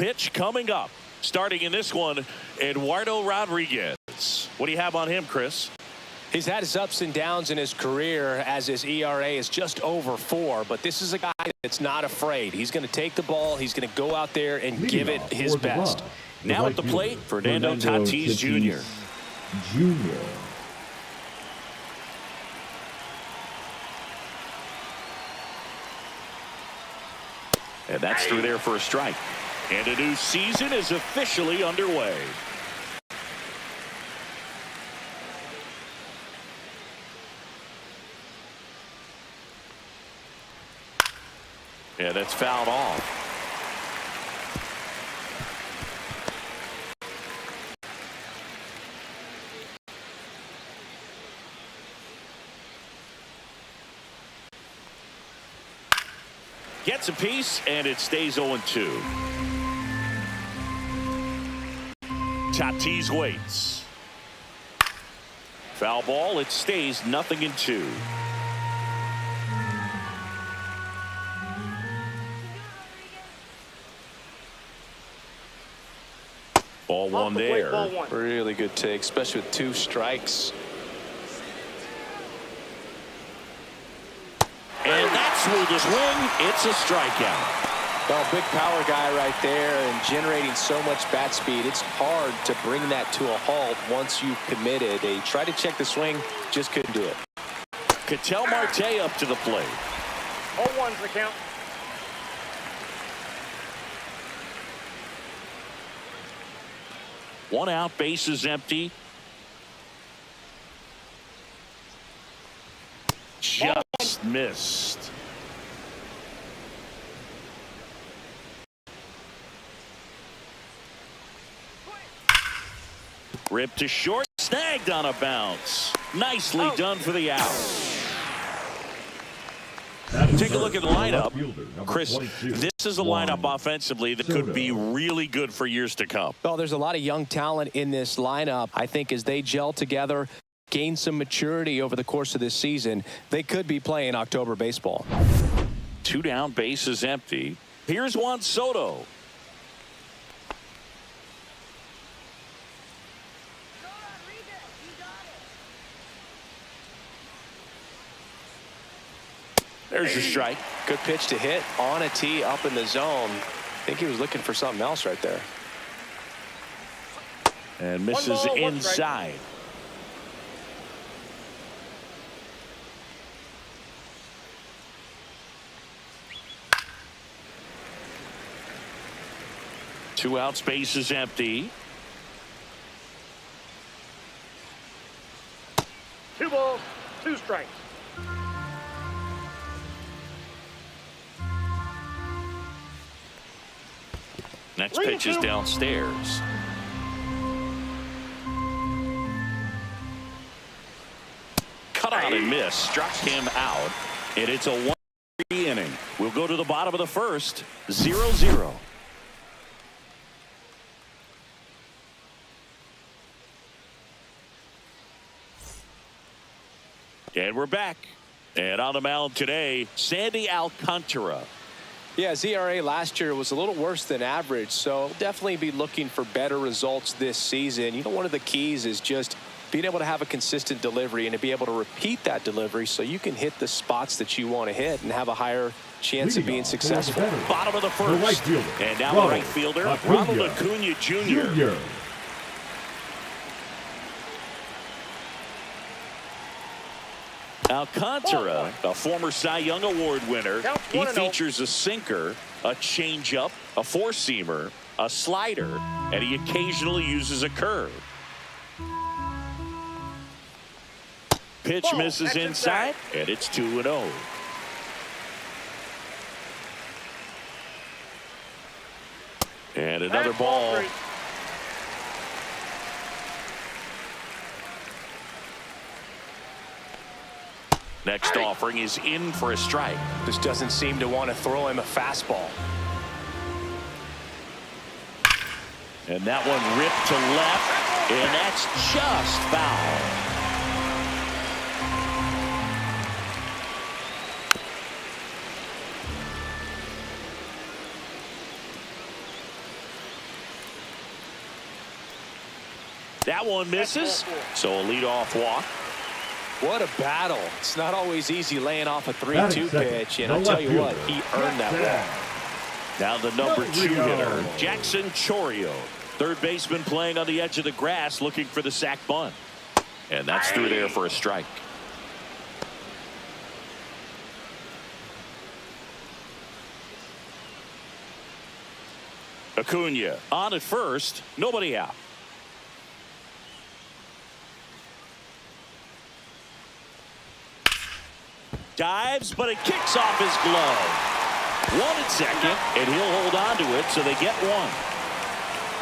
pitch coming up. Starting in this one, Eduardo Rodriguez. What do you have on him, Chris? He's had his ups and downs in his career as his ERA is just over 4. But this is a guy that's not afraid. He's going to take the ball. He's going to go out there and give it his best. Now at the plate, Fernando Tatis Jr. And that's through there for a strike. And a new season is officially underway. And that's fouled off. Gets a piece, and it stays 0-2. Tatis waits. Foul ball. It stays 0-2. Ball one there. Really good take, especially with 2 strikes. And that's smooth as wing. It's a strikeout. Well, big power guy right there and generating so much bat speed. It's hard to bring that to a halt once you've committed. They tried to check the swing, just couldn't do it. Ketel Marte up to the plate. 0-1's the count. One out, base is empty. Just missed. Ripped to short, snagged on a bounce. Nicely done for the out. Take a look at the lineup. Chris, this is a lineup offensively that could be really good for years to come. Well, there's a lot of young talent in this lineup. I think as they gel together, gain some maturity over the course of this season, they could be playing October baseball. 2 down, base is empty. Here's Juan Soto. There's your strike. Good pitch to hit on a tee up in the zone. I think he was looking for something else right there. And misses inside. Two outs, base is empty. 2 balls, 2 strikes. Next pitch is downstairs. Cut out and miss. Struck him out. And it's a 1-3 inning. We'll go to the bottom of the first. 0-0. And we're back. And on the mound today, Sandy Alcantara. Yeah, his ERA last year was a little worse than average, so definitely be looking for better results this season. You know, one of the keys is just being able to have a consistent delivery and to be able to repeat that delivery so you can hit the spots that you want to hit and have a higher chance of being successful. Bottom of the first. And now the right fielder, Ronald Acuna Jr. Alcantara, a former Cy Young Award winner, he features a sinker, a changeup, a four-seamer, a slider, and he occasionally uses a curve. Pitch misses inside, and it's 2-0. And another ball. Next offering is in for a strike. Just doesn't seem to want to throw him a fastball. And that one ripped to left, and that's just foul. That one misses, so a leadoff walk. What a battle. It's not always easy laying off a 3-2 pitch, and I'll tell you what, he earned that ball. Now the number 2 hitter, Jackson Chourio. Third baseman playing on the edge of the grass, looking for the sac bunt. And that's through there for a strike. Acuna on at first, nobody out. Dives, but it kicks off his glove. 1 at second, and he'll hold on to it, so they get 1.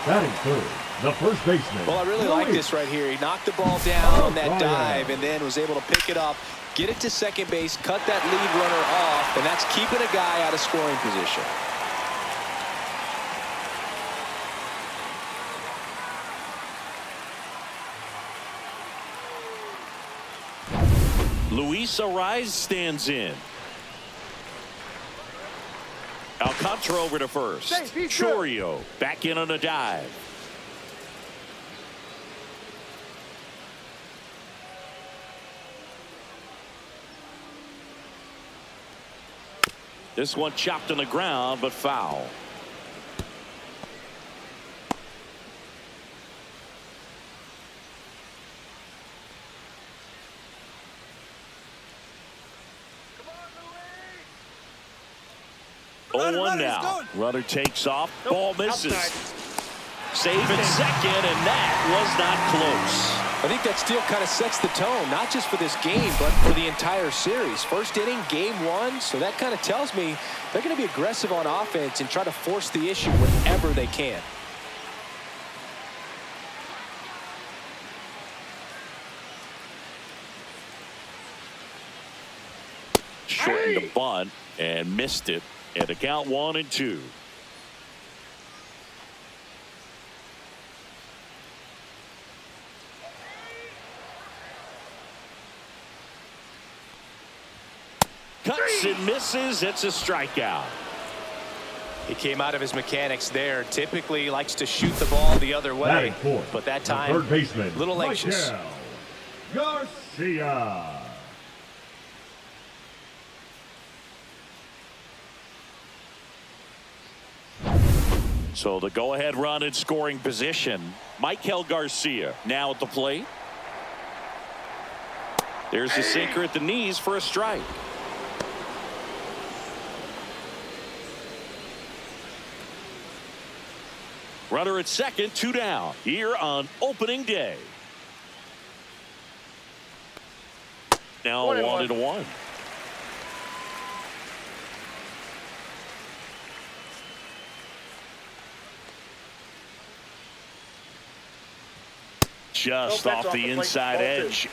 Batting third, the first baseman. Well, I really like this right here. He knocked the ball down on that dive and then was able to pick it up, get it to second base, cut that lead runner off, and that's keeping a guy out of scoring position. Luis Arraez stands in. Alcantara over to first. Chourio back in on a dive. This one chopped on the ground, but foul. One now. Runner takes off. Ball misses. Save at second, and that was not close. I think that steal kind of sets the tone, not just for this game, but for the entire series. First inning, game 1, so that kind of tells me they're going to be aggressive on offense and try to force the issue whenever they can. Shortened the bunt and missed it. And the count 1-2. Cuts and misses. It's a strikeout. He came out of his mechanics there. Typically likes to shoot the ball the other way, but that time, third baseman, a little anxious. Garcia. So the go-ahead run in scoring position. Michael Garcia now at the plate. There's a sinker at the knees for a strike. Runner at second, 2 down here on opening day. Now 1-1. Just off the inside edge.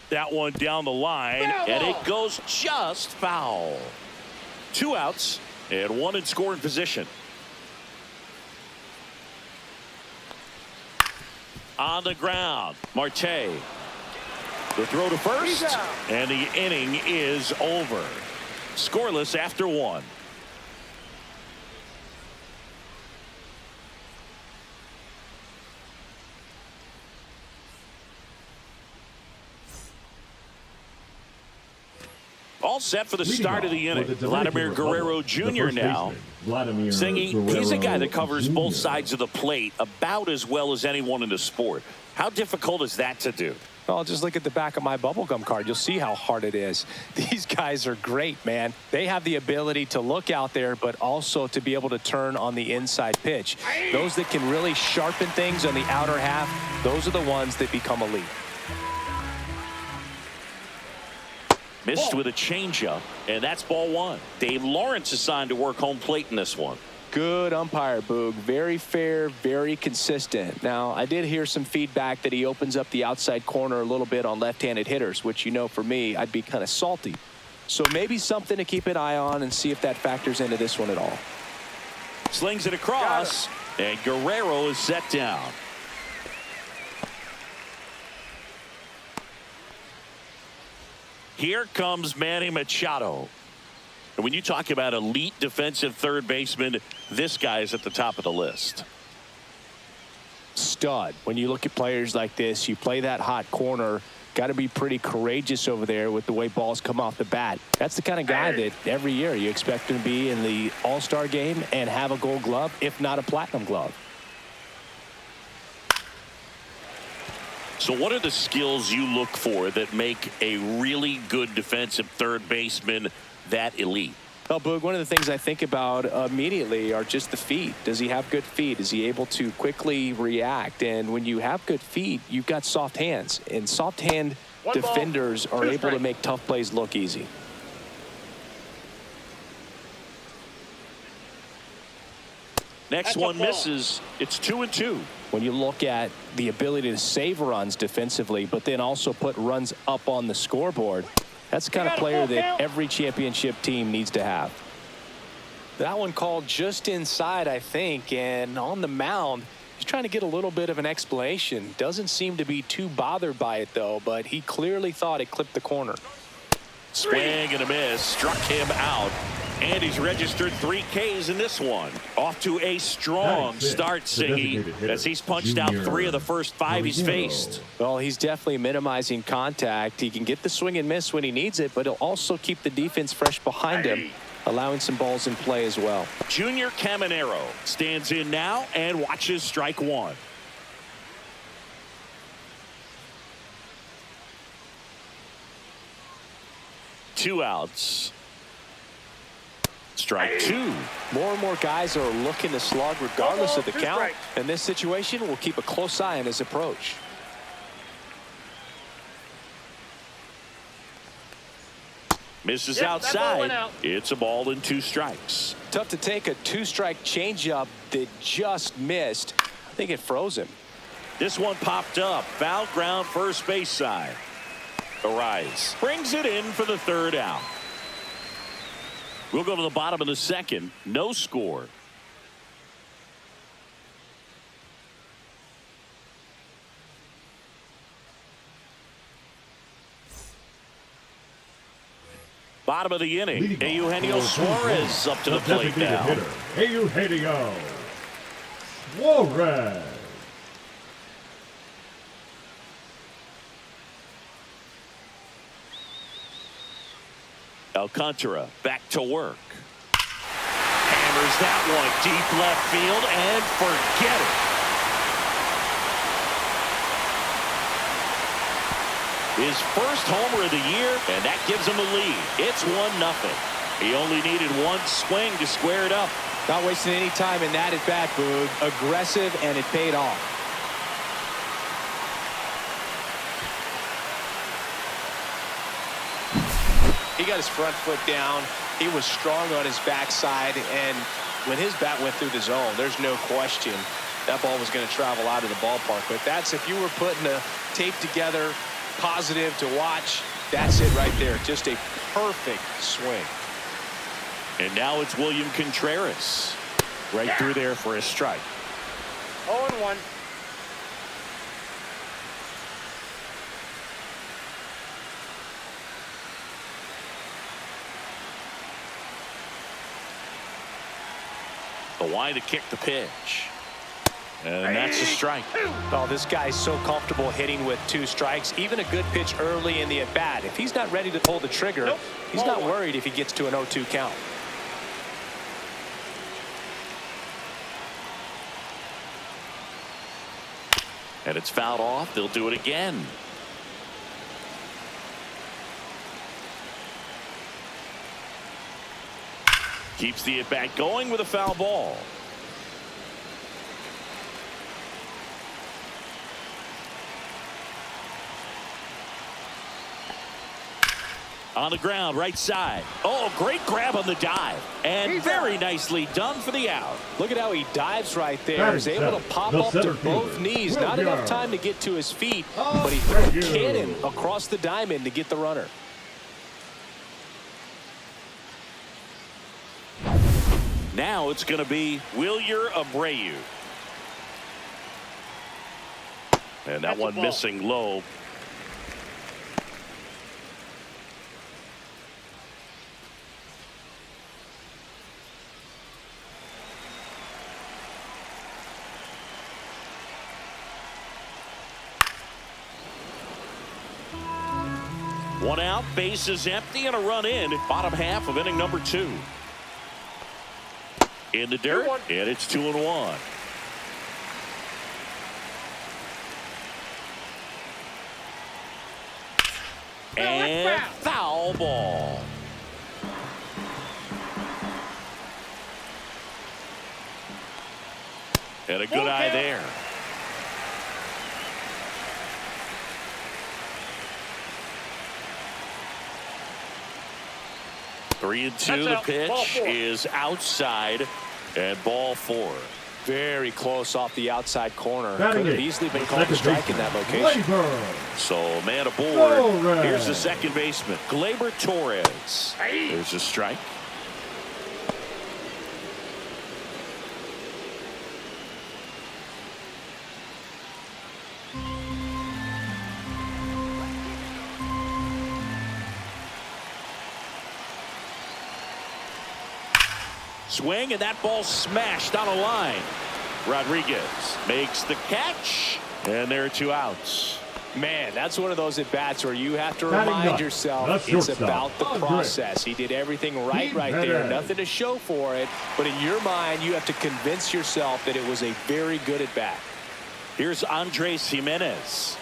That one down the line, and it goes just foul. 2 outs and 1 in scoring position. On the ground, Marte. The throw to first, and the inning is over. Scoreless after 1. All set for the start of the inning. Vladimir Guerrero Jr. now singing. He's a guy that covers both sides of the plate about as well as anyone in the sport. How difficult is that to do? Oh, just look at the back of my bubblegum card. You'll see how hard it is. These guys are great, man. They have the ability to look out there, but also to be able to turn on the inside pitch. Those that can really sharpen things on the outer half, those are the ones that become elite. Missed with a changeup, and that's ball 1. Dave Lawrence assigned to work home plate in this one. Good umpire, Boog. Very fair, very consistent. Now, I did hear some feedback that he opens up the outside corner a little bit on left-handed hitters, which, you know, for me, I'd be kind of salty. So maybe something to keep an eye on and see if that factors into this one at all. Slings it across, and Guerrero is set down. Here comes Manny Machado. And when you talk about elite defensive third baseman, this guy is at the top of the list. Stud. When you look at players like this, you play that hot corner, got to be pretty courageous over there with the way balls come off the bat. That's the kind of guy that every year you expect him to be in the All-Star game and have a Gold Glove, if not a Platinum Glove. So what are the skills you look for that make a really good defensive third baseman that elite? Well, Boog, one of the things I think about immediately are just the feet. Does he have good feet? Is he able to quickly react? And when you have good feet, you've got soft hands. And soft hand defenders are able to make tough plays look easy. Next one misses. It's 2-2. When you look at the ability to save runs defensively, but then also put runs up on the scoreboard, that's the kind of player that every championship team needs to have. That one called just inside, I think, and on the mound, he's trying to get a little bit of an explanation. Doesn't seem to be too bothered by it, though, but he clearly thought it clipped the corner. Swing and a miss, struck him out, and he's registered 3 Ks in this one. Off to a strong start, Singy, as he's punched out 3 of the first 5 he's faced. Well, he's definitely minimizing contact. He can get the swing and miss when he needs it, but he'll also keep the defense fresh behind him, allowing some balls in play as well. Junior Caminero stands in now and watches strike 1. Two outs. Strike 2. More and more guys are looking to slug regardless of the count. In this situation, we'll keep a close eye on his approach. Misses outside. It's a ball and 2 strikes. Tough to take a 2-strike changeup that just missed. I think it froze him. This one popped up. Foul ground first base side. Arise brings it in for the 3rd out. We'll go to the bottom of the 2nd. No score. Bottom of the inning. Eugenio Suarez up to the plate now. Eugenio Suarez. Alcantara back to work. Hammers that one deep left field and forget it. His first homer of the year, and that gives him a lead. It's 1-0. He only needed 1 swing to square it up. Not wasting any time in that at bat, Boog. Aggressive, and it paid off. He got his front foot down. He was strong on his backside, and when his bat went through the zone, there's no question that ball was going to travel out of the ballpark. But that's, if you were putting a tape together, positive to watch, that's it right there. Just a perfect swing. And now it's William Contreras right through there for a strike. 0-1. The line to kick the pitch. And that's a strike. Oh, this guy's so comfortable hitting with 2 strikes. Even a good pitch early in the at-bat. If he's not ready to pull the trigger, he's not worried if he gets to an 0-2 count. And it's fouled off. They'll do it again. Keeps the at-bat going with a foul ball. On the ground, right side. Oh, great grab on the dive. And very nicely done for the out. Look at how he dives right there. He's able to pop up to both knees. Not enough time to get to his feet, but he threw a cannon across the diamond to get the runner. Now it's going to be Wilyer Abreu. And that one missing low. One out, bases empty, and a run in. Bottom half of inning number 2. In the dirt, and it's 2-1. And foul ball. And a good eye there. Three and two. The pitch is outside, and ball 4. Very close off the outside corner. Could have easily been called a strike in that location. So man aboard. Here's the second baseman, Gleyber Torres. There's a strike. Swing, and that ball smashed on a line. Rodriguez makes the catch, and there are 2 outs. Man, that's one of those at-bats where you have to remind yourself it's about the process. He did everything right there. Nothing to show for it, but in your mind, you have to convince yourself that it was a very good at-bat. Here's Andres Jimenez.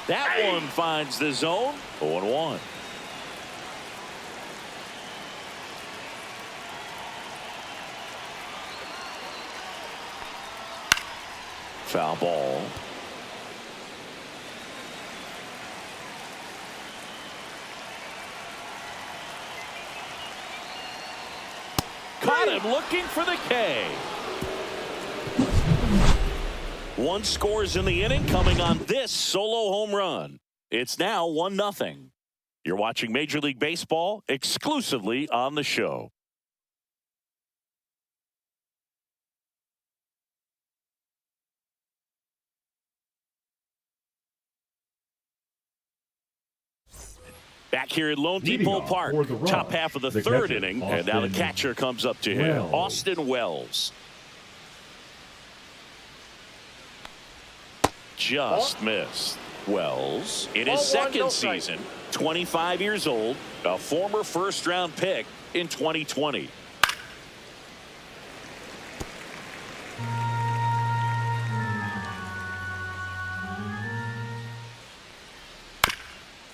That one finds the zone. 0-1. Foul ball. Caught him looking for the K. 1 scores in the inning, coming on this solo home run. It's now 1-0. You're watching Major League Baseball exclusively on the show. Back here at Lone Depot Park, top half of the 3rd inning, and now the catcher comes up to him, Austin Wells. Just missed. Wells, in his second season, 25 years old, a former first-round pick in 2020.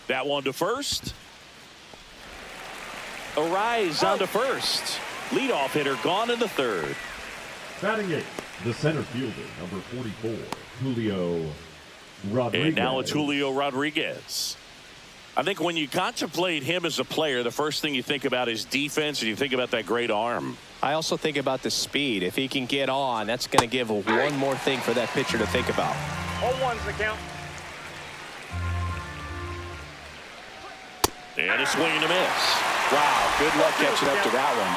That one to first. Arise on to first. Leadoff hitter gone in the 3rd. Batting 8, the center fielder, number 44, Julio Rodriguez. And now it's Julio Rodriguez. I think when you contemplate him as a player, the first thing you think about is defense, and you think about that great arm. I also think about the speed. If he can get on, that's going to give one more thing for that pitcher to think about. 0-1's the count. And a swing and a miss. Wow, good luck catching up to that one.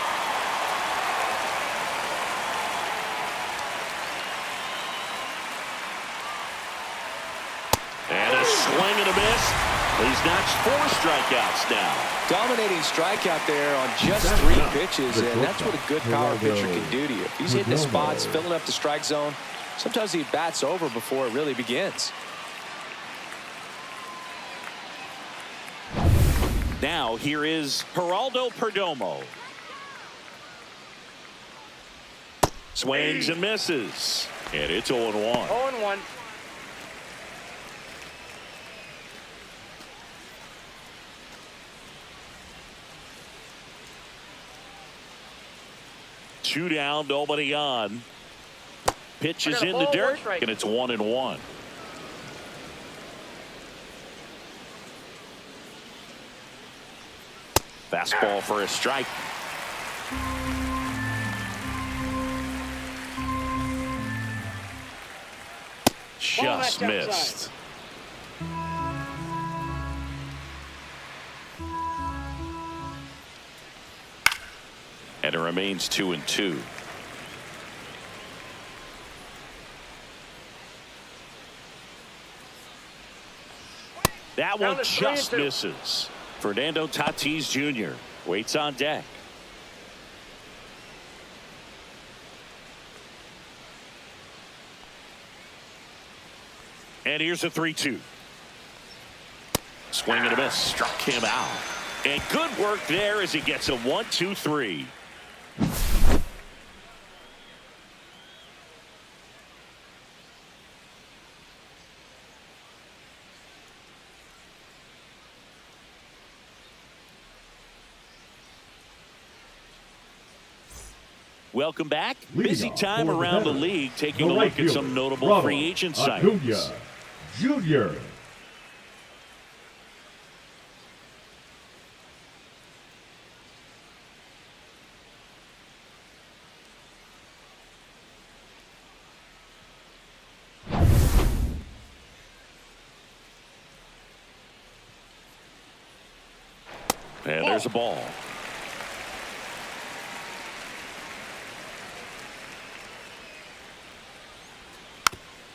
And a swing and a miss. He's notched 4 strikeouts now. Dominating strikeout there on just 3 pitches, and that's what a good power pitcher can do to you. If he's hitting the spots, filling up the strike zone, sometimes he bats over before it really begins. Now here is Geraldo Perdomo. Swings and misses. And it's 0-1. 0-1. Two down, nobody on. Pitch is in the dirt, and it's 1-1. Fastball for a strike. Just missed. And it remains 2-2. That one just misses. Fernando Tatis Jr. waits on deck. And here's a 3-2. Swing and a miss. Struck him out. And good work there as he gets a 1-2-3. Welcome back. Busy time around the league, taking a look at some notable free agent signings. Jr. And there's a ball.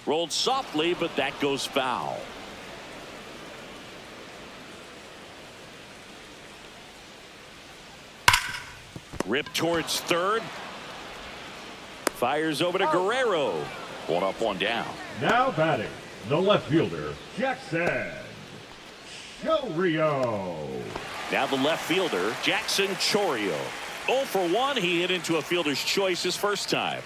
Rolled softly, but that goes foul. Ripped towards third. Fires over to Guerrero. One up, one down. Now batting, the left fielder, Jackson Chorio. Now the left fielder, Jackson Chorio. 0 for 1. He hit into a fielder's choice his first time.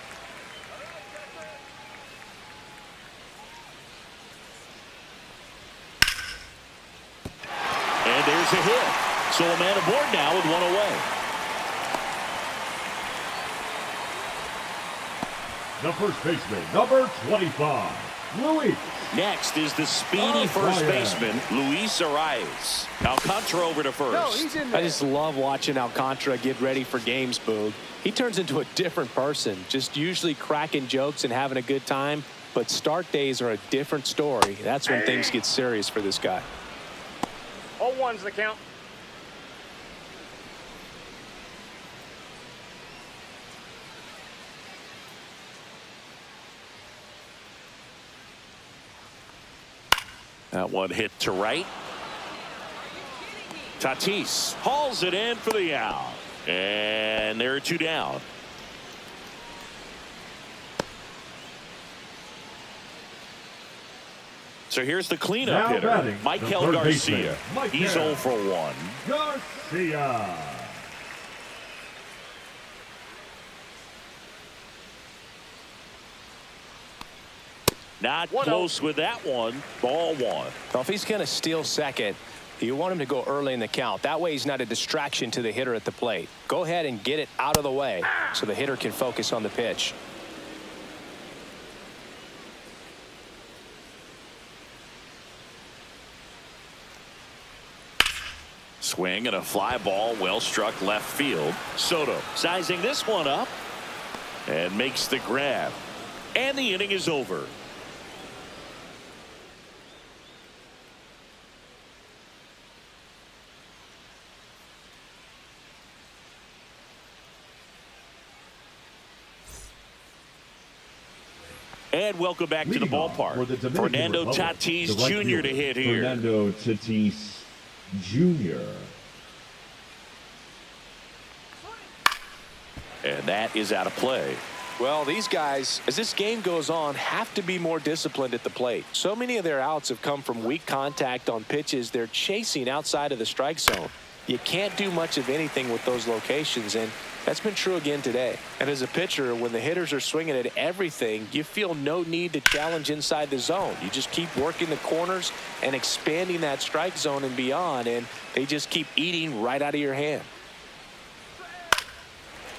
And there's a hit. So a man aboard now with one away. The first baseman, number 25, Luis. Next is the speedy first baseman, Luis Arias. Alcantara over to first. I just love watching Alcantara get ready for games, Boog. He turns into a different person, just usually cracking jokes and having a good time. But start days are a different story. That's when things get serious for this guy. 0-1's the count. That one hit to right. Tatis hauls it in for the out. And there are two down. So here's the cleanup hitter, Michael Garcia. He's 0 for 1. Garcia. Not close with that one. Ball 1. Well, if he's going to steal second, you want him to go early in the count. That way he's not a distraction to the hitter at the plate. Go ahead and get it out of the way so the hitter can focus on the pitch. Swing and a fly ball, well struck left field. Soto sizing this one up and makes the grab. And the inning is over. And welcome back to the ballpark. Fernando Tatis Jr. to hit here. Fernando Tatis Jr. And that is out of play. Well, these guys, as this game goes on, have to be more disciplined at the plate. So many of their outs have come from weak contact on pitches they're chasing outside of the strike zone. You can't do much of anything with those locations, and that's been true again today. And as a pitcher, when the hitters are swinging at everything, you feel no need to challenge inside the zone. You just keep working the corners and expanding that strike zone and beyond, and they just keep eating right out of your hand.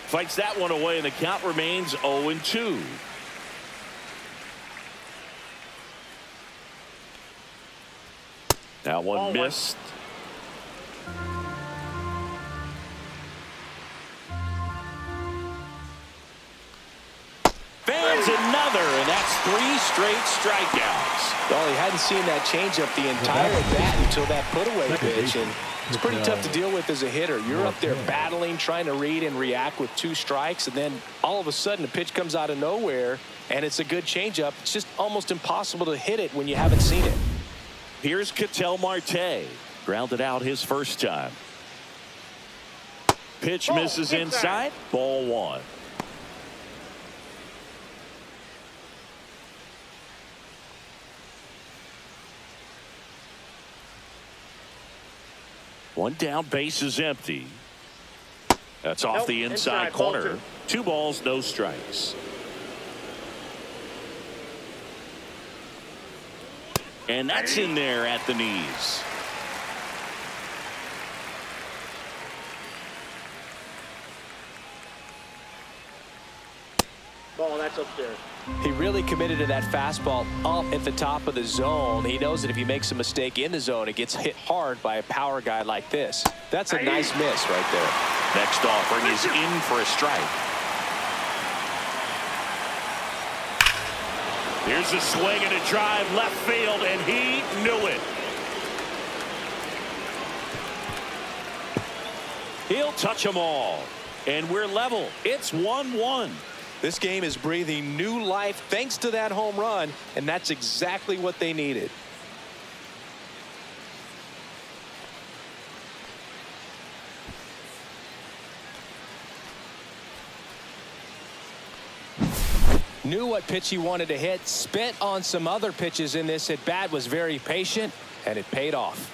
Fights that one away, and the count remains 0-2. That one missed. Fans another, and that's 3 straight strikeouts. Well, he hadn't seen that changeup the entire at bat until that put-away pitch, and it's pretty tough to deal with as a hitter. You're up there battling, trying to read and react with 2 strikes, and then all of a sudden a pitch comes out of nowhere, and it's a good changeup. It's just almost impossible to hit it when you haven't seen it. Here's Ketel Marte. Grounded out his first time. Pitch misses inside. Ball 1. One down, base is empty. That's off Nope, the inside inside, corner. ball 2 balls, no strikes. And that's in there at the knees. Ball, that's upstairs. He really committed to that fastball up at the top of the zone. He knows that if he makes a mistake in the zone, it gets hit hard by a power guy like this. That's a nice miss right there. Next offering is in for a strike. Here's a swing and a drive left field, and he knew it. He'll touch them all, and we're level. It's 1-1. This game is breathing new life thanks to that home run, and that's exactly what they needed. Knew what pitch he wanted to hit, spent on some other pitches in this at bat, was very patient, and it paid off.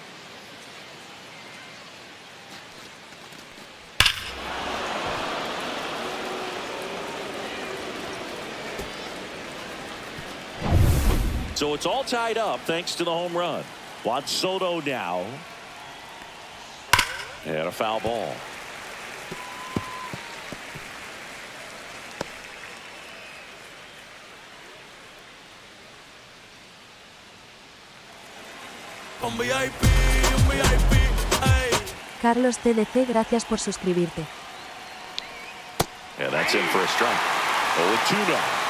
So it's all tied up thanks to the home run. Juan Soto now. And a foul ball. Carlos TDC, gracias por suscribirte. And that's in for a strike. 0-2 now.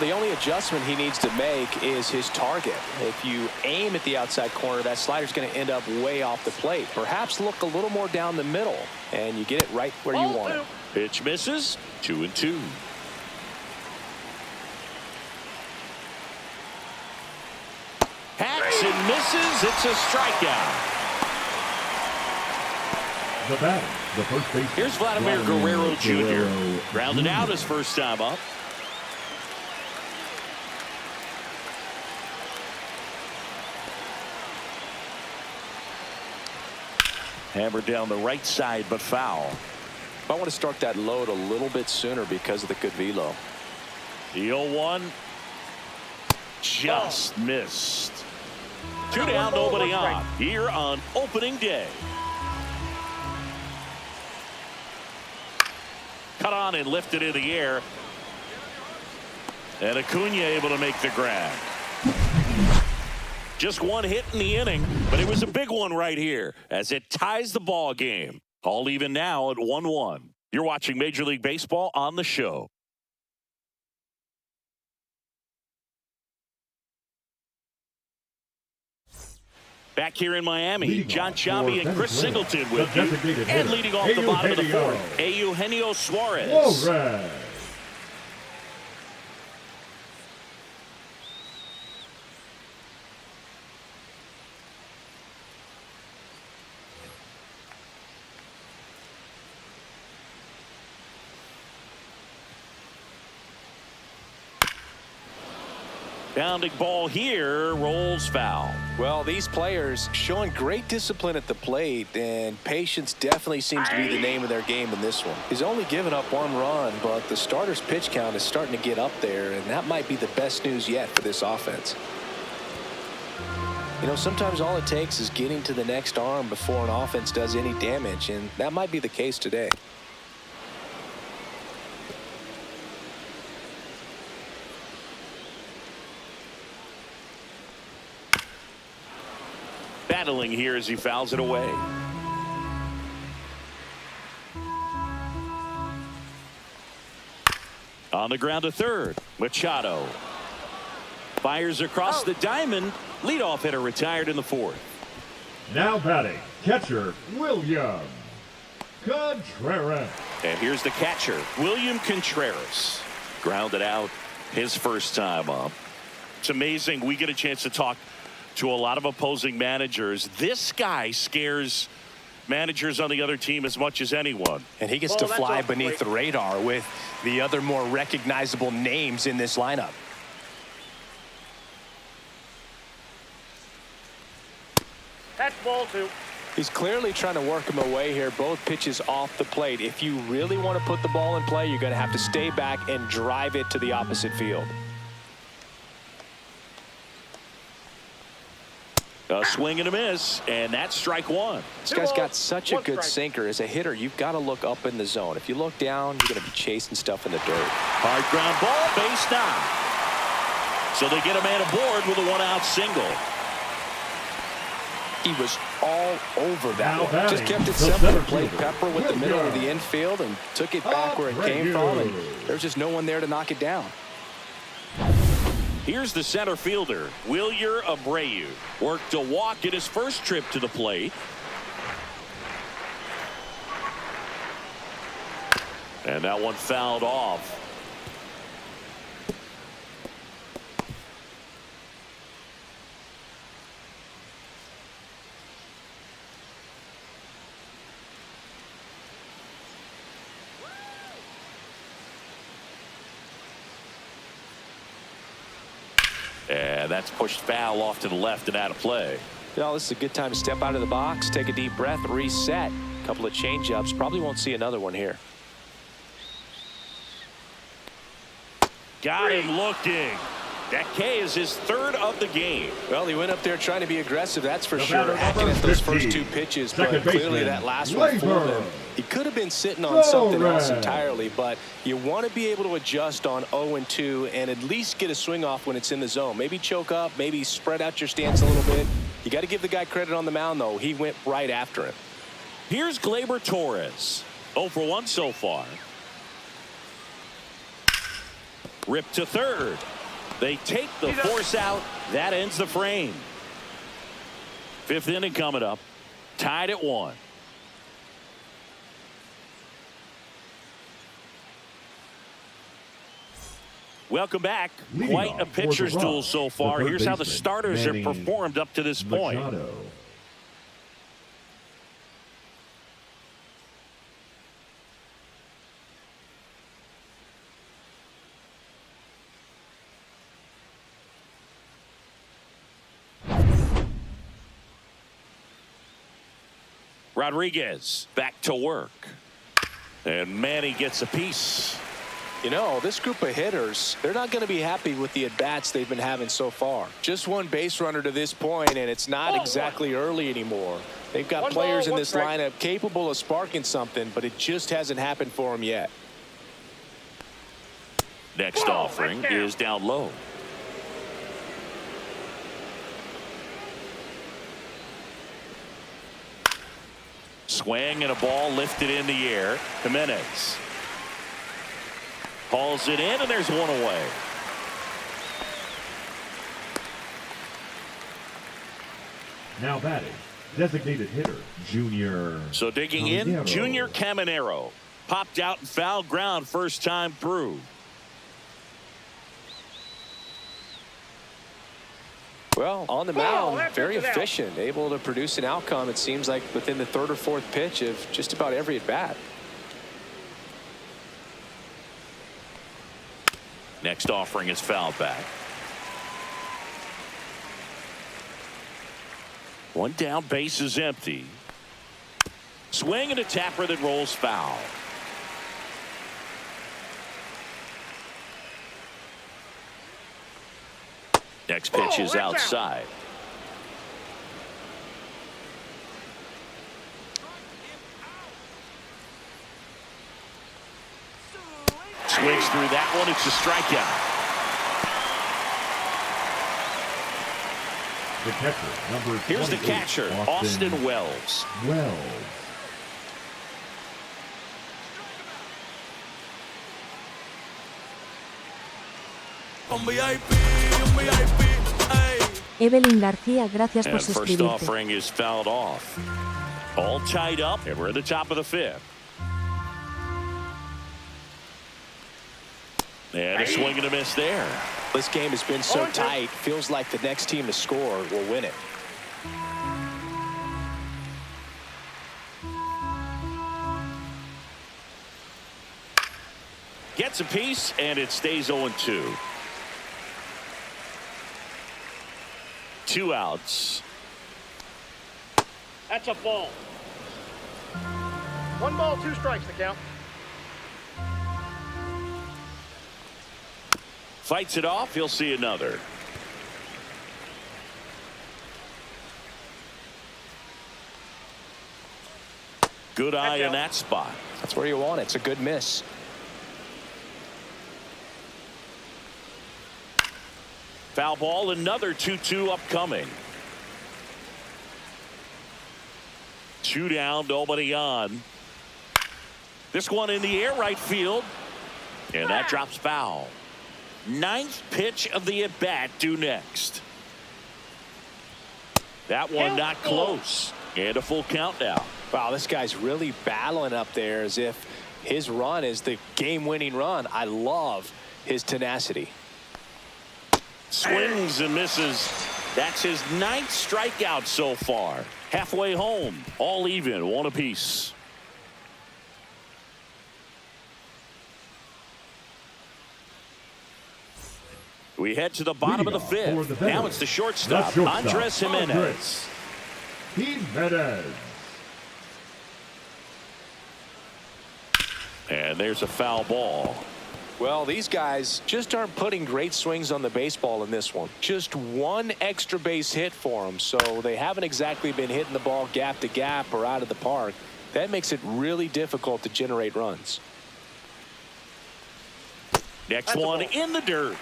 The only adjustment he needs to make is his target. If you aim at the outside corner, that slider's going to end up way off the plate. Perhaps look a little more down the middle, and you get it right where you want it. Pitch misses. 2-2. Hacks and misses. It's a strikeout. The batter, the first baseman. Here's Vladimir Guerrero Jr. Grounded out his first time up. Hammered down the right side, but foul. I want to start that load a little bit sooner because of the good velo. The 0-1 just missed. 2 down, nobody on here on opening day. Cut on and lifted in the air. And Acuna able to make the grab. Just one hit in the inning, but it was a big one right here as it ties the ball game. All even now at 1-1. You're watching Major League Baseball on the show. Back here in Miami, John Chabi and Chris Singleton with you. And leading off the bottom of the fourth, Eugenio Suarez. Bounding ball here, rolls foul. Well, these players showing great discipline at the plate, and patience definitely seems to be the name of their game in this one. He's only given up 1 run, but the starter's pitch count is starting to get up there, and that might be the best news yet for this offense. You know, sometimes all it takes is getting to the next arm before an offense does any damage, and that might be the case today. Battling here as he fouls it away. On the ground to third, Machado fires across the diamond. Leadoff hitter retired in the fourth. Now batting, catcher William Contreras. And here's the catcher, William Contreras. Grounded out his first time up. It's amazing we get a chance to talk to a lot of opposing managers. This guy scares managers on the other team as much as anyone. And he gets to fly beneath the radar with the other more recognizable names in this lineup. Ball 2. He's clearly trying to work him away here. Both pitches off the plate. If you really want to put the ball in play, you're going to have to stay back and drive it to the opposite field. A swing and a miss, and that's strike one. This guy's got such a good sinker. As a hitter, you've got to look up in the zone. If you look down, you're going to be chasing stuff in the dirt. Hard ground ball, base down. So they get a man aboard with a one-out single. He was all over that one. Just kept it simple. Played pepper with the middle of the infield and took it back where it came from, and there's just no one there to knock it down. Here's the center fielder, Wilyer Abreu. Worked a walk in his first trip to the plate. And that one fouled off. And that's pushed foul off to the left and out of play. Well, this is a good time to step out of the box, take a deep breath, reset. A couple of change-ups. Probably won't see another one here. Got him looking. That K is his third of the game. Well, he went up there trying to be aggressive, that's for sure. Hacking at those first two pitches, but clearly that last one fooled him. He could have been sitting on something else entirely, but you want to be able to adjust on 0-2 and at least get a swing off when it's in the zone. Maybe choke up, maybe spread out your stance a little bit. You got to give the guy credit on the mound, though. He went right after him. Here's Gleyber Torres. 0 for 1 so far. Ripped to third. They take the force out. That ends the frame. Fifth inning coming up. Tied at 1. Welcome back. Quite a pitcher's duel so far. Here's how the starters have performed up to this point. Rodriguez back to work. And Manny gets a piece. You know, this group of hitters, they're not going to be happy with the at-bats they've been having so far. Just one base runner to this point, and it's not exactly early anymore. They've got players in this lineup capable of sparking something, but it just hasn't happened for them yet. Next offering is down low. Swing and a ball lifted in the air. Jimenez hauls it in, and there's one away. Now batting, designated hitter, Junior. So digging in, Junior Caminero. Popped out and foul ground first time through. Well, on the mound, very efficient, able to produce an outcome, it seems like, within the third or fourth pitch of just about every at-bat. Next offering is fouled back. One down, base is empty. Swing and a tapper that rolls foul. Next pitch is outside. Swings through that one. It's a strikeout. The catcher, number 28, Here's the catcher, Austin Wells. Evelyn García, gracias por And first suscribirte. offering is fouled off. All tied up, and we're at the top of the fifth. And a swing and a miss there. This game has been so tight, feels like the next team to score will win it. Gets a piece, and it stays 0-2. 2 outs. That's a ball. 1 ball, 2 strikes to count. Fights it off. He'll see another. Good eye in that spot. That's where you want it. It's a good miss. Foul ball, another 2-2 upcoming. 2 down, nobody on. This one in the air, right field. And that drops foul. 9th pitch of the at-bat due next. That one not close. And a full count now. Wow, this guy's really battling up there as if his run is the game-winning run. I love his tenacity. Swings and misses. That's his 9th strikeout so far. Halfway home, all even, 1 apiece. We head to the bottom of the 5th. Now it's the shortstop, Andres Jimenez. And there's a foul ball. Well, these guys just aren't putting great swings on the baseball in this one. Just 1 extra base hit for them, so they haven't exactly been hitting the ball gap to gap or out of the park. That makes it really difficult to generate runs. Next one in the dirt.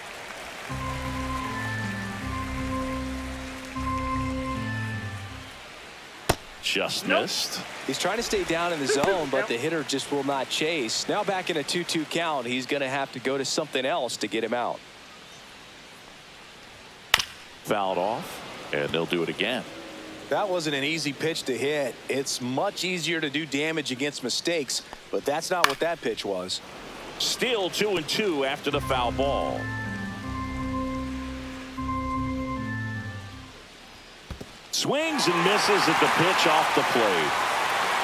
Just missed. He's trying to stay down in the zone, but the hitter just will not chase. Now back in a 2-2 count, he's going to have to go to something else to get him out. Fouled off, and they'll do it again. That wasn't an easy pitch to hit. It's much easier to do damage against mistakes, but that's not what that pitch was. Still 2-2 after the foul ball. Swings and misses at the pitch off the plate.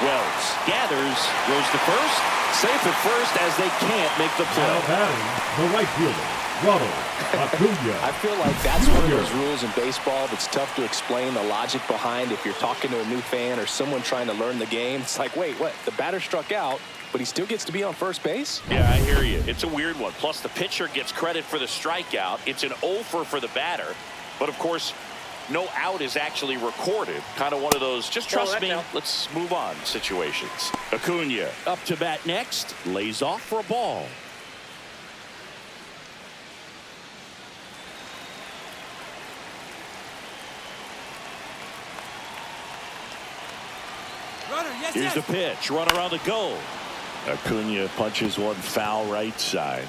Wells gathers, goes to first, safe at first as they can't make the play. Now batting, the right fielder, Acuna. I feel like that's one of those rules in baseball that's tough to explain the logic behind if you're talking to a new fan or someone trying to learn the game. It's like, wait, what? The batter struck out, but he still gets to be on first base? Yeah, I hear you. It's a weird one. Plus, the pitcher gets credit for the strikeout. It's an 0 for the batter. But, of course, no out is actually recorded. Kind of one of those, just trust me, let's move on situations. Acuna up to bat next. Lays off for a ball. Here's the pitch. Runner on the go. Acuna punches one foul right side.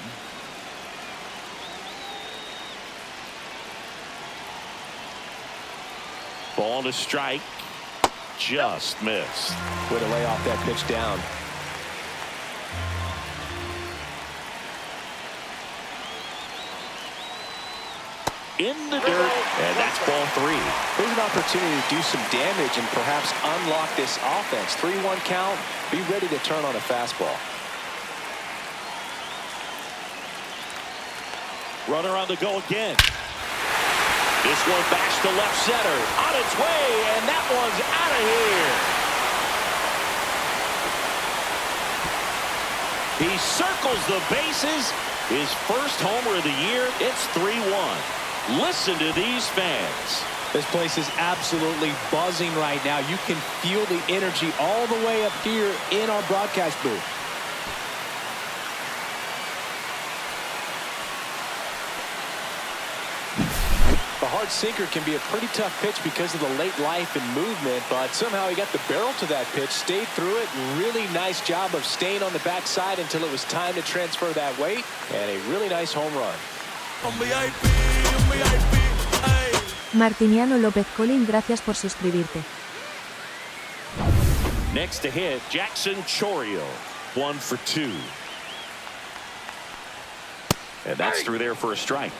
Ball to strike. Just missed. Way to lay off that pitch down. In the dirt, and that's ball 3. Here's an opportunity to do some damage and perhaps unlock this offense. 3-1 count. Be ready to turn on a fastball. Runner on the go again. This one backs to left center. On its way, and that one's out of here. He circles the bases. His first homer of the year. It's 3-1. Listen to these fans. This place is absolutely buzzing right now. You can feel the energy all the way up here in our broadcast booth. The hard sinker can be a pretty tough pitch because of the late life and movement, but somehow he got the barrel to that pitch, stayed through it. Really nice job of staying on the backside until it was time to transfer that weight, and a really nice home run. Martiniano López Colín, gracias por suscribirte. Next to hit, Jackson Chorio. 1 for 2. And that's through there for a strike.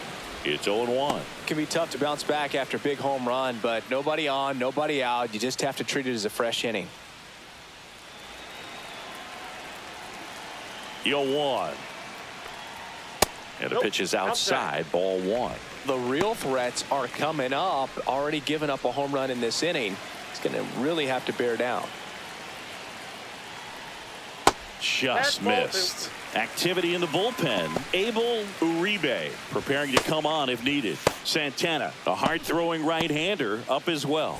It's 0-1. It can be tough to bounce back after a big home run, but nobody on, nobody out. You just have to treat it as a fresh inning. 0-1. And the pitch is outside, ball 1. The real threats are coming up. Already given up a home run in this inning. He's going to really have to bear down. Just missed. Activity in the bullpen. Abel Uribe preparing to come on if needed. Santana, a hard-throwing right-hander, up as well.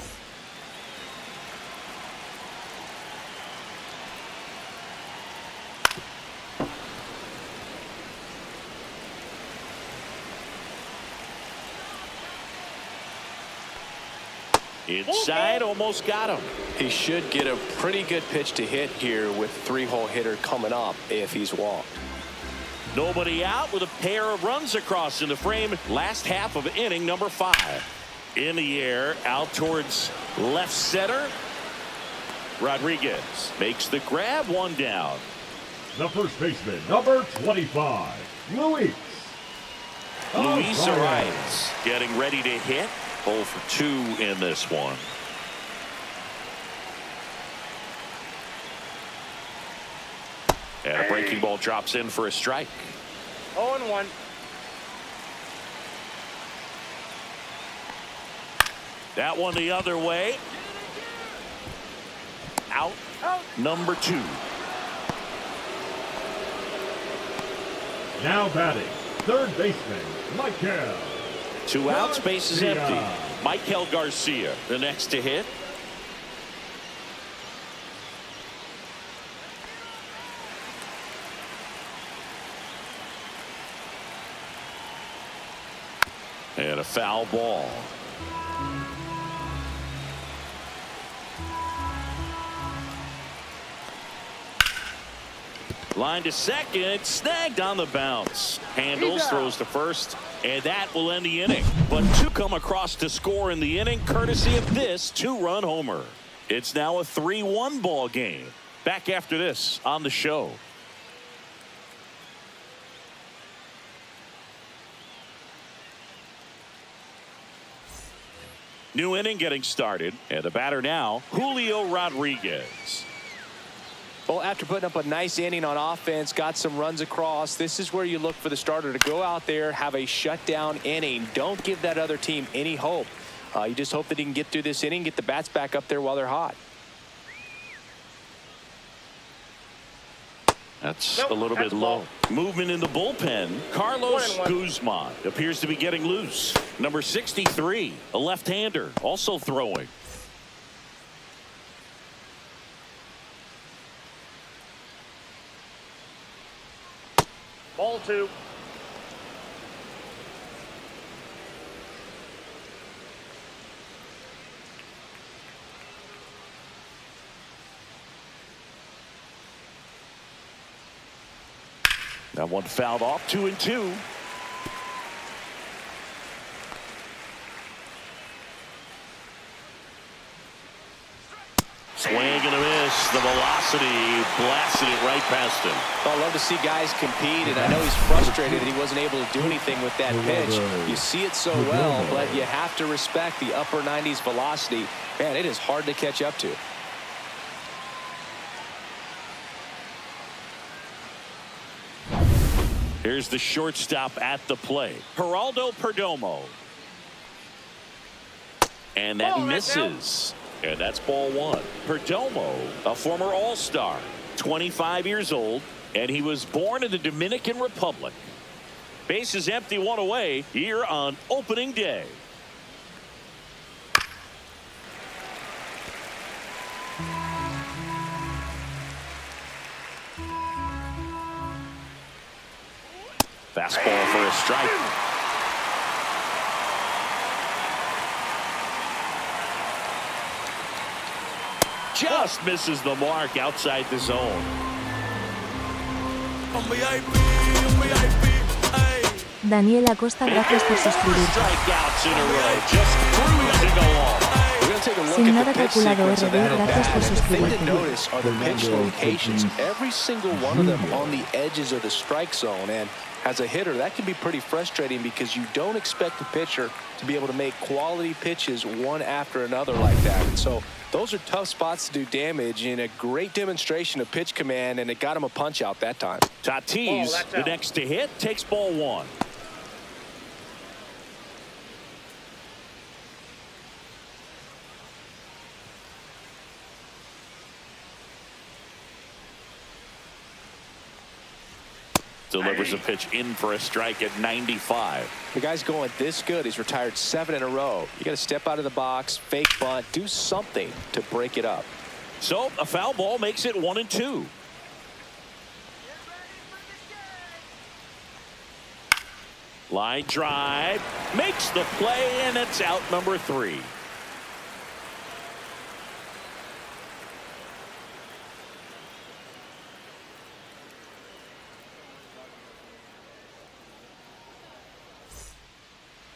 Inside, almost got him. He should get a pretty good pitch to hit here with three-hole hitter coming up if he's walked. Nobody out with a pair of runs across in the frame. Last half of inning number 5. In the air, out towards left center. Rodriguez makes the grab, one down. The first baseman, number 25, Luis. Luis Arias getting ready to hit. 0 for 2 in this one. And a breaking ball drops in for a strike. 0-1. That one the other way. Out. Number 2. Now batting, third baseman, Michael. 2 outs, base is Garcia. empty. Michael Garcia, the next to hit. And a foul ball. Line to second, snagged on the bounce. Handles, throws to first, and that will end the inning. But 2 come across to score in the inning, courtesy of this 2-run homer. It's now a 3-1 ball game. Back after this on the show. New inning getting started, and the batter now, Julio Rodriguez. Well, after putting up a nice inning on offense, got some runs across, this is where you look for the starter to go out there, have a shutdown inning. Don't give that other team any hope. You just hope that he can get through this inning, get the bats back up there while they're hot. That's a little bit low. Movement in the bullpen. Carlos Guzman appears to be getting loose. Number 63, a left-hander, also throwing. Ball 2. That one fouled off, 2-2. Swing and a miss. The velocity blasted it right past him. Well, I love to see guys compete, and I know he's frustrated that he wasn't able to do anything with that pitch. You see it so well, but you have to respect the upper 90s velocity. Man, it is hard to catch up to. Here's the shortstop at the plate, Geraldo Perdomo. And that misses. And that's ball 1. Perdomo, a former All-Star, 25 years old, and he was born in the Dominican Republic. Base is empty, 1 away here on opening day. Fastball for a strike. Just misses the mark outside the zone. Daniel Acosta, gracias por suscribirte. Strikeouts in a row, just cruising along. We're going to take a look Sin at nada the pitch calculado, sequence of RD, that gracias por at-bat. The thing to suscribirte. notice are the pitch locations. Every single one of them on the edges of the strike zone. And as a hitter, that can be pretty frustrating because you don't expect the pitcher to be able to make quality pitches one after another like that. And so those are tough spots to do damage, and a great demonstration of pitch command, and it got him a punch out that time. Tatis, the next to hit, takes ball 1. Delivers a pitch in for a strike at 95. The guy's going this good. He's retired 7 in a row. You got to step out of the box, fake bunt, do something to break it up. So a foul ball makes it 1-2. Line drive makes the play, and it's out number 3.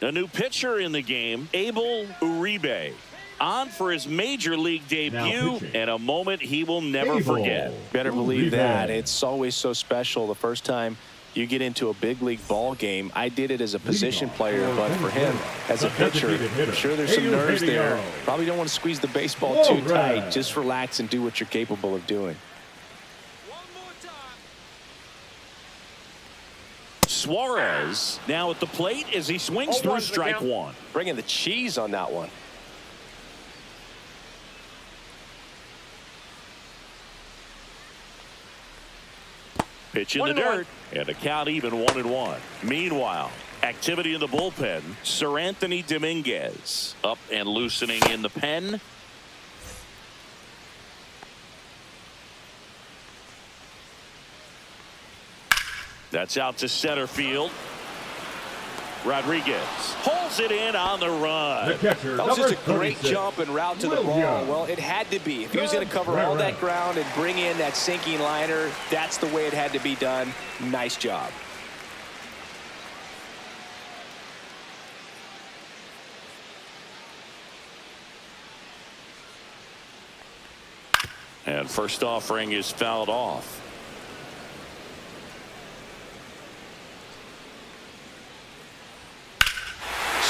A new pitcher in the game, Abel Uribe, on for his major league debut, and a moment he will never forget. Better believe that. It's always so special the first time you get into a big league ball game. I did it as a position player, but for him as a pitcher, I'm sure there's some nerves there. Probably don't want to squeeze the baseball too tight. Just relax and do what you're capable of doing. Suarez now at the plate as he swings through strike 1. Bringing the cheese on that one. Pitch in the dirt, and the count even 1-1. Meanwhile, activity in the bullpen. Sir Anthony Dominguez up and loosening in the pen. That's out to center field. Rodriguez holds it in on the run. That was just a great jump and route to the ball. Well, it had to be. If he was going to cover all that ground and bring in that sinking liner, that's the way it had to be done. Nice job. And first offering is fouled off.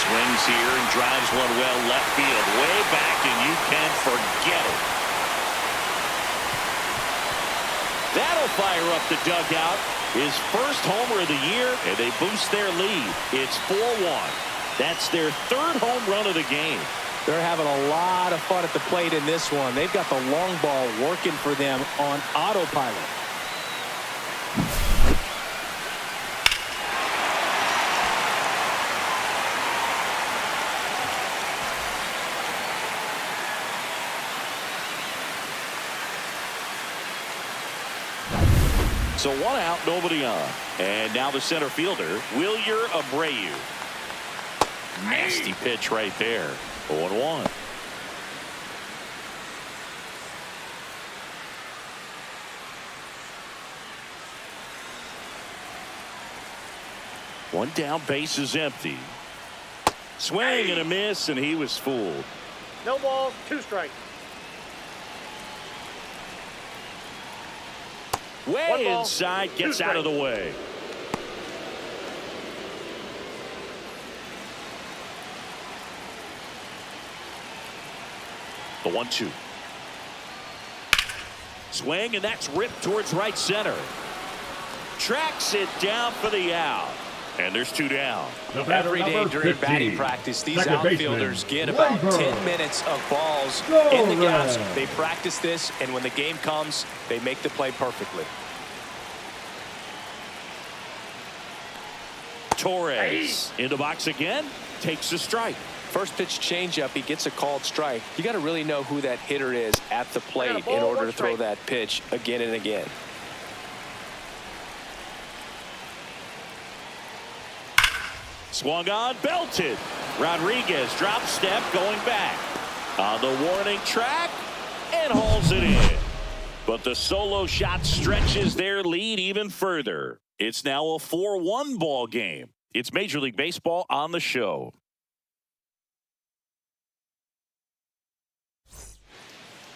Swings here and drives one well left field, way back, and you can't forget it. That'll fire up the dugout. His first homer of the year, and they boost their lead. It's 4-1. That's their 3rd home run of the game. They're having a lot of fun at the plate in this one. They've got the long ball working for them on autopilot. So 1 out, nobody on. And now the center fielder, Wilyer Abreu. Nasty pitch right there. 0-1. One down, base is empty. Swing and a miss, and he was fooled. No balls, 2 strikes. Way inside, gets out of the way. The 1-2. Swing, and that's ripped towards right center. Tracks it down for the out. And there's 2 down. Every day during batting practice, these outfielders get about 10 minutes of balls in the gaps. They practice this, and when the game comes, they make the play perfectly. Torres in the box again, takes a strike. First pitch changeup, he gets a called strike. You got to really know who that hitter is at the plate in order to throw that pitch again and again. Swung on, belted. Rodriguez drop step, going back on the warning track and hauls it in. But the solo shot stretches their lead even further. It's now a 4-1 ball game. It's Major League Baseball on the show.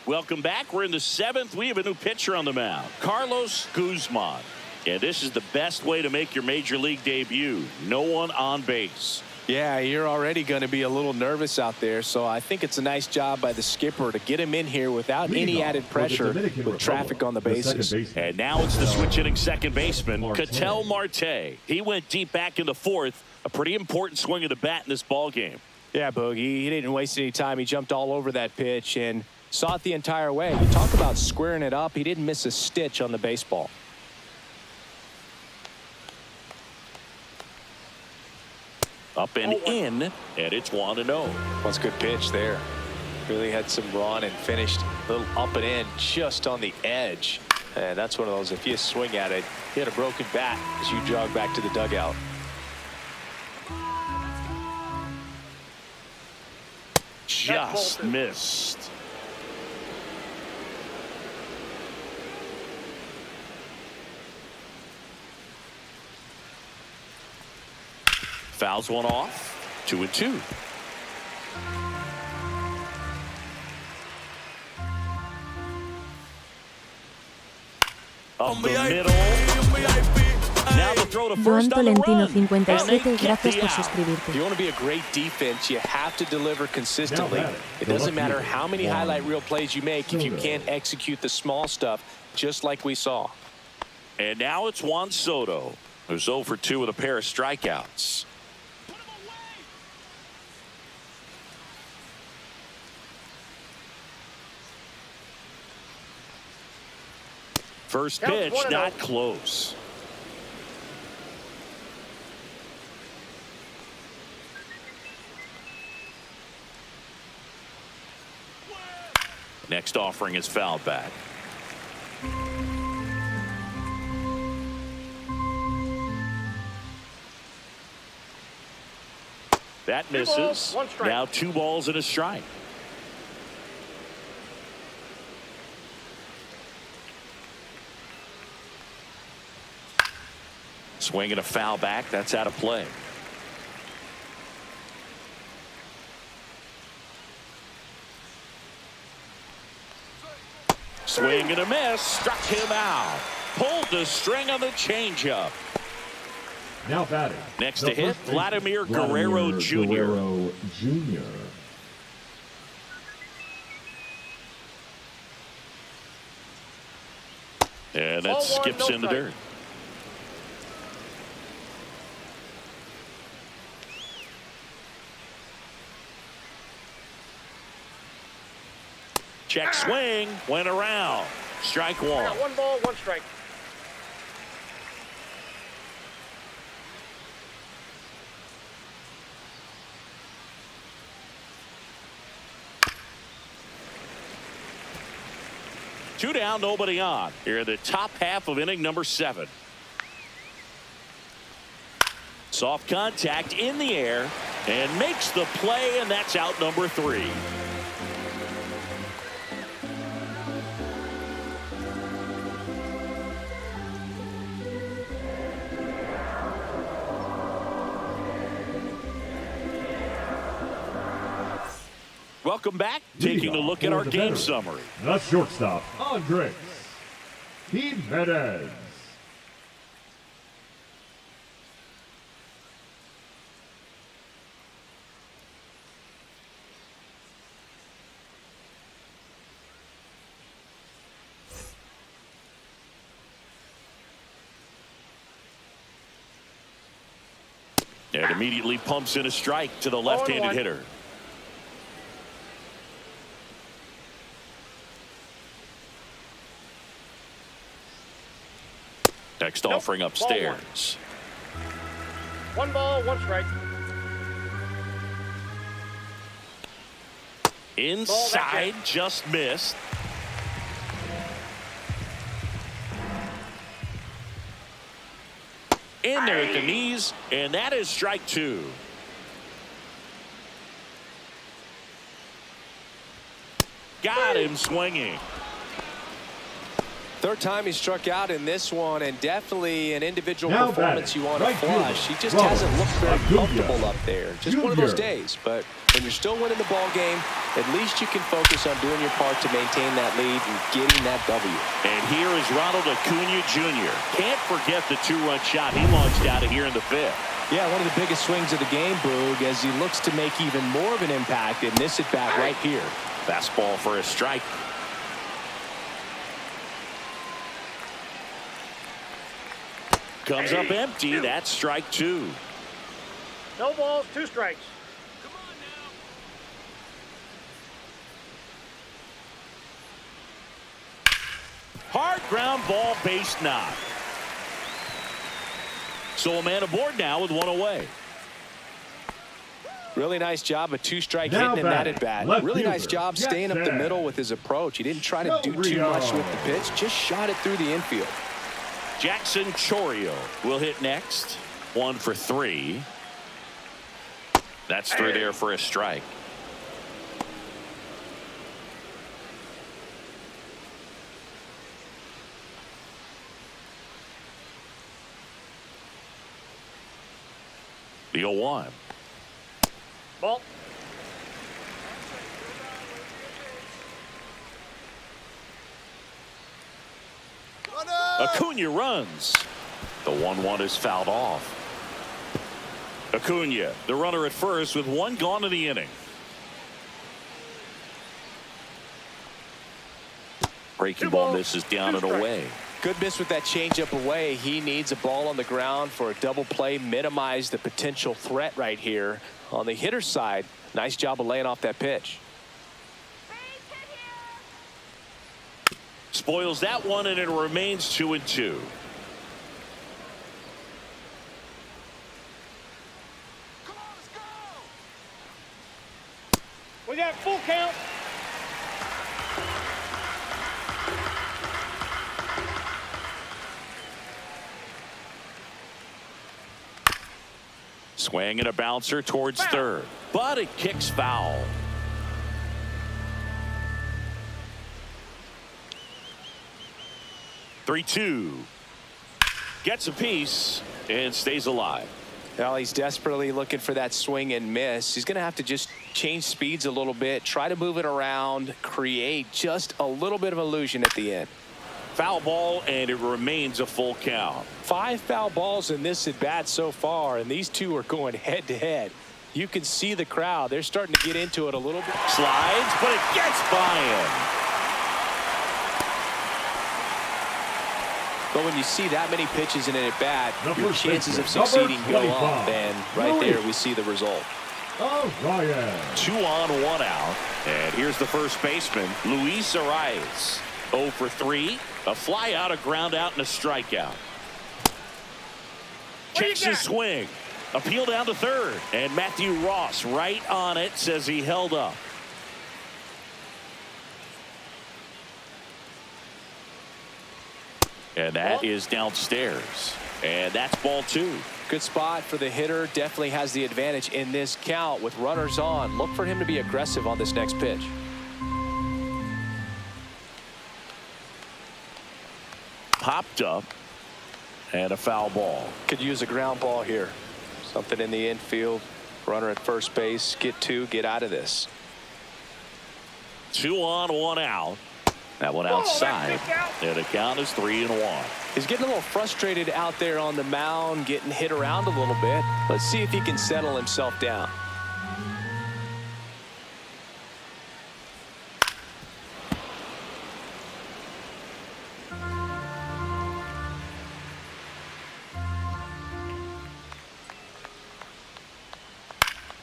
Welcome back. We're in the 7th. We have a new pitcher on the mound, Carlos Guzman. And this is the best way to make your Major League debut. No one on base. Yeah, you're already going to be a little nervous out there, so I think it's a nice job by the skipper to get him in here without any added pressure with traffic on the bases. And now it's the switch-hitting second baseman, Ketel Marte. He went deep back in the 4th. A pretty important swing of the bat in this ball game. Yeah, Boogie, he didn't waste any time. He jumped all over that pitch and saw it the entire way. You talk about squaring it up. He didn't miss a stitch on the baseball. Up and in, and it's 1-0. That's a good pitch there. Really had some run and finished a little up and in just on the edge. And that's one of those, if you swing at it, you had a broken bat as you jog back to the dugout. Just missed. Fouls one off. 2-2. Up the middle. Now the throw to first on the Tolentino run. 57, gracias por suscribirte. If you want to be a great defense, you have to deliver consistently. It doesn't matter how many highlight reel plays you make if you can't execute the small stuff, just like we saw. And now it's Juan Soto, who's 0 for 2 with a pair of strikeouts. First pitch, not close. Next offering is fouled back. That misses. Now 2 balls and a strike. Swing and a foul back. That's out of play. Swing and a miss. Struck him out. Pulled the string on the changeup. Now batting. Next to hit, Vladimir Guerrero Jr. And that skips in the dirt. Check swing, went around. Strike one. 1 ball, 1 strike. Two down, nobody on. Here in the top half of inning number 7. Soft contact in the air and makes the play, and that's out number 3. Welcome back. Taking a look at our game summary. The shortstop, Andres Jimenez. And immediately pumps in a strike to the left-handed hitter. Next offering upstairs. 1 ball, 1 strike. Inside, just missed. In there at the knees, and that is strike 2. Got him swinging. Third time he struck out in this one, and definitely an individual performance you want to flush. He just hasn't looked very comfortable up there. Just one of those days. But when you're still winning the ball game, at least you can focus on doing your part to maintain that lead and getting that W. And here is Ronald Acuna Jr. Can't forget the 2-run shot he launched out of here in the 5th. Yeah, one of the biggest swings of the game, Boog, as he looks to make even more of an impact in this at-bat right here. Fastball for a strike. Comes up empty. That's strike 2. No balls, 2 strikes. Hard ground ball, base knock. So a man aboard now with 1 away. Really nice job, a two-strike Now hitting him that at bat. left Really nice fielder, job staying up the Este. middle with his approach. He didn't try to do too much with the pitch, just shot it through the infield. Jackson Chorio will hit next. 1 for 3. That's through there for a strike. The 0-1. Ball. Acuna runs. The 1-1 is fouled off. Acuna, the runner at first with 1 gone in the inning. Breaking ball misses down and away. Good miss with that changeup away. He needs a ball on the ground for a double play, minimize the potential threat right here. On the hitter's side, nice job of laying off that pitch. Spoils that one, and it remains 2-2. We got full count. Swing and a bouncer towards third, but it kicks foul. Three-2. Gets a piece and stays alive. Well, he's desperately looking for that swing and miss. He's going to have to just change speeds a little bit, try to move it around, create just a little bit of illusion at the end. Foul ball, and it remains a full count. 5 foul balls in this at bat so far, and these two are going head to head. You can see the crowd. They're starting to get into it a little bit. Slides, but it gets by him. But when you see that many pitches in an at bat, Number your chances of 60, succeeding go number up. 25. And right there, we see the result. Ryan. 2 on, 1 out. And here's the first baseman, Luis Arias. 0 for 3. A fly out, a ground out, and a strikeout. Checks his swing. Appeal down to third. And Matthew Ross right on it, says he held up. And that is downstairs. And that's ball 2. Good spot for the hitter. Definitely has the advantage in this count with runners on. Look for him to be aggressive on this next pitch. Popped up. And a foul ball. Could use a ground ball here. Something in the infield. Runner at first base. Get 2. Get out of this. 2 on, 1 out. That one outside. And the count is 3-1. He's getting a little frustrated out there on the mound, getting hit around a little bit. Let's see if he can settle himself down.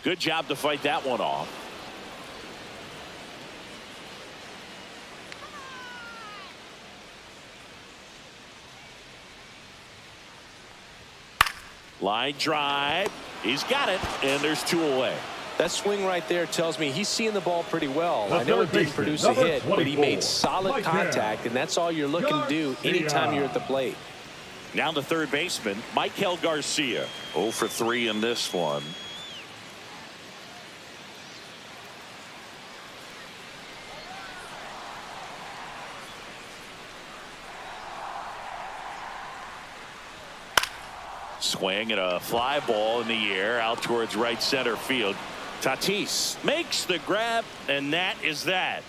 Good job to fight that one off. Line drive. He's got it, and there's 2 away. That swing right there tells me he's seeing the ball pretty well. The I know third it didn't baseman, produce a number hit, but he 24, made solid contact, and that's all you're looking to do anytime you're at the plate. Now the third baseman, Michael Garcia. 0 for 3 in this one. Swing and a fly ball in the air out towards right center field. Tatis makes the grab, and that is that.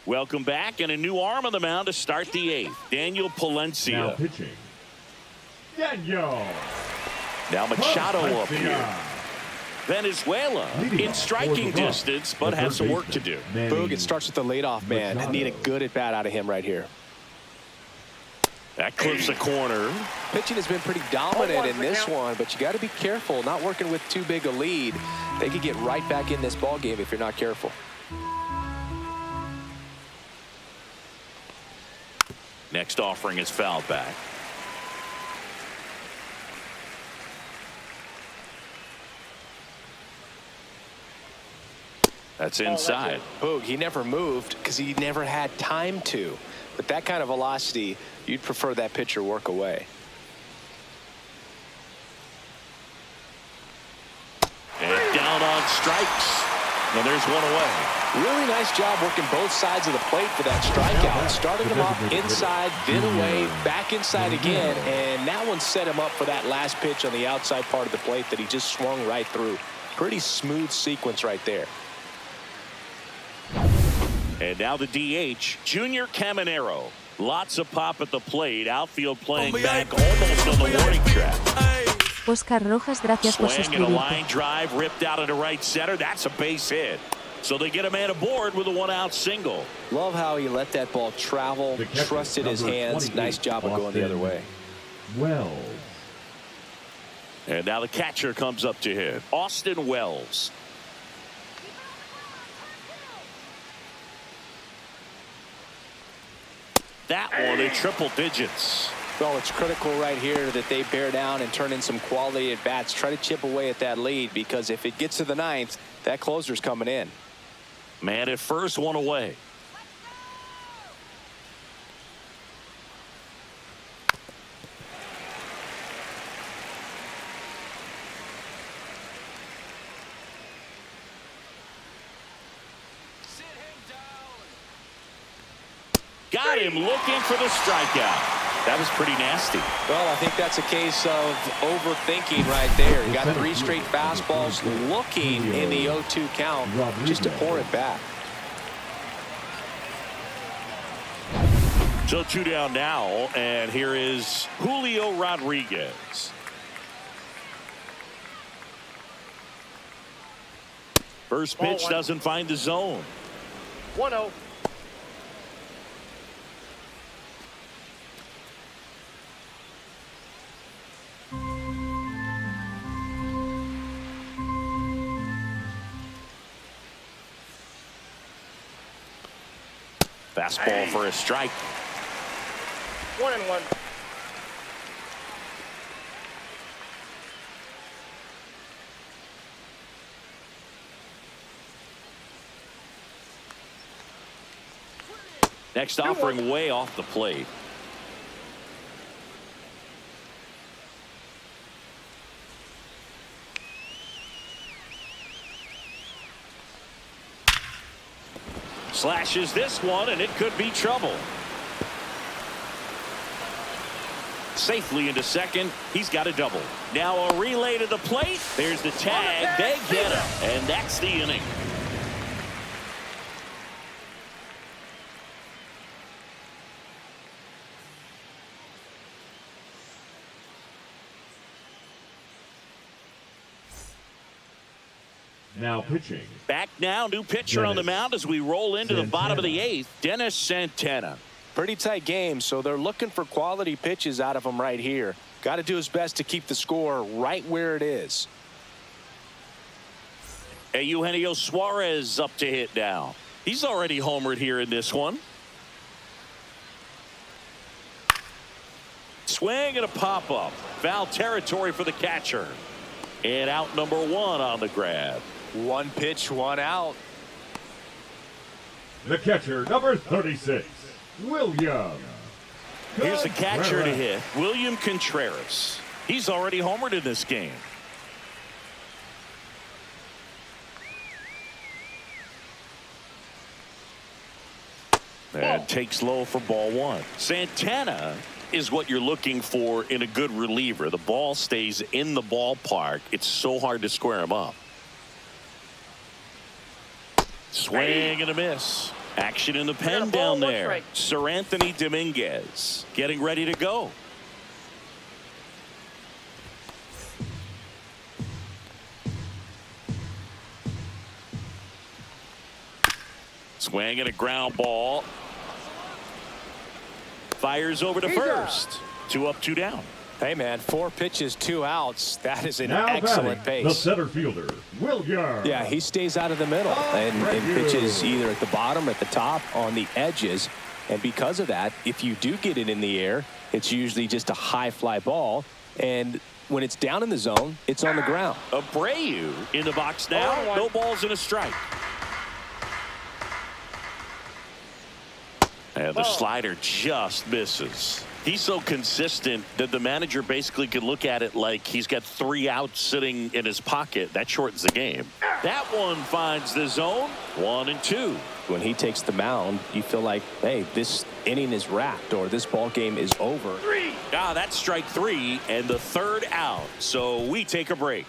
Welcome back, and a new arm on the mound to start the 8th. Daniel Palencia. Now pitching. Daniel. Now Machado up Palencia. here. Venezuela in striking distance, but has some work to do. Boog, it starts with the leadoff man. I need a good at bat out of him right here. That clips the corner. Pitching has been pretty dominant in this one, but you got to be careful. Not working with too big a lead. They could get right back in this ball game if you're not careful. next offering is fouled back. That's inside. Boog, he never moved because he never had time to. With that kind of velocity, you'd prefer that pitcher work away. And down on strikes. And there's one away. Really nice job working both sides of the plate for that strikeout. Starting him off inside, then away, back inside again. And that one set him up for that last pitch on the outside part of the plate that he just swung right through. Pretty smooth sequence right there. And now the DH, Junior Caminero. Lots of pop at the plate. Outfield playing back almost on the warning track. Oscar Rojas, gracias por Swing and a line suscribirte. drive ripped out into right center. That's a base hit. So they get a man aboard with a one-out single. Love how he let that ball travel, trusted his hands. Nice job of going the other way. Wells. And now the catcher comes up to hit. Austin Wells. That one in triple digits. Well, it's critical right here that they bear down and turn in some quality at bats. Try to chip away at that lead, because if it gets to the ninth, that closer's coming in. Man at first, one away. Got him looking for the strikeout. That was pretty nasty. Well, I think that's a case of overthinking right there. You got 3 straight fastballs looking in the 0-2 count just to pour it back. So 2 down now, and here is Julio Rodriguez. First pitch doesn't find the zone. 1-0. Fastball for a strike. 1-1. Next offering way off the plate. Slashes this one, and it could be trouble. Safely into second. He's got a double. Now a relay to the plate. There's the tag. They get him. And that's the inning. Now pitching. Back now, new pitcher on the mound as we roll into the bottom of the 8th. Dennis Santana. Pretty tight game, so they're looking for quality pitches out of him right here. Got to do his best to keep the score right where it is. Hey, Eugenio Suarez up to hit now. He's already homered here in this one. Swing and a pop-up. Foul territory for the catcher. And out number 1 on the grab. 1 pitch, 1 out. The catcher, number 36, William. Here's the catcher to hit, William Contreras. He's already homered in this game. And takes low for ball 1. Santana is what you're looking for in a good reliever. The ball stays in the ballpark. It's so hard to square him up. Swing and a miss. Action in the pen down there. Sir Anthony Dominguez getting ready to go. Swing and a ground ball. Fires over to first. 2 up, 2 down. Hey, man, 4 pitches, 2 outs. That is an Now excellent batting, pace. the center fielder, William. Yeah, he stays out of the middle and pitches either at the bottom, at the top, on the edges. And because of that, if you do get it in the air, it's usually just a high fly ball. And when it's down in the zone, it's on the ground. Abreu in the box now. No balls and a strike. And the slider just misses. He's so consistent that the manager basically could look at it like he's got 3 outs sitting in his pocket. That shortens the game. That one finds the zone. 1-2. When he takes the mound, you feel like, hey, this inning is wrapped or this ball game is over. 3. Ah, that's strike 3 and the 3rd out. So we take a break.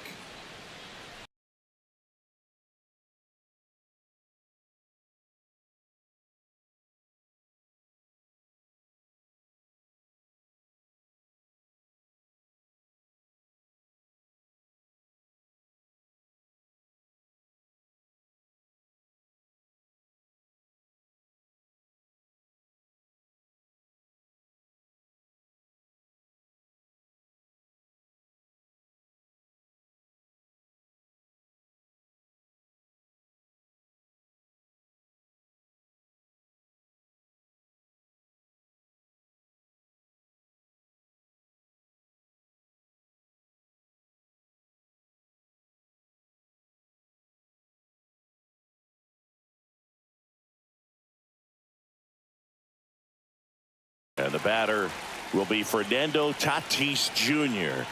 And the batter will be Fernando Tatis Jr.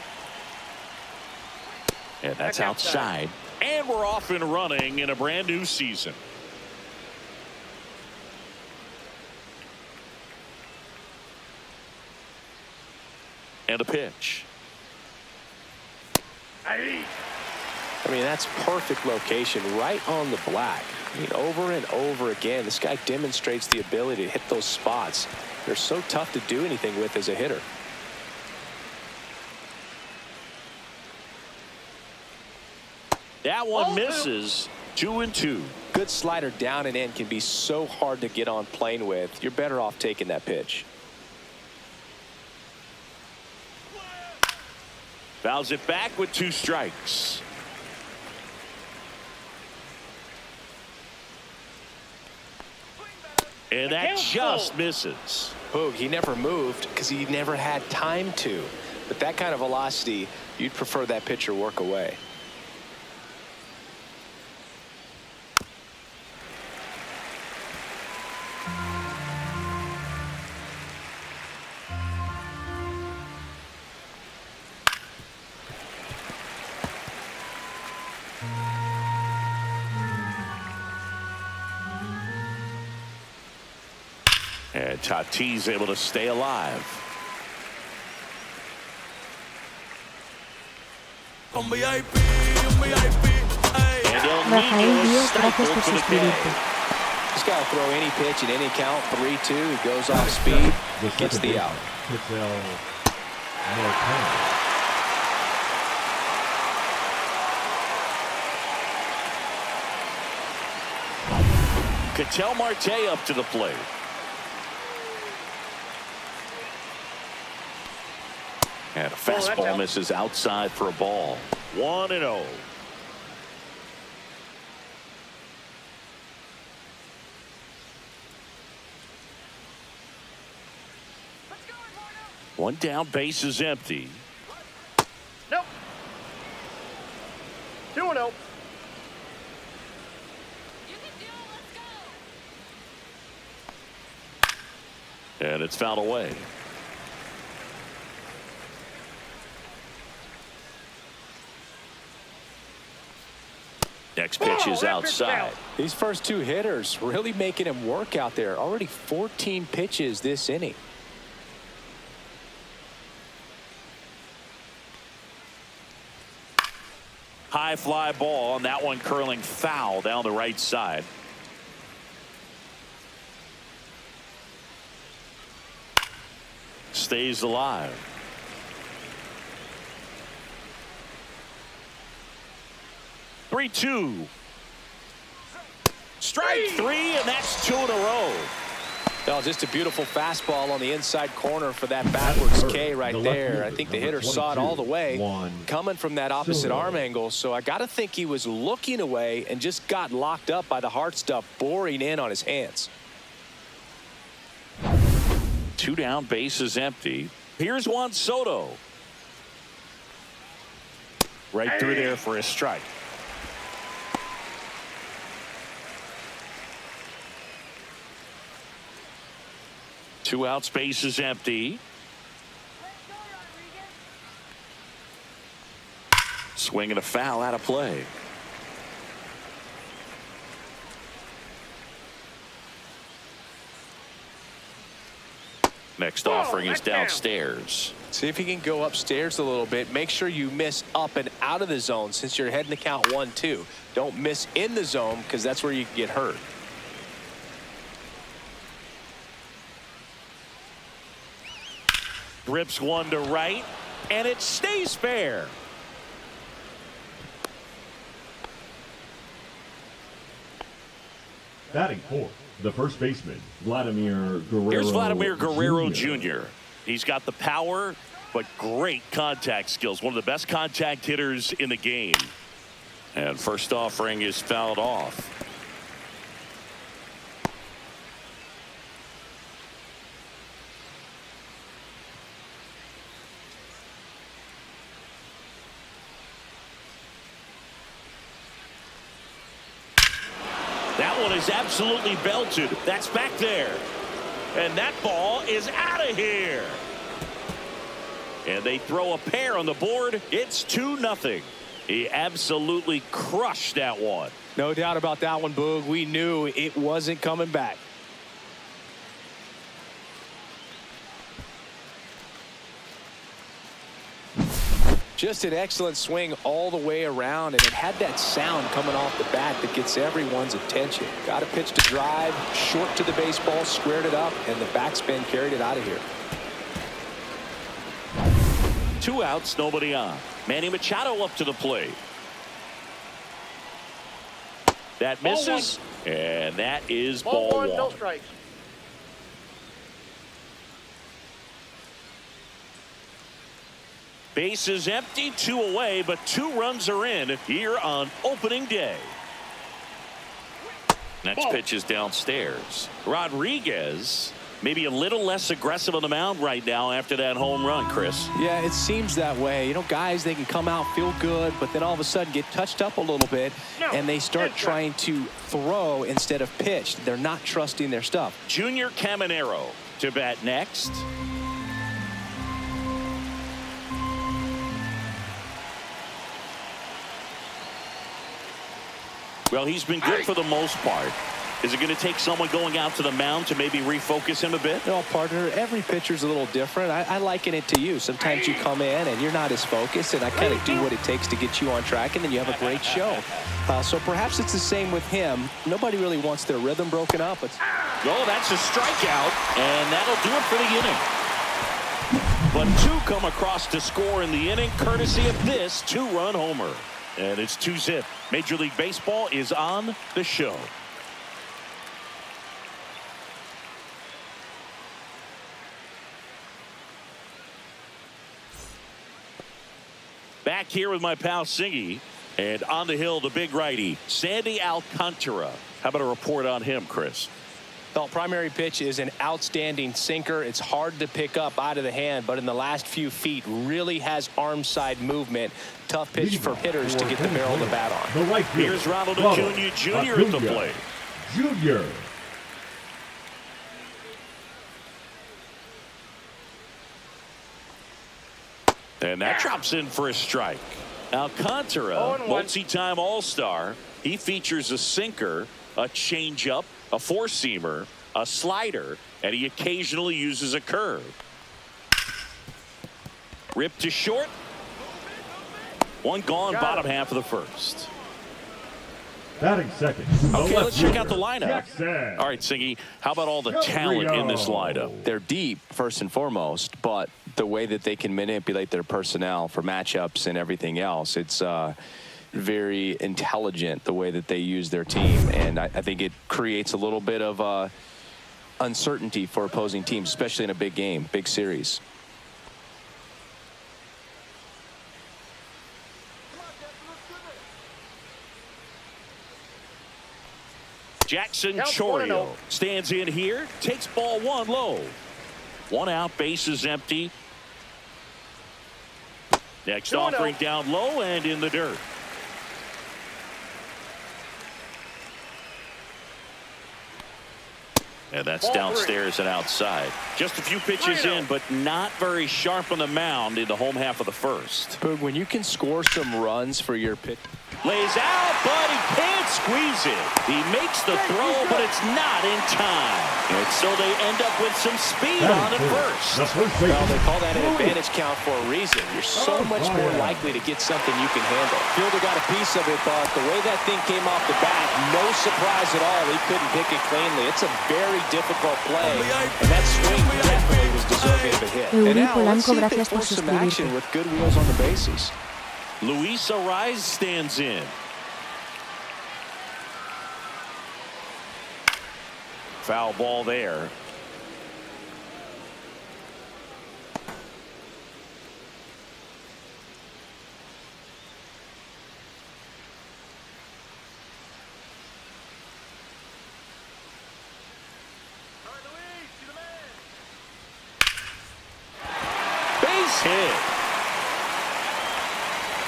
And that's outside. And we're off and running in a brand new season. And a pitch. I mean, that's perfect location right on the black. I mean, over and over again, this guy demonstrates the ability to hit those spots. They're so tough to do anything with as a hitter. That one misses. 2-2. Good slider down and in can be so hard to get on plane with. You're better off taking that pitch. Fouls it back with 2 strikes. And that just misses. Boog, he never moved because he never had time to. But that kind of velocity, you'd prefer that pitcher work away. And Tatis able to stay alive. Rafael Díaz, gracias por suscribirte. He's got to throw any pitch in any count. 3-2. He goes off speed, gets the out. Ketel Marte up to the plate. And a fastball misses outside for a ball. 1-0. One down, base is empty. Nope. 2-0. And it's fouled away. Next pitch is outside. These first 2 hitters really making him work out there. Already 14 pitches this inning. High fly ball, and that one curling foul down the right side. Stays alive. Three-two. Strike 3, and that's 2 in a row. Oh, just a beautiful fastball on the inside corner for that backwards K right there. I think the hitter saw it all the way coming from that opposite arm angle. So I got to think he was looking away and just got locked up by the hard stuff boring in on his hands. 2 down, bases empty. Here's Juan Soto. Right through there for a strike. Two outs, bases empty. Swing and a foul out of play. Next offering is downstairs. See if you can go upstairs a little bit. Make sure you miss up and out of the zone since you're heading to count 1-2. Don't miss in the zone because that's where you can get hurt. Rips one to right, and it stays fair. Batting fourth, the first baseman, Vladimir Guerrero. Here's Vladimir Guerrero Jr. He's got the power, but great contact skills. One of the best contact hitters in the game. And first offering is fouled off. That one is absolutely belted. That's back there. And that ball is out of here. And they throw a pair on the board. It's 2-0. He absolutely crushed that one. No doubt about that one, Boog. We knew it wasn't coming back. Just an excellent swing all the way around, and it had that sound coming off the bat that gets everyone's attention. Got a pitch to drive, short to the baseball, squared it up, and the backspin carried it out of here. 2 outs, nobody on. Manny Machado up to the plate. That misses, and that is ball one. No strikes. Bases empty, 2 away, but 2 runs are in here on opening day. Next pitch is downstairs. Rodriguez maybe a little less aggressive on the mound right now after that home run, Chris. Yeah, it seems that way. You know, guys, they can come out, feel good, but then all of a sudden get touched up a little bit, and they start trying to throw instead of pitch. They're not trusting their stuff. Junior Caminero to bat next. Well, he's been good for the most part. Is it going to take someone going out to the mound to maybe refocus him a bit? No, partner, every pitcher's a little different. I liken it to you. Sometimes you come in and you're not as focused, and I kind of do what it takes to get you on track, and then you have a great show. So perhaps it's the same with him. Nobody really wants their rhythm broken up. Oh, that's a strikeout, and that'll do it for the inning. But 2 come across to score in the inning, courtesy of this 2-run homer. And it's 2-zip. Major League Baseball is on the show. Back here with my pal Singy, and on the hill, the big righty, Sandy Alcantara. How about a report on him, Chris? Well, primary pitch is an outstanding sinker. It's hard to pick up out of the hand, but in the last few feet really has arm side movement. Tough pitch for hitters to get the barrel of the bat on. The right field. Here's Ronald Acuna Jr. at the plate. Junior. And that drops in for a strike. Alcantara, multi-time All-Star. He features a sinker, a changeup, a 4-seamer, a slider, and he occasionally uses a curve. Ripped to short. One gone, bottom half of the first. Batting second. Okay, let's check out the lineup. Jackson. All right, Singy, how about all the talent in this lineup? They're deep, first and foremost, but the way that they can manipulate their personnel for matchups and everything else, it's very intelligent the way that they use their team, and I think it creates a little bit of uncertainty for opposing teams, especially in a big game, big series. Jackson Chorio stands in here, takes ball 1 low. One out, base is empty. Next offering down low and in the dirt. And that's downstairs and outside. Just a few pitches in, but not very sharp on the mound in the home half of the first. Boog, when you can score some runs for your pitch. Lays out, but he can't squeeze it. He makes the throw, but it's not in time. And so they end up with some speed on at first. Well, they call that an advantage count for a reason. You're so much more likely to get something you can handle. Fielder got a piece of it, but the way that thing came off the bat, no surprise at all. He couldn't pick it cleanly. It's a very difficult play, and that swing definitely was deserving of a hit. And now, let's see if they force some action with good wheels on the bases. Luis Ariz stands in. Foul ball there. Base hit.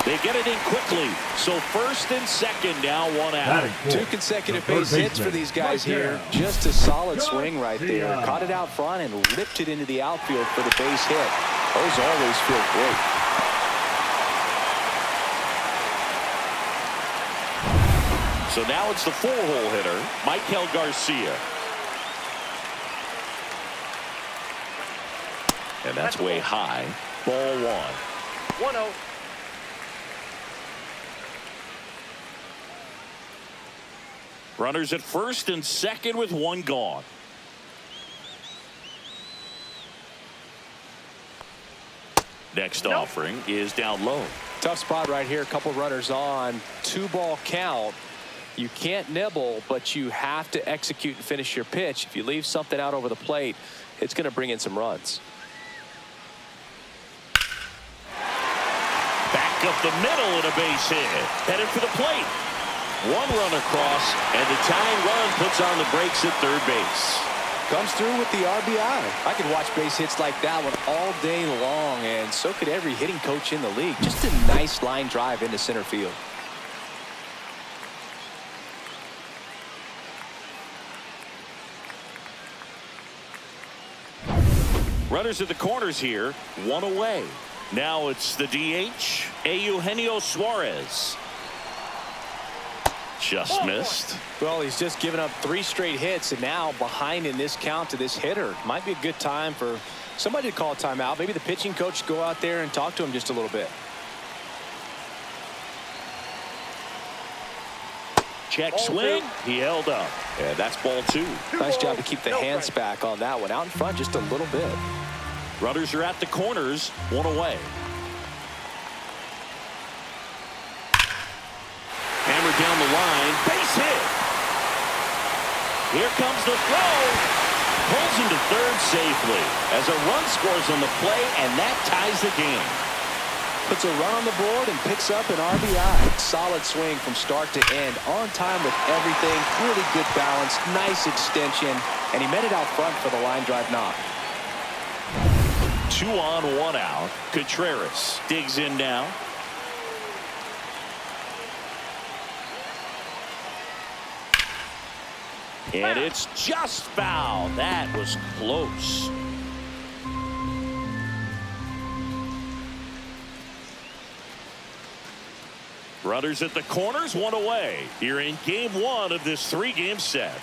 They get it in quickly. So first and second now, one out. Two consecutive base hits for these guys here. Just a solid swing right there. Caught it out front and ripped it into the outfield for the base hit. Those always feel great. So now it's the four-hole hitter, Michael Garcia. And that's way high. Ball one. 1-0. Runners at first and second with one gone. Next offering is down low. Tough spot right here. A couple runners on. 2-ball count. You can't nibble, but you have to execute and finish your pitch. If you leave something out over the plate, it's going to bring in some runs. Back up the middle and a base hit. Headed for the plate. One run across, and the tying run puts on the brakes at third base. Comes through with the RBI. I could watch base hits like that one all day long, and so could every hitting coach in the league. Just a nice line drive into center field. Runners at the corners here, one away. Now it's the DH, Eugenio Suarez. Just missed. Well, he's just given up 3 straight hits, and now behind in this count to this hitter. Might be a good time for somebody to call a timeout. Maybe the pitching coach go out there and talk to him just a little bit. Check swing. He held up. Yeah, that's ball 2. Nice job to keep the hands back on that one. Out in front just a little bit. Runners are at the corners, one away. Hammered down the line, base hit. Here comes the throw. Pulls him to third safely as a run scores on the play, and that ties the game. Puts a run on the board and picks up an RBI. Solid swing from start to end. On time with everything. Really good balance. Nice extension. And he met it out front for the line drive knock. 2 on, 1 out. Contreras digs in now. And it's just foul. That was close. Runners at the corners, one away. Here in game 1 of this 3-game set.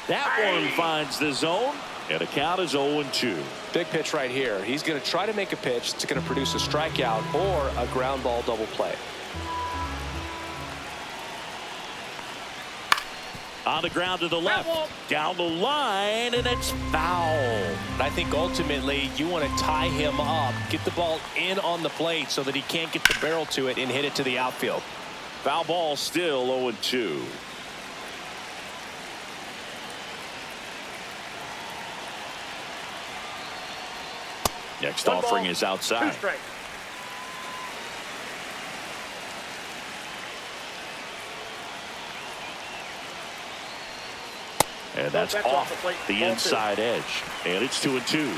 That one finds the zone, and the count is 0-2. Big pitch right here. He's going to try to make a pitch that's going to produce a strikeout or a ground ball double play. On the ground to the left, down the line, and it's foul. I think ultimately you want to tie him up, get the ball in on the plate so that he can't get the barrel to it and hit it to the outfield. Foul ball still 0-2. Next offering is outside. 2 strikes. And that's off the inside edge. And it's 2-2.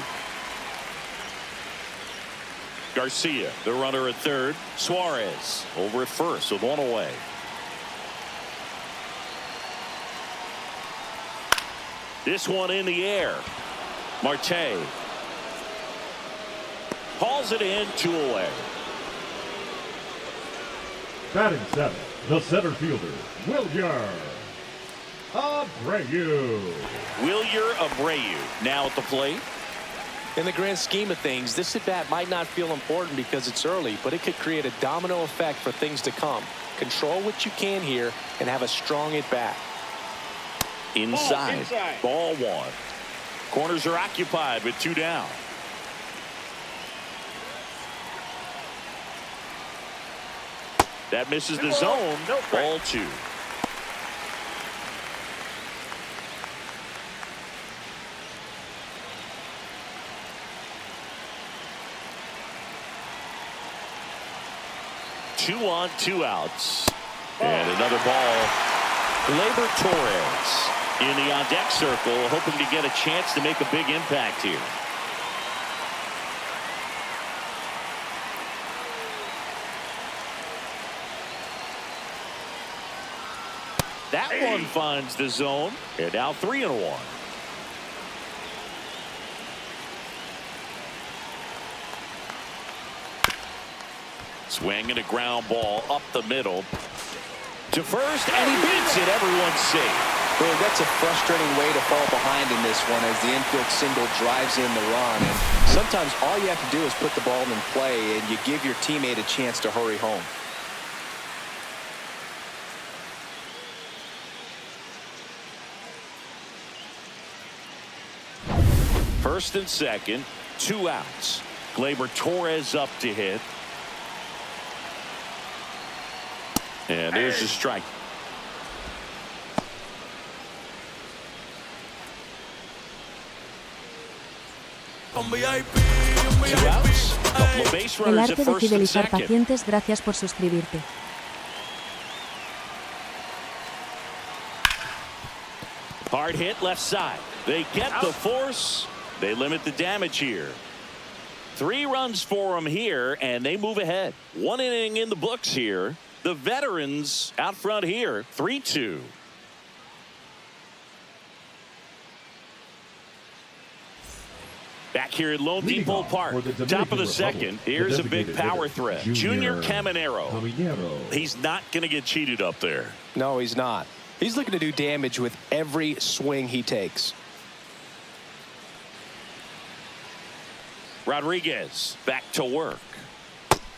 Garcia, the runner at third. Suarez over at first with one away. This one in the air. Marte hauls it in, 2 away. Batting 7, the center fielder, Wilyer Abreu. Wilyer Abreu now at the plate. In the grand scheme of things, this at-bat might not feel important because it's early, but it could create a domino effect for things to come. Control what you can here and have a strong at-bat. Inside. Ball 1. Corners are occupied with 2 down. That misses the zone. Ball 2. Two on, 2 outs. And another ball. Gleyber Torres in the on-deck circle, hoping to get a chance to make a big impact here. That one finds the zone. And now 3-1. Swing and a ground ball up the middle to first, and he beats it. Everyone's safe. Well, that's a frustrating way to fall behind in this one as the infield single drives in the run. And sometimes all you have to do is put the ball in play, and you give your teammate a chance to hurry home. First and second, 2 outs. Gleyber Torres up to hit. And there's the strike. Two outs. Couple of base El runners arte at de first and fidelizar second. pacientes. Gracias por suscribirte. Hard hit left side. They get the force. They limit the damage here. 3 runs for them here, and they move ahead. 1 inning in the books here. The veterans out front here, 3-2. Back here at Lone Depot Park, top of the second. Here's a big power threat. Junior Caminero. He's not going to get cheated up there. No, he's not. He's looking to do damage with every swing he takes. Rodriguez back to work.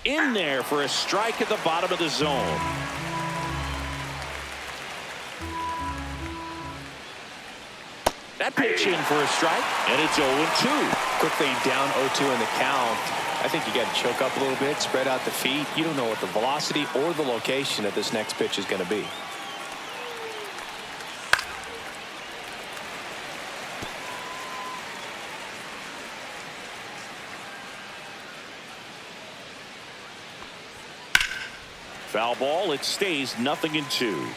In there for a strike at the bottom of the zone. That pitch in for a strike, and it's 0-2. Quickly down 0-2 in the count. I think you got to choke up a little bit, spread out the feet. You don't know what the velocity or the location of this next pitch is going to be. Foul ball. It stays 0-2.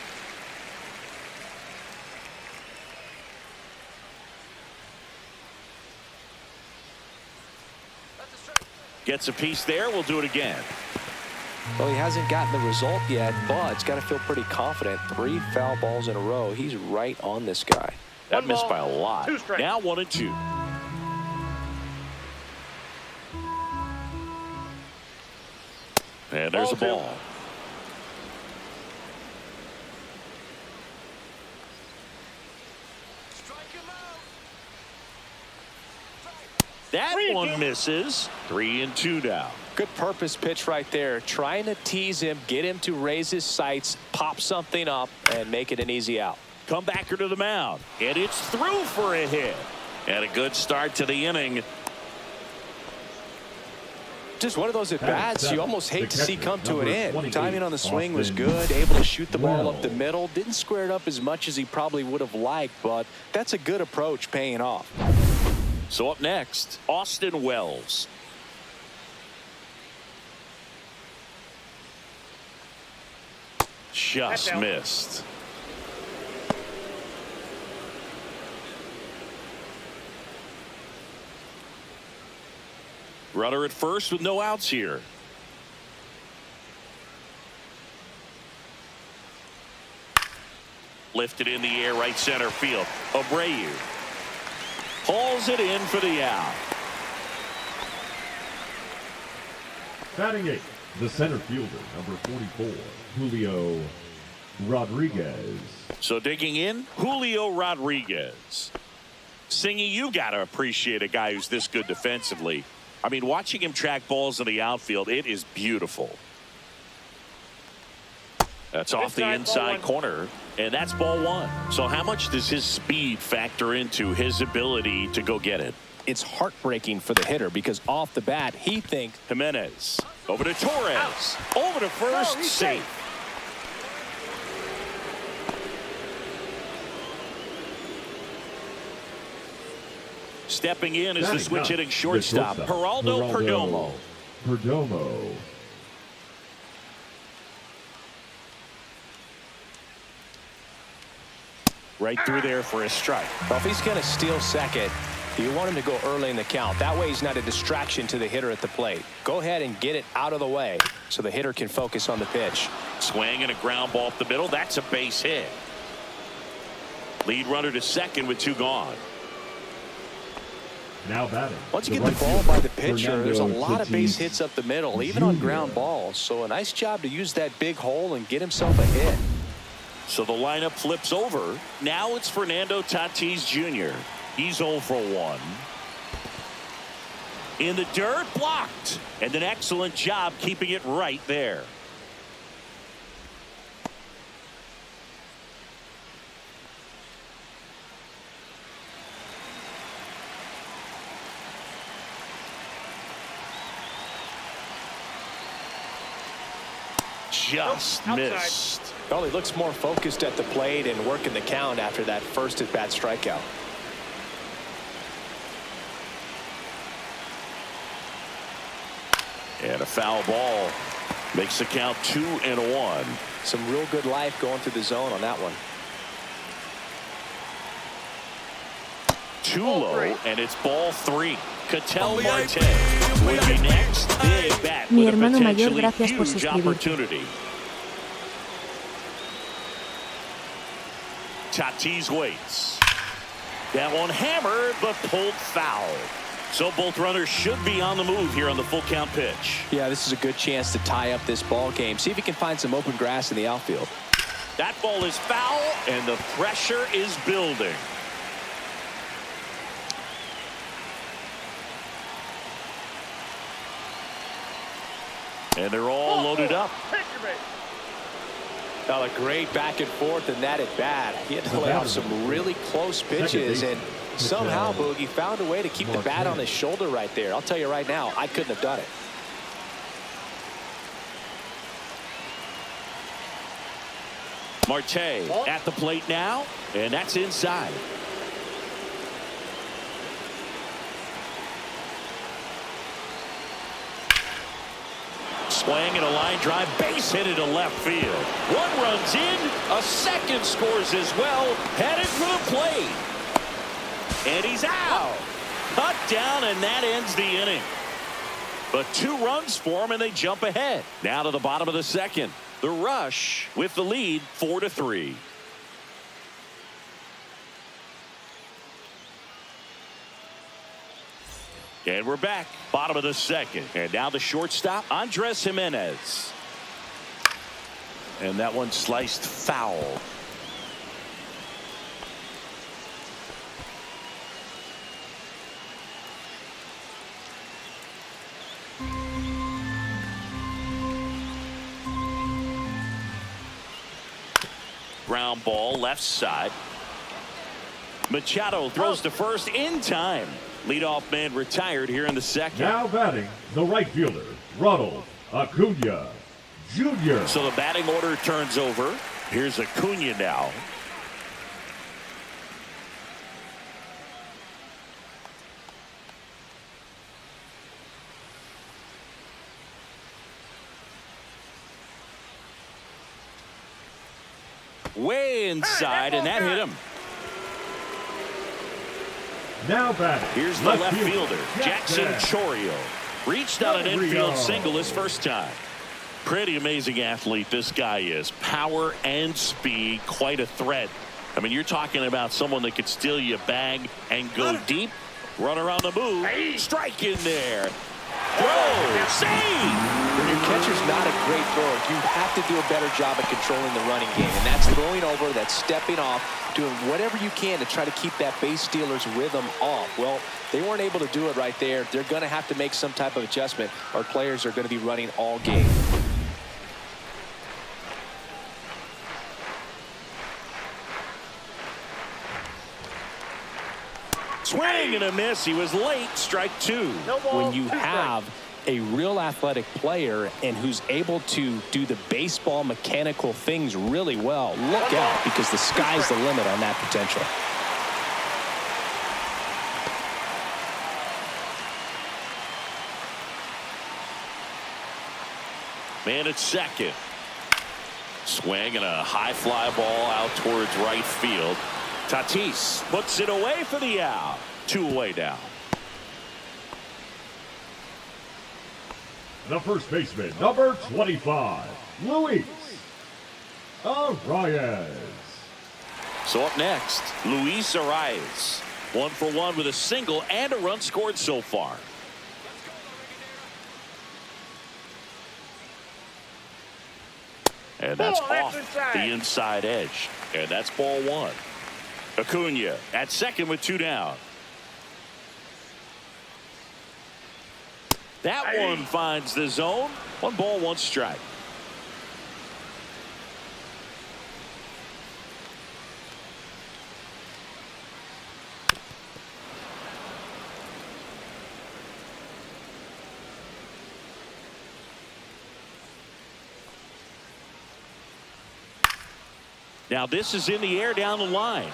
Gets a piece there. We'll do it again. Well, he hasn't gotten the result yet, but he's got to feel pretty confident. 3 foul balls in a row. He's right on this guy. That missed by a lot. Now 1-2. And there's a ball. That one misses. 3-2 now. Good purpose pitch right there. Trying to tease him, get him to raise his sights, pop something up, and make it an easy out. Comebacker to the mound. And it's through for a hit. And a good start to the inning. Just one of those at-bats you almost hate to see come to an end. Timing on the swing was good, able to shoot the ball up the middle. Didn't square it up as much as he probably would have liked, but that's a good approach paying off. So up next, Austin Wells. Just missed. Runner at first with no outs here. Lifted in the air, right center field. Abreu hauls it in for the out. Batting 8, the center fielder, number 44, Julio Rodriguez. So digging in, Julio Rodriguez. Singy, you got to appreciate a guy who's this good defensively. I mean, watching him track balls in the outfield, it is beautiful. That's off the inside corner, and that's ball one. So how much does his speed factor into his ability to go get it? It's heartbreaking for the hitter because off the bat, he thinks Jimenez over to Torres. Over to first, safe. Stepping in is the switch hitting shortstop, Geraldo Perdomo. Perdomo. Right through there for a strike. Well, if he's going to steal second, you want him to go early in the count. That way he's not a distraction to the hitter at the plate. Go ahead and get it out of the way so the hitter can focus on the pitch. Swing and a ground ball up the middle. That's a base hit. Lead runner to second with 2 gone. Now batting. Once you get the ball by the pitcher, there's a lot of base hits up the middle, even on ground balls. So a nice job to use that big hole and get himself a hit. So the lineup flips over. Now it's Fernando Tatis Jr. He's 0 for 1. In the dirt, blocked. And an excellent job keeping it right there. Just missed. Well, he looks more focused at the plate and working the count after that first at-bat strikeout. And a foul ball makes the count 2-1. Some real good life going through the zone on that one. Too low, and it's ball 3. Ketel Marte will be next. Big bat Mi with a hermano mayor, potentially gracias por huge suscribirte. opportunity. Tatis waits. That one hammered, but pulled foul. So both runners should be on the move here on the full count pitch. Yeah, this is a good chance to tie up this ball game. See if he can find some open grass in the outfield. That ball is foul, and the pressure is building. And they're all loaded up. A great back and forth in that at bat. He had to lay off some really close pitches, and somehow Boogie found a way to keep the bat on his shoulder right there. I'll tell you right now, I couldn't have done it. Marte at the plate now, and that's inside. Swing and a line drive, base hit into left field. One runs in, a second scores as well, headed for the plate. And he's out. Cut down, and that ends the inning. But 2 runs for him, and they jump ahead. Now to the bottom of the second. The Rush with the lead 4-3. And we're back. Bottom of the second. And now the shortstop, Andres Jimenez. And that one sliced foul. Ground ball left side. Machado throws to first in time. Leadoff man retired here in the second. Now batting, the right fielder, Ronald Acuna Jr. So the batting order turns over. Here's Acuna now. Way inside, and that hit him. Now batting. Here's the left fielder, Jackson Chourio. Reached on an infield single his first time. Pretty amazing athlete this guy is. Power and speed, quite a threat. I mean, you're talking about someone that could steal you a bag and go deep, run around the move, strike in there. Throw, save! When your catcher's not a great thrower, you have to do a better job at controlling the running game. And that's throwing over, that's stepping off, doing whatever you can to try to keep that base stealer's rhythm off. Well, they weren't able to do it right there. They're going to have to make some type of adjustment. Our players are going to be running all game. Swing and a miss. He was late. Strike two. When you have a real athletic player and who's able to do the baseball mechanical things really well, look out, because the sky's the limit on that potential. Man at second. Swing and a high fly ball out towards right field. Tatis puts it away for the out. 2 away now. The first baseman, number 25, Luis Arias. So up next, Luis Arias. 1 for 1 with a single and a run scored so far. And that's off the inside edge. And that's ball 1. Acuna at second with 2 down. That one finds the zone. 1 ball, 1 strike. Now this is in the air down the line.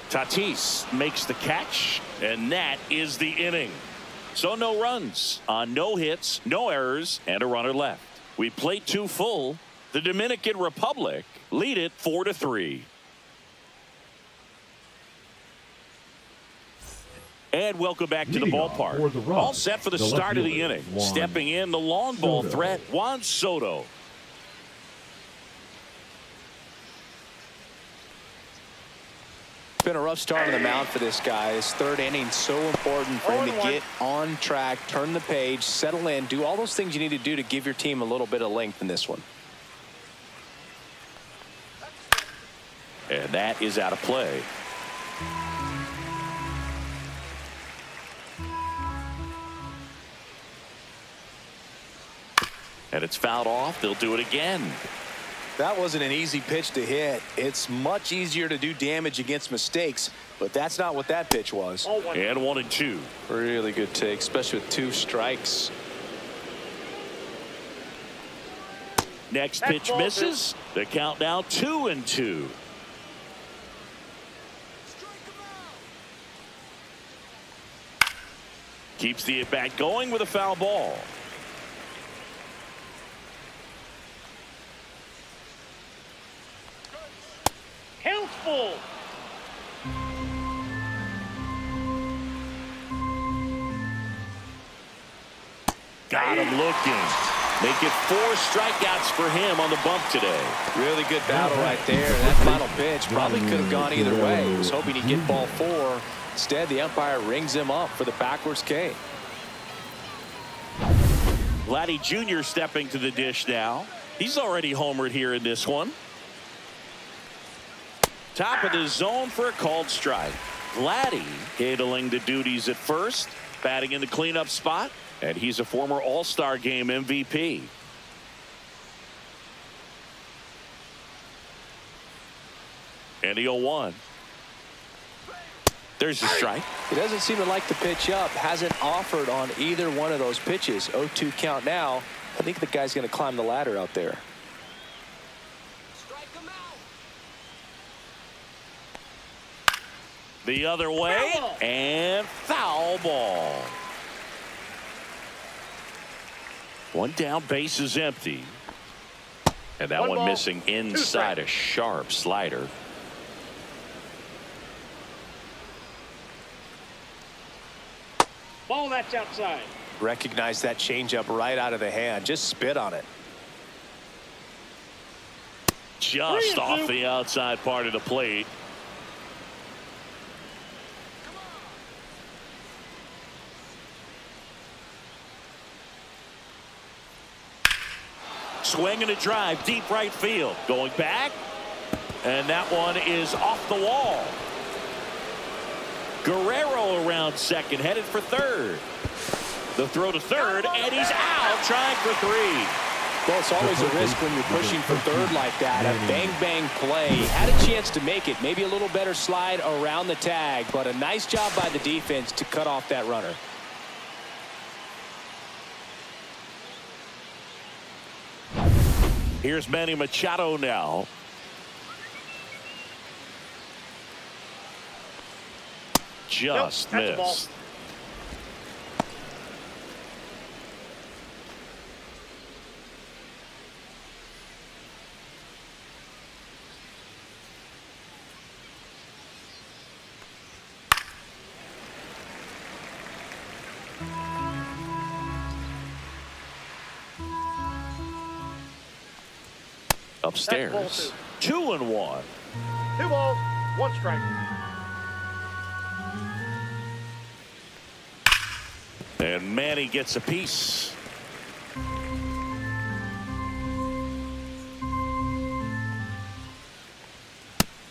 Tatis makes the catch, and that is the inning. So no runs on no hits, no errors, and a runner left. We played 2 full. The Dominican Republic lead it 4-3. And welcome back to the ballpark. All set for the start of the inning. Stepping in, the long ball threat, Juan Soto. Been a rough start on the mound for this guy. His 3rd inning, so important for him to get on track, turn the page, settle in, do all those things you need to do to give your team a little bit of length in this one. And that is out of play. And it's fouled off. They'll do it again. That wasn't an easy pitch to hit. It's much easier to do damage against mistakes, but that's not what that pitch was. And 1 and 2. Really good take, especially with 2 strikes. Next pitch misses. The count now 2 and 2. Keeps the at bat going with a foul ball. Full. Got him looking. Make it 4 strikeouts for him on the bump today. Really good battle right there. That final pitch probably could have gone either way. He was hoping he'd get ball 4. Instead, the umpire rings him up for the backwards K. Vladdy Jr. stepping to the dish now. He's already homered here in this one. Top of the zone for a called strike. Vladdy handling the duties at first, batting in the cleanup spot, and he's a former All-Star Game MVP. And the 0-1. There's the strike. He doesn't seem to like the pitch up. Hasn't offered on either one of those pitches. 0-2 count now. I think the guy's going to climb the ladder out there. The other way, and foul ball. 1 down, base is empty. And that one missing inside a sharp slider. Ball, that's outside. Recognize that changeup right out of the hand. Just spit on it. Just off the outside part of the plate. Swing and a drive, deep right field. Going back, and that one is off the wall. Guerrero around second, headed for third. The throw to third, and he's out, trying for three. Well, it's always a risk when you're pushing for third like that. A bang-bang play. Had a chance to make it. Maybe a little better slide around the tag, but a nice job by the defense to cut off that runner. Here's Manny Machado now. Just missed. Upstairs. 2-1. 2 balls, 1 strike. And Manny gets a piece.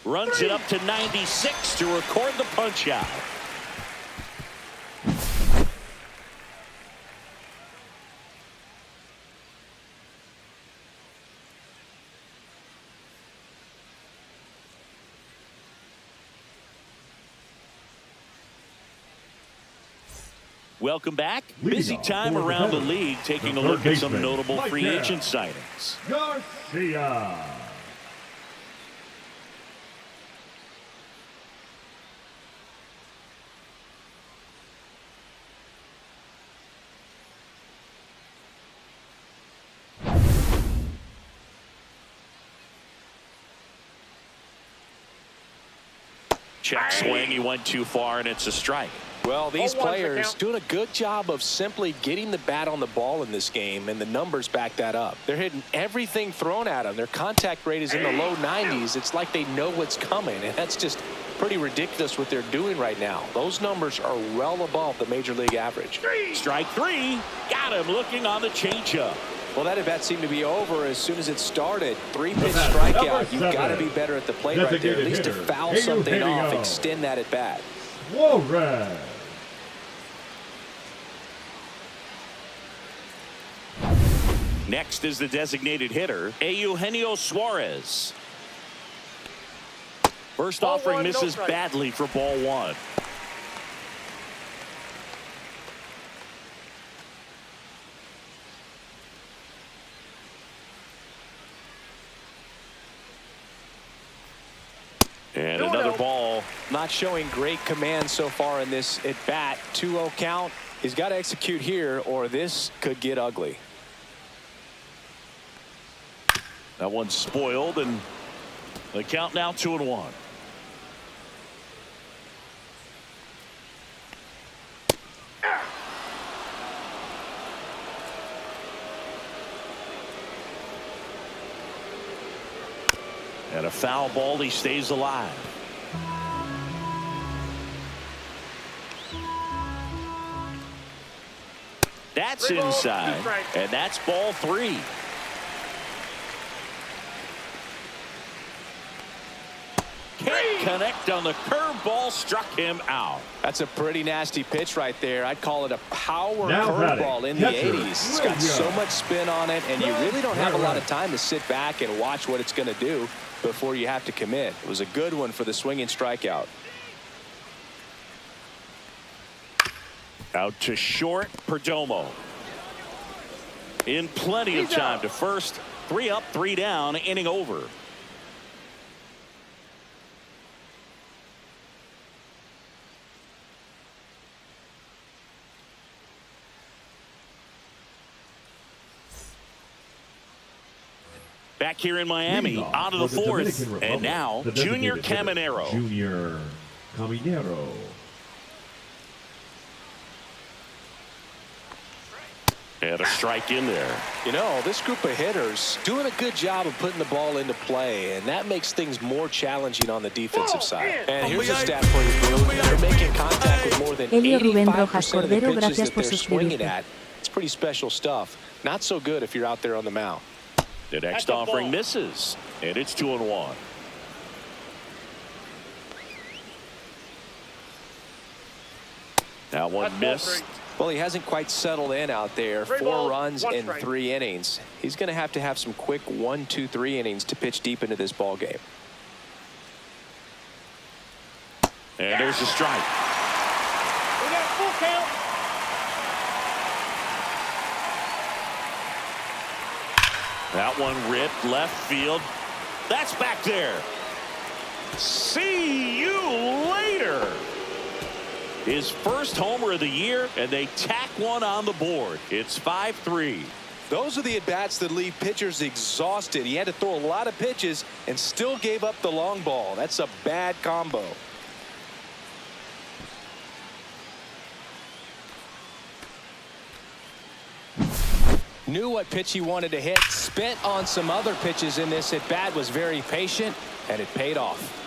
Runs it up to 96 to record the punch out. Welcome back. Busy time around the league, taking a look at some notable free agent signings. Garcia. Check swing, he went too far, and it's a strike. Well, these players doing a good job of simply getting the bat on the ball in this game, and the numbers back that up. They're hitting everything thrown at them. Their contact rate is in the low 90s. It's like they know what's coming, and that's just pretty ridiculous what they're doing right now. Those numbers are well above the major league average. Strike 3. Got him looking on the changeup. Well, that at-bat seemed to be over as soon as it started. 3-pitch strikeout. You've got to be better at the plate right there. At least to foul something off, extend that at-bat. Suarez. Next is the designated hitter, Eugenio Suarez. First offering misses badly for ball 1. And another ball. Not showing great command so far in this at-bat. 2-0 count. He's got to execute here, or this could get ugly. That one's spoiled, and the count now 2-1. And a foul ball, he stays alive. That's inside, and that's ball 3. Can't connect on the curveball, struck him out. That's a pretty nasty pitch right there. I'd call it a power curveball in the 80s. It's got so much spin on it, and you really don't have a lot of time to sit back and watch what it's going to do before you have to commit. It was a good one for the swinging strikeout. Out to short, Perdomo. In plenty of time to first. 3 up, 3 down, inning over. Back here in Miami, out of the 4th, and now Junior Caminero. Junior Caminero. And a strike in there. You know, this group of hitters doing a good job of putting the ball into play, and that makes things more challenging on the defensive side. And here's a stat for you, Blue. They're making contact with more than Elio Rubén Rojas 85% of the Cordero, pitches gracias that por they're swinging suscribirte. at. It's pretty special stuff. Not so good if you're out there on the mound. The next offering misses, and it's 2-1. That one missed. Well, he hasn't quite settled in out there. 4 runs in 3 innings. He's going to have some quick 1, 2, 3 innings to pitch deep into this ball game. And there's a strike. We got a full count. That one ripped left field. That's back there. See you later. His first homer of the year, and they tack one on the board. It's 5-3. Those are the at-bats that leave pitchers exhausted. He had to throw a lot of pitches and still gave up the long ball. That's a bad combo. Knew what pitch he wanted to hit. Spent on some other pitches in this at-bat. Was very patient, and it paid off.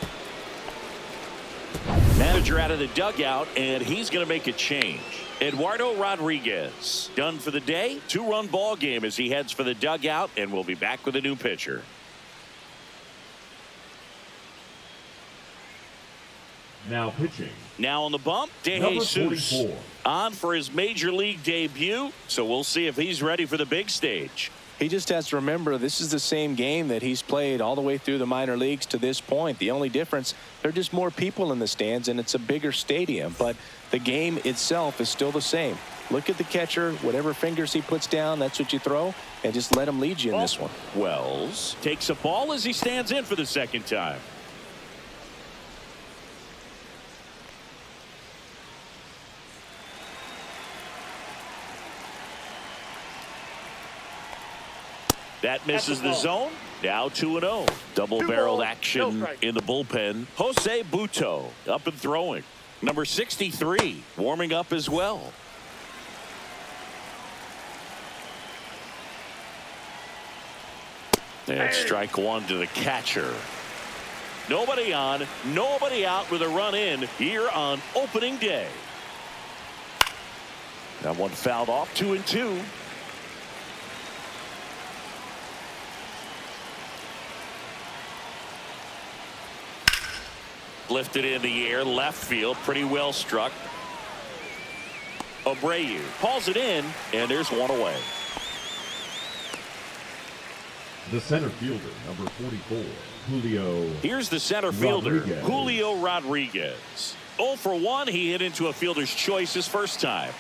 Manager out of the dugout, and he's going to make a change. Eduardo Rodriguez done for the day. 2-run ball game as he heads for the dugout, and we'll be back with a new pitcher. Now pitching. Now on the bump, Number DeJesus 44. on for his major league debut, so we'll see if he's ready for the big stage. He just has to remember this is the same game that he's played all the way through the minor leagues to this point. The only difference, there are just more people in the stands and it's a bigger stadium, but the game itself is still the same. Look at the catcher, whatever fingers he puts down, that's what you throw, and just let him lead you in this one. Wells takes a ball as he stands in for the second time. That misses the zone. Now 2-0. Double-barreled action in the bullpen. Jose Buto up and throwing. Number 63 warming up as well. And strike one to the catcher. Nobody on, nobody out with a run in here on opening day. That one fouled off. 2-2. Lifted in the air, left field, pretty well struck. Abreu hauls it in, and there's one away. The center fielder, number 44, Julio. Here's the center fielder, Rodriguez. Julio Rodriguez. 0 for 1, he hit into a fielder's choice his first time.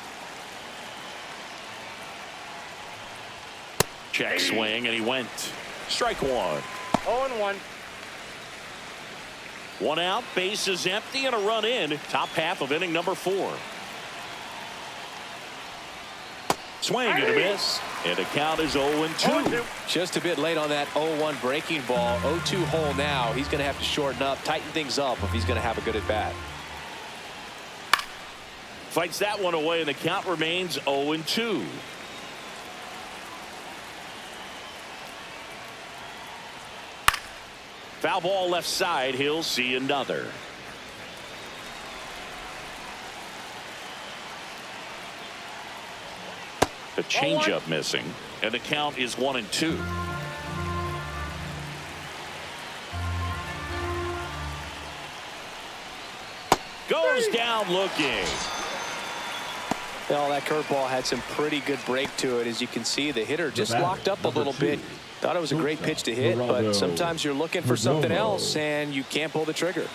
Check swing, and he went. Strike one. 0-1. One out, base is empty, and a run in. Top half of inning number 4. Swing and a miss, and the count is 0-2. Just a bit late on that 0-1 breaking ball. 0-2 hole now. He's going to have to shorten up, tighten things up if he's going to have a good at bat. Fights that one away, and the count remains 0-2. Foul ball left side. He'll see another. The changeup missing, and the count is 1-2. Goes down looking. Well, that curveball had some pretty good break to it. As you can see, the hitter just locked up a little bit. Thought it was a great pitch to hit, but sometimes you're looking for something else and you can't pull the trigger.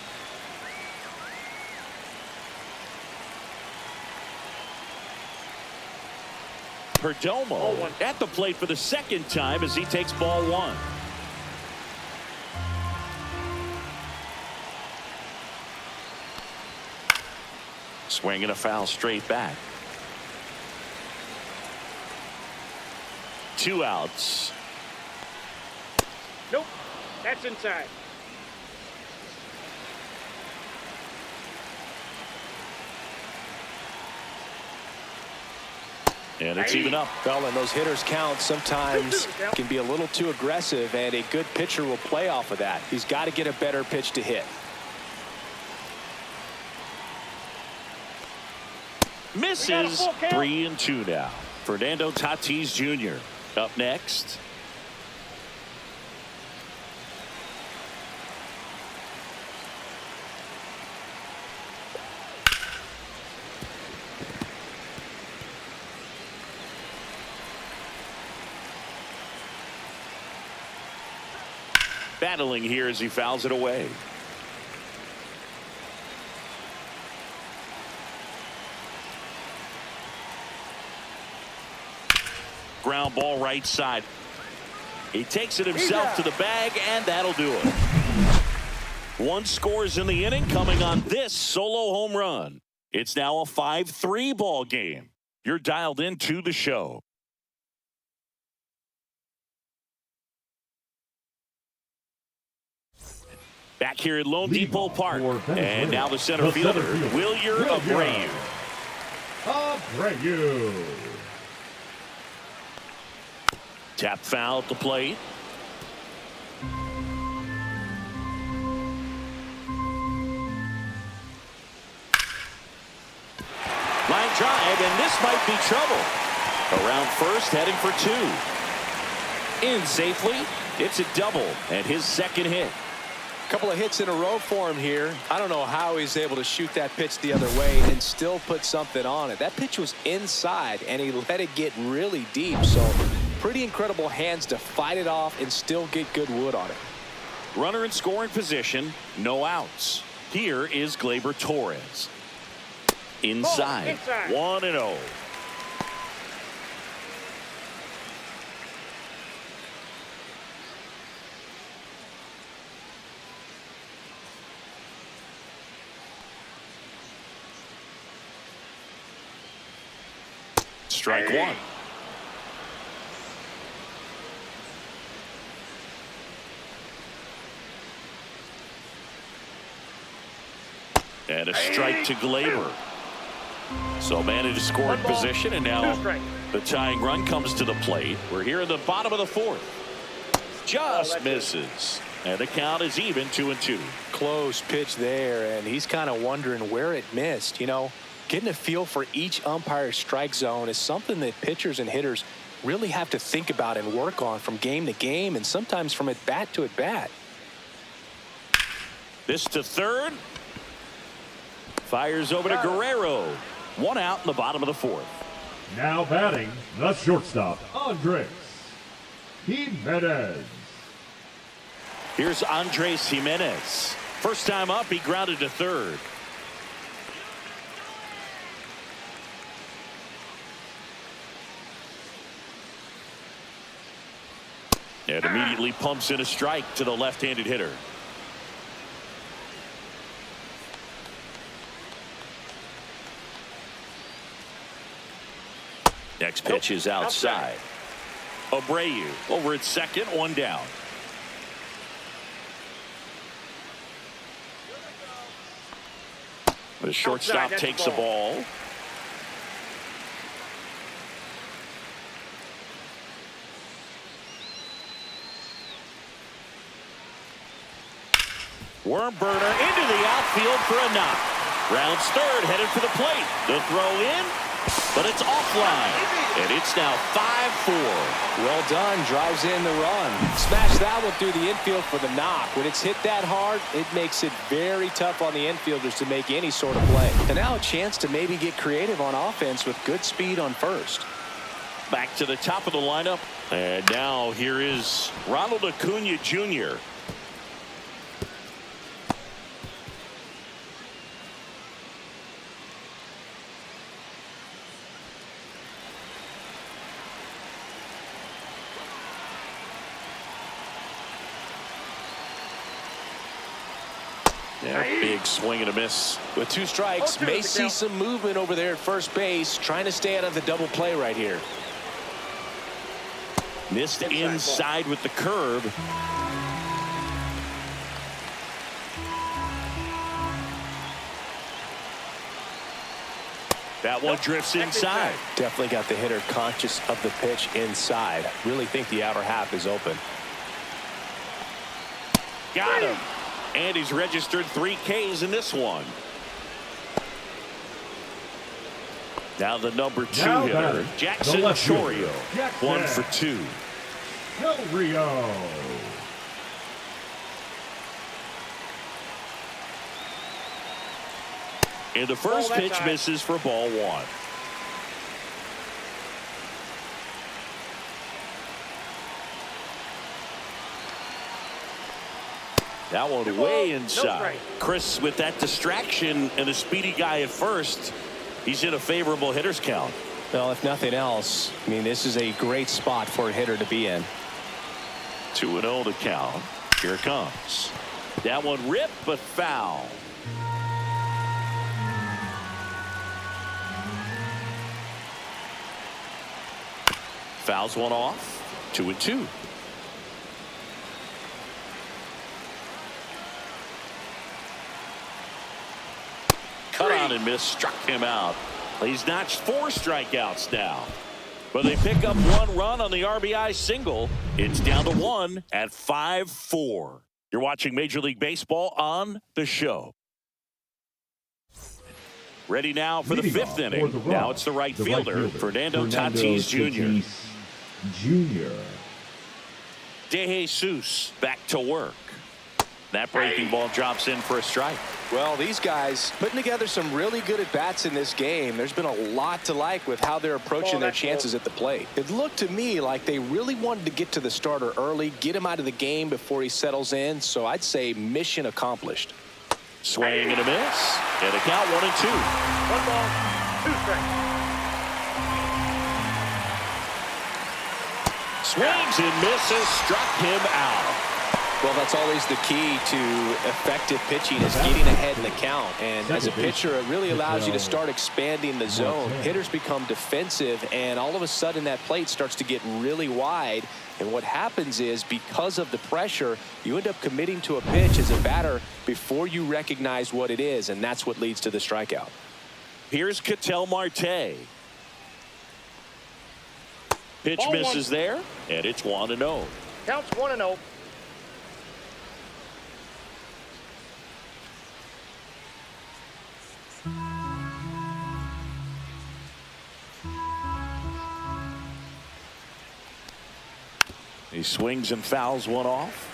Perdomo at the plate for the second time as he takes ball 1. Swing and a foul straight back. 2 outs. Nope. That's inside. And it's even up. Well, and those hitters count sometimes can be a little too aggressive, and a good pitcher will play off of that. He's got to get a better pitch to hit. Misses. 3-2 now. Fernando Tatis Jr. up next. Battling here as he fouls it away. Ground ball right side. He takes it himself to the bag, and that'll do it. One scores in the inning coming on this solo home run. It's now a 5-3 ball game. You're dialed into the show. Back here at Lone Depot Park. And now the center fielder, Wilyer Abreu. Tap foul at the plate. Line drive, and this might be trouble. Around first, heading for two. In safely. It's a double, and his second hit. Couple of hits in a row for him here. I don't know how he's able to shoot that pitch the other way and still put something on it. That pitch was inside, and he let it get really deep. So pretty incredible hands to fight it off and still get good wood on it. Runner in scoring position, no outs. Here is Gleyber Torres. Inside. 1-0. Strike one. And a strike to Gleyber. So man in scoring position, and now the tying run comes to the plate. We're here in the bottom of the fourth. Just misses. And the count is even, 2-2. Close pitch there, and he's kind of wondering where it missed. You know, getting a feel for each umpire's strike zone is something that pitchers and hitters really have to think about and work on from game to game, and sometimes from at bat to at bat. This to third. Fires over to Guerrero. One out in the bottom of the fourth. Now batting, the shortstop, Andres Jimenez. Here's Andres Jimenez. First time up, he grounded to third. And immediately pumps in a strike to the left-handed hitter. Next pitch is outside. Abreu over at second, one down. The shortstop takes the ball. Worm burner into the outfield for a knock. Rounds third, headed for the plate. The throw in, but it's offline. And it's now 5-4. Well done. Drives in the run. Smash that one through the infield for the knock. When it's hit that hard, it makes it very tough on the infielders to make any sort of play. And now a chance to maybe get creative on offense with good speed on first. Back to the top of the lineup. And now here is Ronald Acuna Jr. Yeah, big swing and a miss. With two strikes, may see some movement over there at first base, trying to stay out of the double play right here. Missed inside with the curve. That one drifts inside. Definitely got the hitter conscious of the pitch inside. Really think the outer half is open. Got him. And he's registered 3 Ks in this one. Now the number 2 hitter, Jackson Chorio. 1 for 2. Del Rio. And the first pitch misses for ball 1. That one way inside. Chris, with that distraction and a speedy guy at first, he's in a favorable hitter's count. Well, if nothing else, I mean, this is a great spot for a hitter to be in. 2-0 to count. Here it comes. That one ripped, but foul. Fouls one off. 2-2. Cut on and miss, struck him out. He's notched 4 strikeouts now. But they pick up 1 run on the RBI single. It's down to 1 at 5-4. You're watching Major League Baseball on The Show. Ready now for the 5th inning. Now it's the right fielder, Fernando Tatis Jr. De Jesus back to work. That breaking ball drops in for a strike. Well, these guys putting together some really good at-bats in this game. There's been a lot to like with how they're approaching their chances at the plate. It looked to me like they really wanted to get to the starter early, get him out of the game before he settles in. So I'd say mission accomplished. Swing and a miss. And a count 1-2. 1 ball, 2 strikes. Swings and misses, struck him out. Well, that's always the key to effective pitching is getting ahead in the count. And as a pitcher, it really allows you to start expanding the zone. Hitters become defensive, and all of a sudden that plate starts to get really wide. And what happens is, because of the pressure, you end up committing to a pitch as a batter before you recognize what it is, and that's what leads to the strikeout. Here's Ketel Marte. Pitch Ball misses 1. there, and it's 1-0. Counts 1-0. He swings and fouls one off.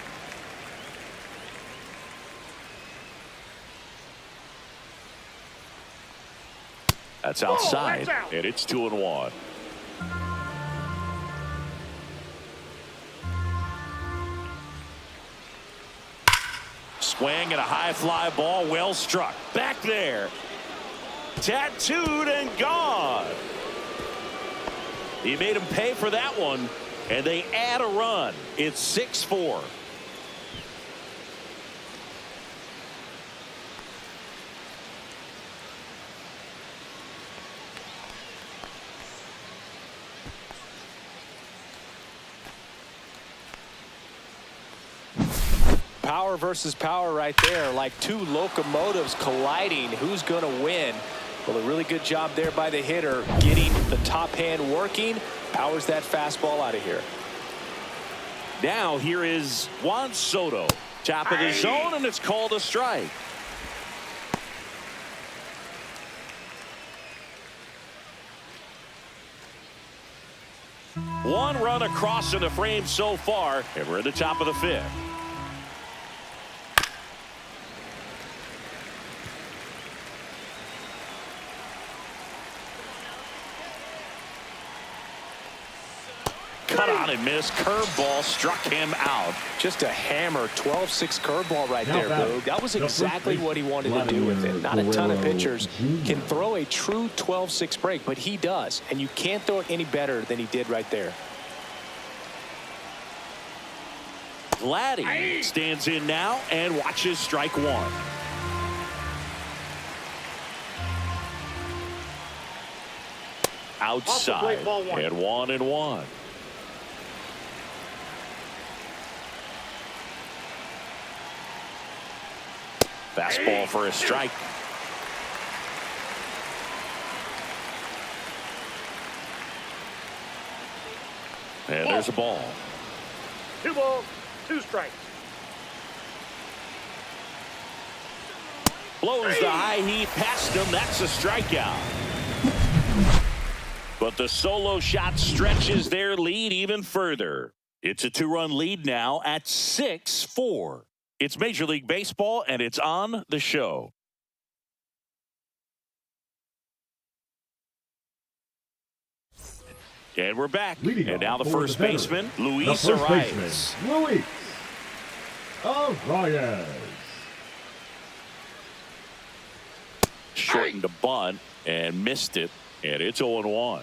That's outside, that's out. and it's 2-1. Swing and a high fly ball, well struck. Back there. Tattooed and gone. He made him pay for that one, and they add a run. It's 6-4. Power versus power right there, like 2 locomotives colliding. Who's going to win? Well, a really good job there by the hitter, getting the top hand working. Powers that fastball out of here. Now here is Juan Soto. Top of the zone, and it's called a strike. One run across in the frame so far, and we're at the top of the 5th. Cut on and miss. Curveball struck him out. Just a hammer 12-6 curveball right there, Boog. That was exactly what he wanted to do with it. Not a ton of pitchers can throw a true 12-6 break, but he does. And you can't throw it any better than he did right there. Vladdy stands in now and watches strike 1. Outside, and 1-1. Fastball for a strike. And there's a ball. 2 balls, 2 strikes. Blows the high heat past him. That's a strikeout. But the solo shot stretches their lead even further. It's a 2-run lead now at 6-4. It's Major League Baseball, and it's on the show. And we're back. And now the first baseman, Luis Arias. Luis Arias. Shortened a bunt and missed it, and it's 0-1.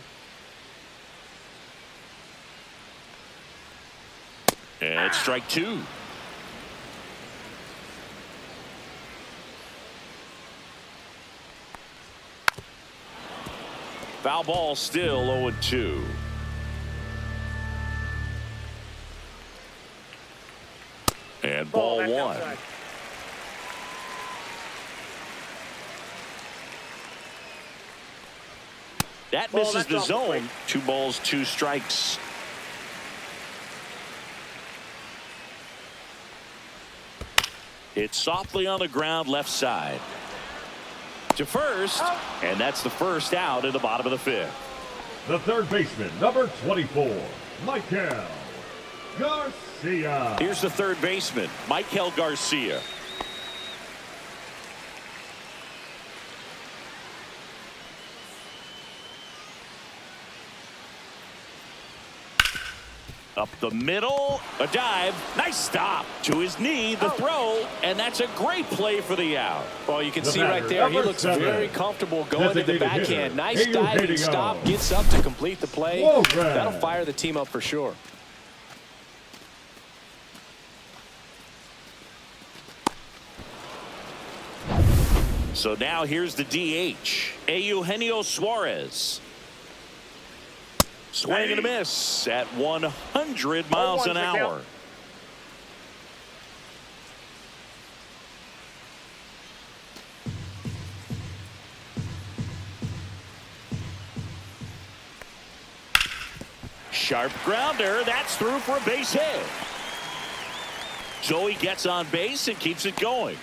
And strike 2. Foul ball, still 0-2. And ball 1. Outside. That Ball, misses that's the off the zone. plate. 2 balls, 2 strikes. It's softly on the ground, left side. To first, and that's the first out in the bottom of the 5th. The third baseman, number 24, Michael Garcia. Here's the third baseman, Michael Garcia. Up the middle, a dive, nice stop to his knee, the throw, and that's a great play for the out. Well, you can The see batter, right there, he number looks 7. very comfortable going to the Designated hitter, backhand. Nice Ayu diving Hideo. stop, gets up to complete the play. Warren. That'll fire the team up for sure. So now here's the DH, Eugenio Suarez. Swing and a miss at 100 miles an hour. Sharp grounder. That's through for a base hit. So he gets on base and keeps it going.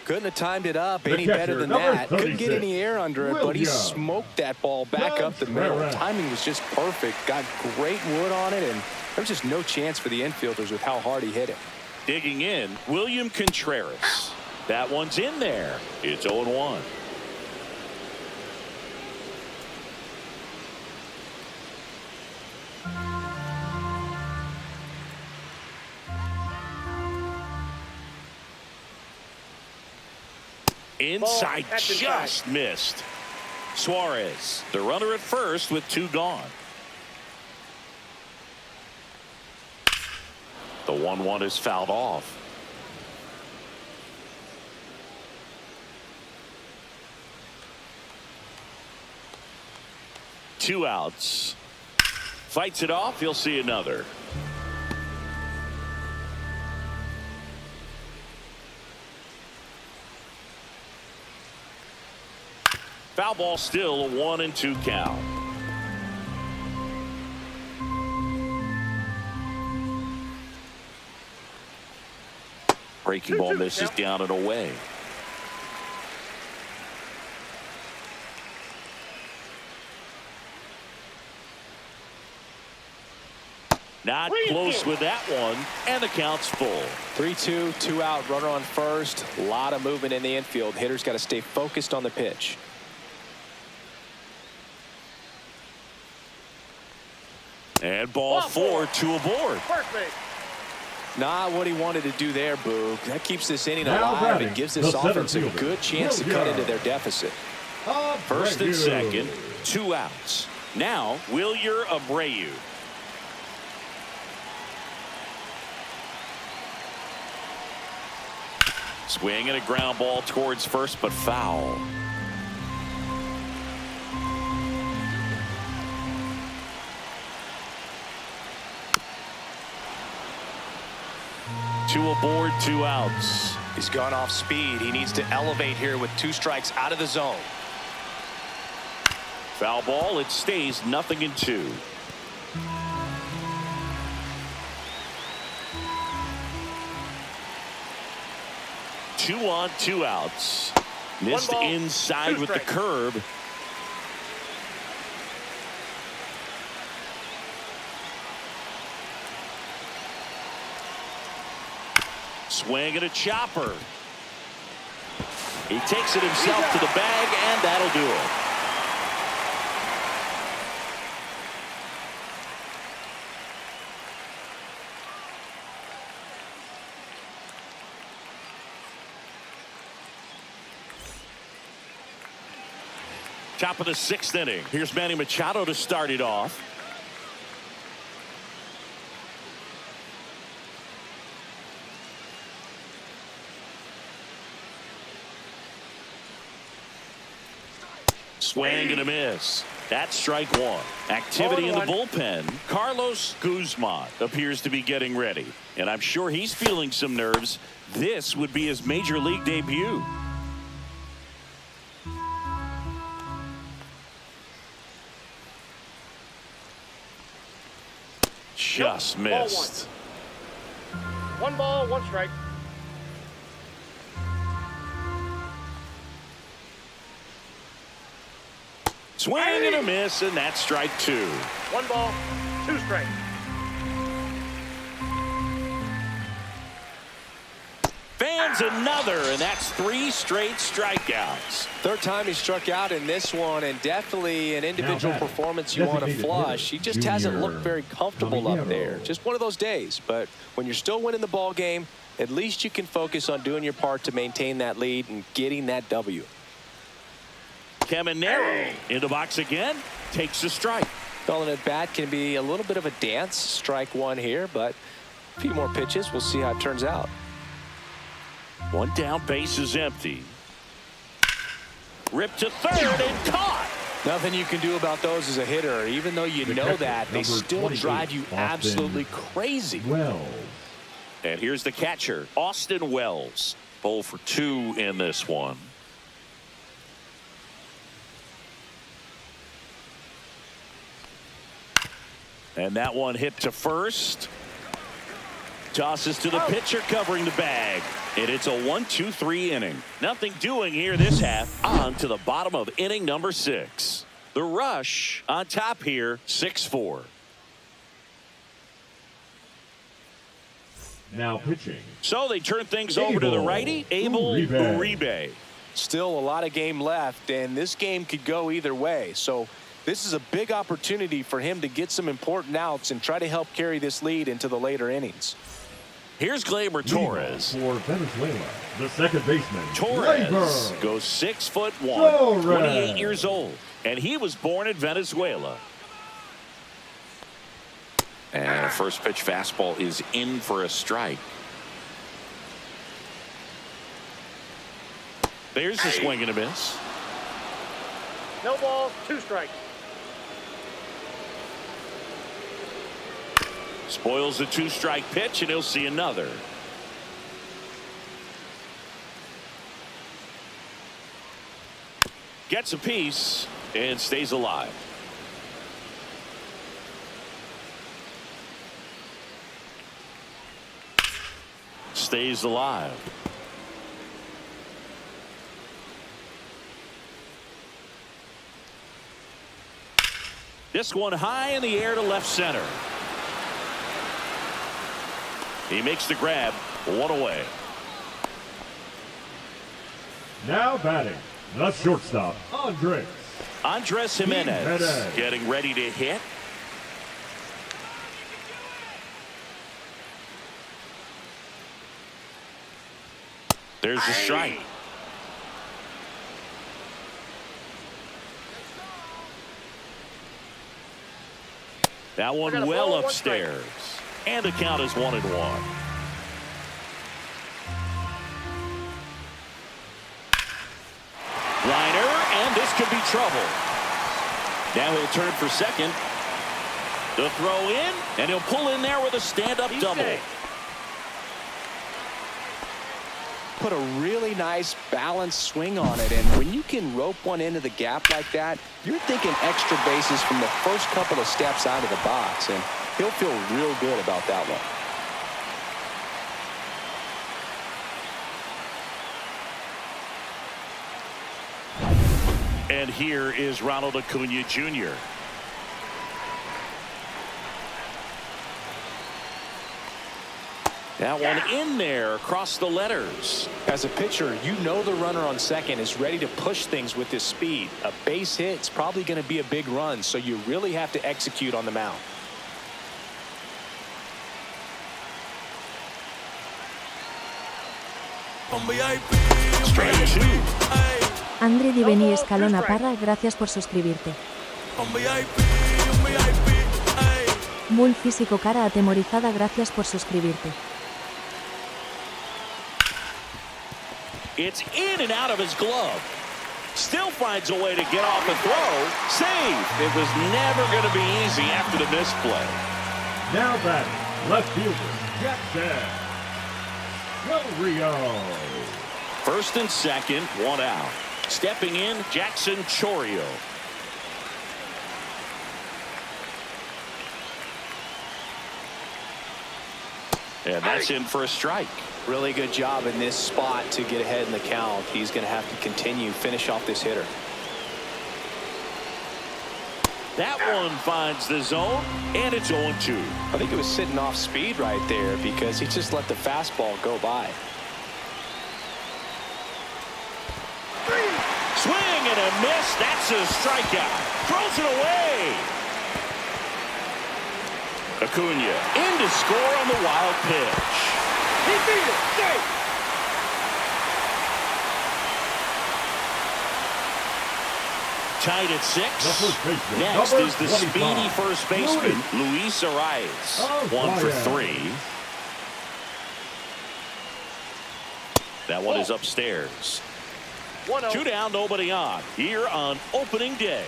Couldn't have timed it up The any catcher, better than number that. Couldn't get 36, any air under it, but he William smoked that ball back up the middle. Contreras. Timing was just perfect. Got great wood on it, and there was just no chance for the infielders with how hard he hit it. Digging in, William Contreras. That one's in there. It's 0-1. Inside, Ball, that's just missed. Suarez, the runner at first with 2 gone. The 1-1 is fouled off. Two outs. Fights it off. You'll see another. Foul ball, still a 1-2 count. Breaking ball misses down and away. Not close with that one, and the count's full. 3-2, 2 out, runner on first. A lot of movement in the infield. Hitters got to stay focused on the pitch. And ball 4, 2 aboard. First base. Not what he wanted to do there, Boog. That keeps this inning Now alive batting, and gives the this center offense a fielder, good chance to cut into their deficit. First and Abreu. second, 2 outs. Now, Wilyer Abreu. Swing and a ground ball towards first, but foul. Two aboard, 2 outs. He's gone off speed. He needs to elevate here with 2 strikes out of the zone. Foul ball. It stays 0-2. Two on, 2 outs. Missed ball, inside 2 with the strikes. curve. Swing and a chopper. He takes it himself to the bag, and that'll do it. Top of the 6th inning. Here's Manny Machado to start it off. Swing and a miss. That's strike 1. Activity in the bullpen. Carlos Guzman appears to be getting ready. And I'm sure he's feeling some nerves. This would be his major league debut. Just missed. 1 ball, 1 strike. Swing and a miss, and that's strike 2. 1 ball, 2 strikes. Fans another, and that's 3 straight strikeouts. Third time he struck out in this one, and definitely an individual performance you want to flush. He just hasn't looked very comfortable up there. Just one of those days. But when you're still winning the ball game, at least you can focus on doing your part to maintain that lead and getting that W. Caminero in the box again, takes a strike. Calling at bat can be a little bit of a dance. Strike 1 here, but a few more pitches. We'll see how it turns out. 1 down, base is empty. Ripped to third and caught. Nothing you can do about those as a hitter. Even though you know that, they still drive you absolutely crazy. Wells. And here's the catcher, Austin Wells. 0 for 2 in this one. And that one hit to first. Tosses to the pitcher covering the bag. And it's a 1-2-3 inning. Nothing doing here this half. On to the bottom of inning number 6. The Rush on top here, 6-4. Now pitching. So they turn things over to the righty, Abel Uribe. Still a lot of game left, and this game could go either way. So this is a big opportunity for him to get some important outs and try to help carry this lead into the later innings. Here's Gleyber Torres. For Venezuela, the second baseman. Torres goes 6'1", 28 years old, and he was born in Venezuela. And a first pitch fastball is in for a strike. There's the swing and a miss. No balls, 2 strikes. Spoils the 2-strike pitch, and he'll see another. Gets a piece and stays alive. Stays alive. This one high in the air to left center. He makes the grab, 1 away. Now batting, the shortstop, Andres Jimenez getting ready to hit. There's the strike. That one well upstairs. And the count is 1-1. Liner, and this could be trouble. Now he'll turn for second. The throw in, and he'll pull in there with a stand-up double. put a really nice balanced swing on it. And when you can rope one into the gap like that, you're thinking extra bases from the first couple of steps out of the box. And he'll feel real good about that one. And here is Ronald Acuna Jr. That one in there across the letters. As a pitcher, you know the runner on second is ready to push things with his speed. A base hit's probably going to be a big run, so you really have to execute on the mound. Strike two. Andre Diveni Escalona Parra, gracias por suscribirte. Bull Físico Cara Atemorizada, gracias por suscribirte. It's in and out of his glove. Still finds a way to get off and throw. Save. It was never going to be easy after the misplay. Now batting, left fielder, Jackson Del Rio. First and second, one out. Stepping in, Jackson Chorio. And that's in for a strike. Really good job in this spot to get ahead in the count. He's going to have to finish off this hitter. That one finds the zone, and it's 0-2. I think it was sitting off speed right there because he just let the fastball go by. Swing and a miss. That's a strikeout. Throws it away. Acuna in to score on the wild pitch. He beat it. Safe. Tied at 6. baseman, Next number is the 25, speedy first baseman, Luis Arias. 1 for 3. That one is upstairs. 1-0. 2 down, nobody on. Here on opening day.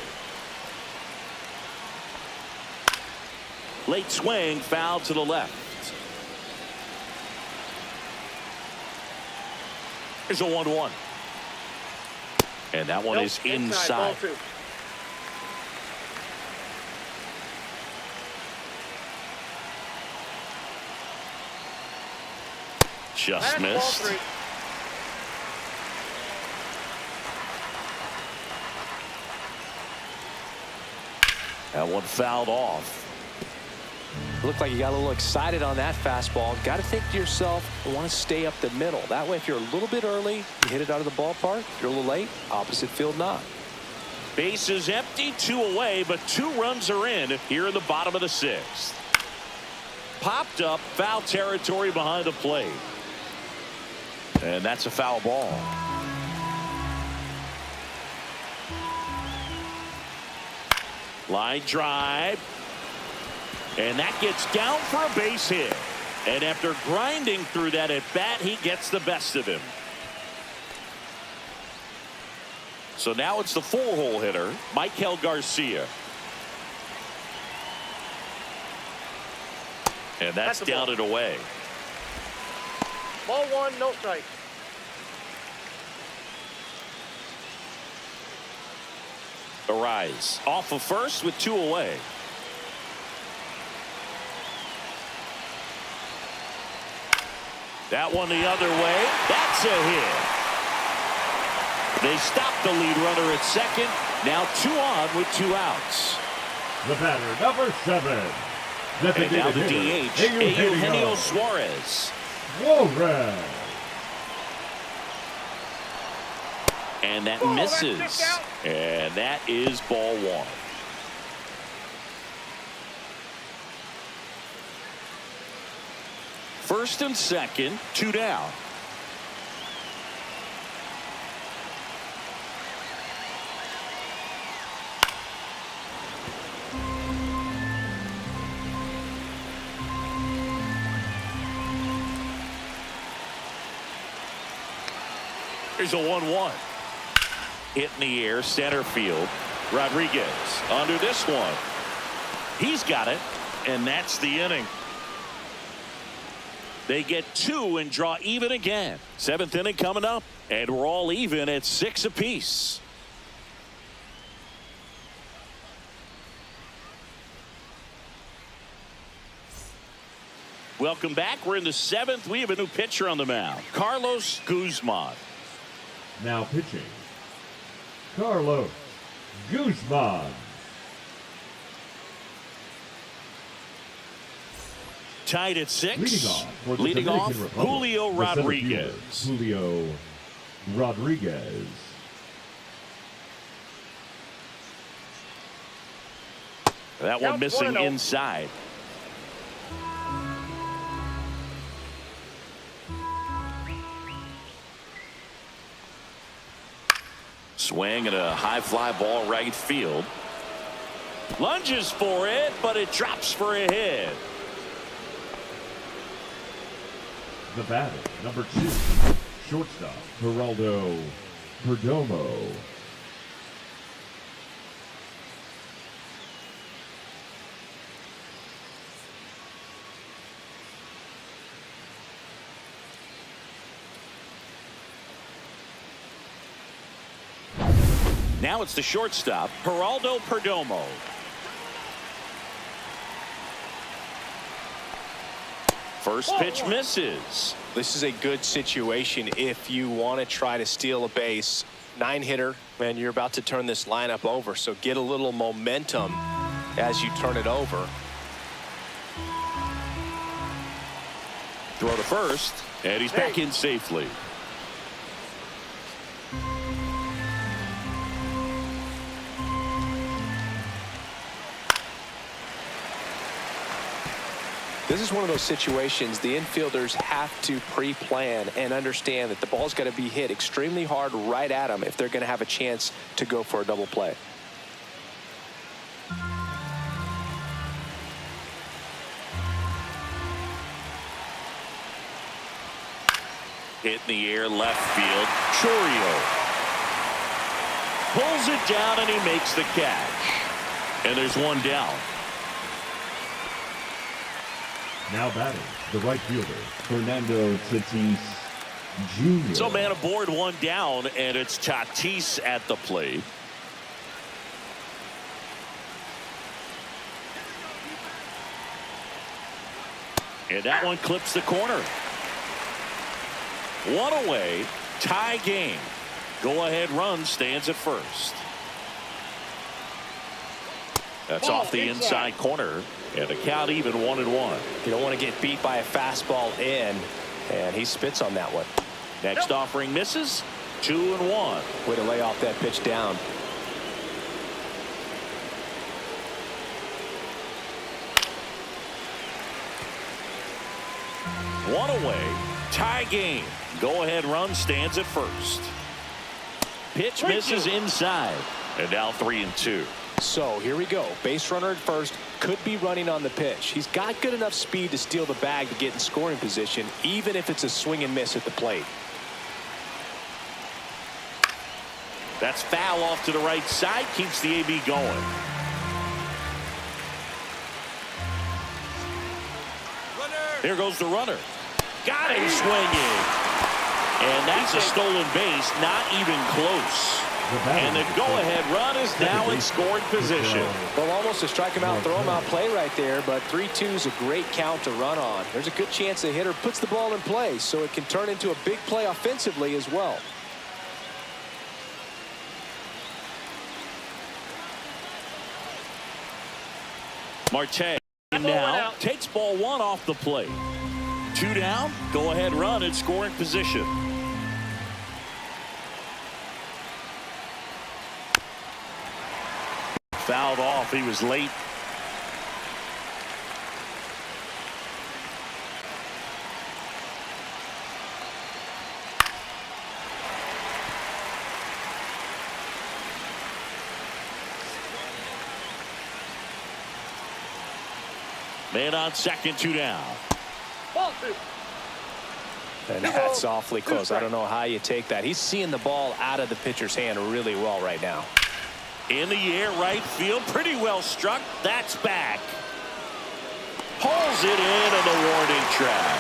Late swing, foul to the left. Here's a 1-1. And that one is inside. Ball 2. Just That's missed. ball 3. That one fouled off. Looked like you got a little excited on that fastball. Got to think to yourself, I want to stay up the middle. That way, if you're a little bit early, you hit it out of the ballpark. If you're a little late, opposite field not. Base is empty, 2 away, but 2 runs are in here in the bottom of the 6th. Popped up, foul territory behind the plate. And that's a foul ball. Line drive. And that gets down for a base hit. And after grinding through that at bat, he gets the best of him. So now it's the 4-hole hitter, Michael Garcia. And that's down and away. Ball 1, no strike. Arise off of first with 2 away. That one the other way. That's a hit. They stop the lead runner at second. Now 2 on with 2 outs. The batter, number 7. And now the hitter, DH, Eugenio Suarez. Suarez. And that Oh, misses. that's kicked out. And that is ball 1. First and second, 2 down. Here's a 1-1. Hit in the air, center field. Rodriguez under this one. He's got it, and that's the inning. They get 2 and draw even again. 7th inning coming up, and we're all even at 6 apiece. Welcome back. We're in the 7th. We have a new pitcher on the mound, Carlos Guzman. Now pitching, Carlos Guzman. Tied at 6. Leading off, Julio Rodriguez. Julio Rodriguez. That one missing inside. Swing and a high fly ball right field. Lunges for it, but it drops for a hit. The batter, number 2, shortstop, Geraldo Perdomo. Now it's the shortstop, Geraldo Perdomo. First pitch misses. This is a good situation if you want to try to steal a base. 9-hitter, and you're about to turn this lineup over, so get a little momentum as you turn it over. Throw to first, and he's back in safely. This is one of those situations the infielders have to pre-plan and understand that the ball's got to be hit extremely hard right at them if they're going to have a chance to go for a double play. Hit in the air, left field. Chourio pulls it down, and he makes the catch. And there's one down. Now batting, the right fielder, Fernando Tatis Jr. So man aboard, one down, and it's Tatis at the plate. And that one clips the corner. One away, tie game. Go-ahead run stands at first. That's off the inside corner. And the count even 1-1. You don't want to get beat by a fastball in, and he spits on that one. Next offering misses. 2-1. Way to lay off that pitch down. One away, tie game. Go-ahead run stands at first. Pitch misses inside, and now 3-2. So here we go. Base runner at first, could be running on the pitch. He's got good enough speed to steal the bag to get in scoring position, even if it's a swing and miss at the plate. That's foul off to the right side, keeps the AB going. Here goes the runner. Got him swinging. And that's a stolen base, not even close. And the go-ahead run is now in scoring position. Well, almost a strike him out, throw him out play right there, but 3-2 is a great count to run on. There's a good chance the hitter puts the ball in play, so it can turn into a big play offensively as well. Marte now takes ball 1 off the plate. 2 down, go-ahead run in scoring position. Fouled off. He was late. Man on second, 2 down. And that's awfully close. I don't know how you take that. He's seeing the ball out of the pitcher's hand really well right now. In the air, right field, pretty well struck. That's back. Pulls it in on the warning track.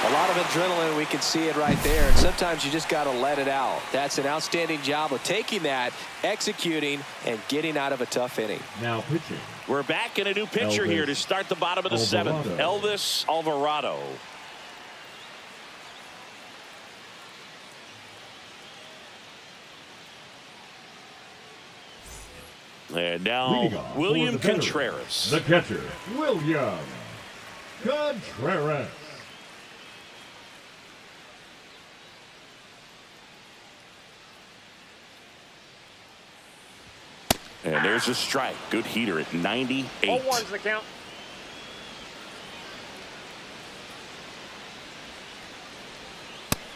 A lot of adrenaline, we can see it right there. And sometimes you just got to let it out. That's an outstanding job of taking that, executing, and getting out of a tough inning. Now pitching. We're back in a new pitcher here to start the bottom of the seventh. Elvis Alvarado. And now William Contreras. The catcher, William Contreras. And there's a strike. Good heater at 98. 0-1's the count.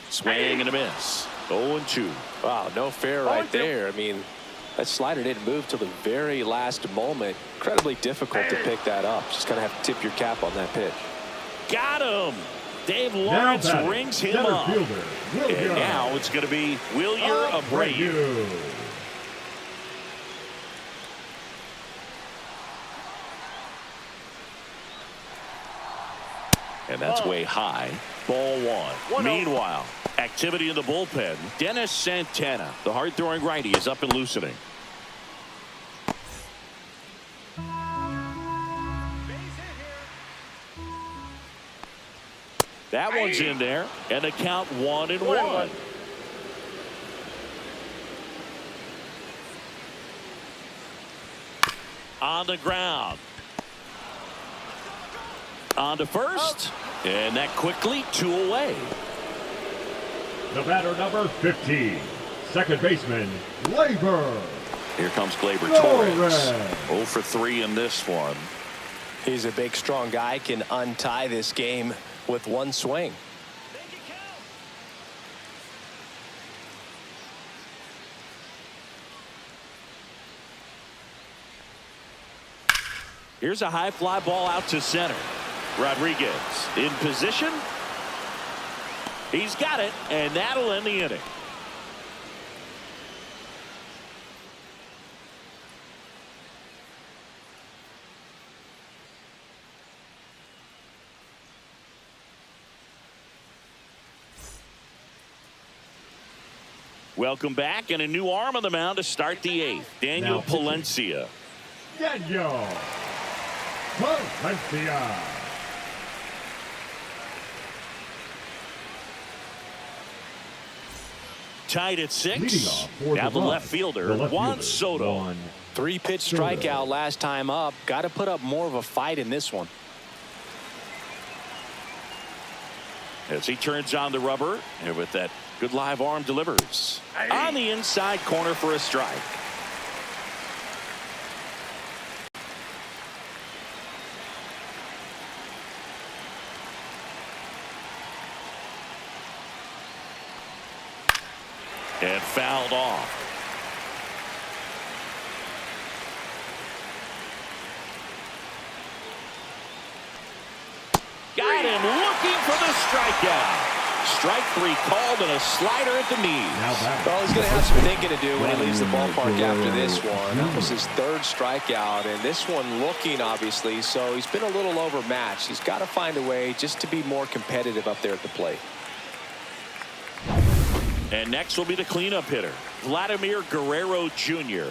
Swing and a miss. 0-2. Wow, no fair right there. I mean, that slider didn't move till the very last moment. Incredibly difficult to pick that up. Just kind of have to tip your cap on that pitch. Got him. Dave Lawrence rings him up. And now it's going to be Wilyer Abreu. And that's way high. Ball one. Meanwhile, activity in the bullpen. Dennis Santana, the hard-throwing righty, is up and loosening. That one's in there, and the count 1-1. On the ground. On to first, and that quickly 2 away. The batter number 15, second baseman, Gleyber. Here comes Gleyber Torres. 0 for 3 in this one. He's a big, strong guy, can untie this game with one swing. Here's a high fly ball out to center. Rodriguez in position. He's got it, and that'll end the inning. Welcome back, and a new arm on the mound to start the 8th. Daniel Palencia. Daniel Palencia. Tied at 6. Now the left fielder, Juan Soto. 3-pitch strikeout last time up. Got to put up more of a fight in this one. As he turns on the rubber, and with that good live arm delivers. On the inside corner for a strike. And fouled off. Got him looking for the strikeout. Strike 3 called and a slider at the knees. Well, he's going to have some thinking to do when he leaves the ballpark after this one. That was his 3rd strikeout, and this one looking, obviously, so he's been a little overmatched. He's got to find a way just to be more competitive up there at the plate. And next will be the cleanup hitter, Vladimir Guerrero Jr.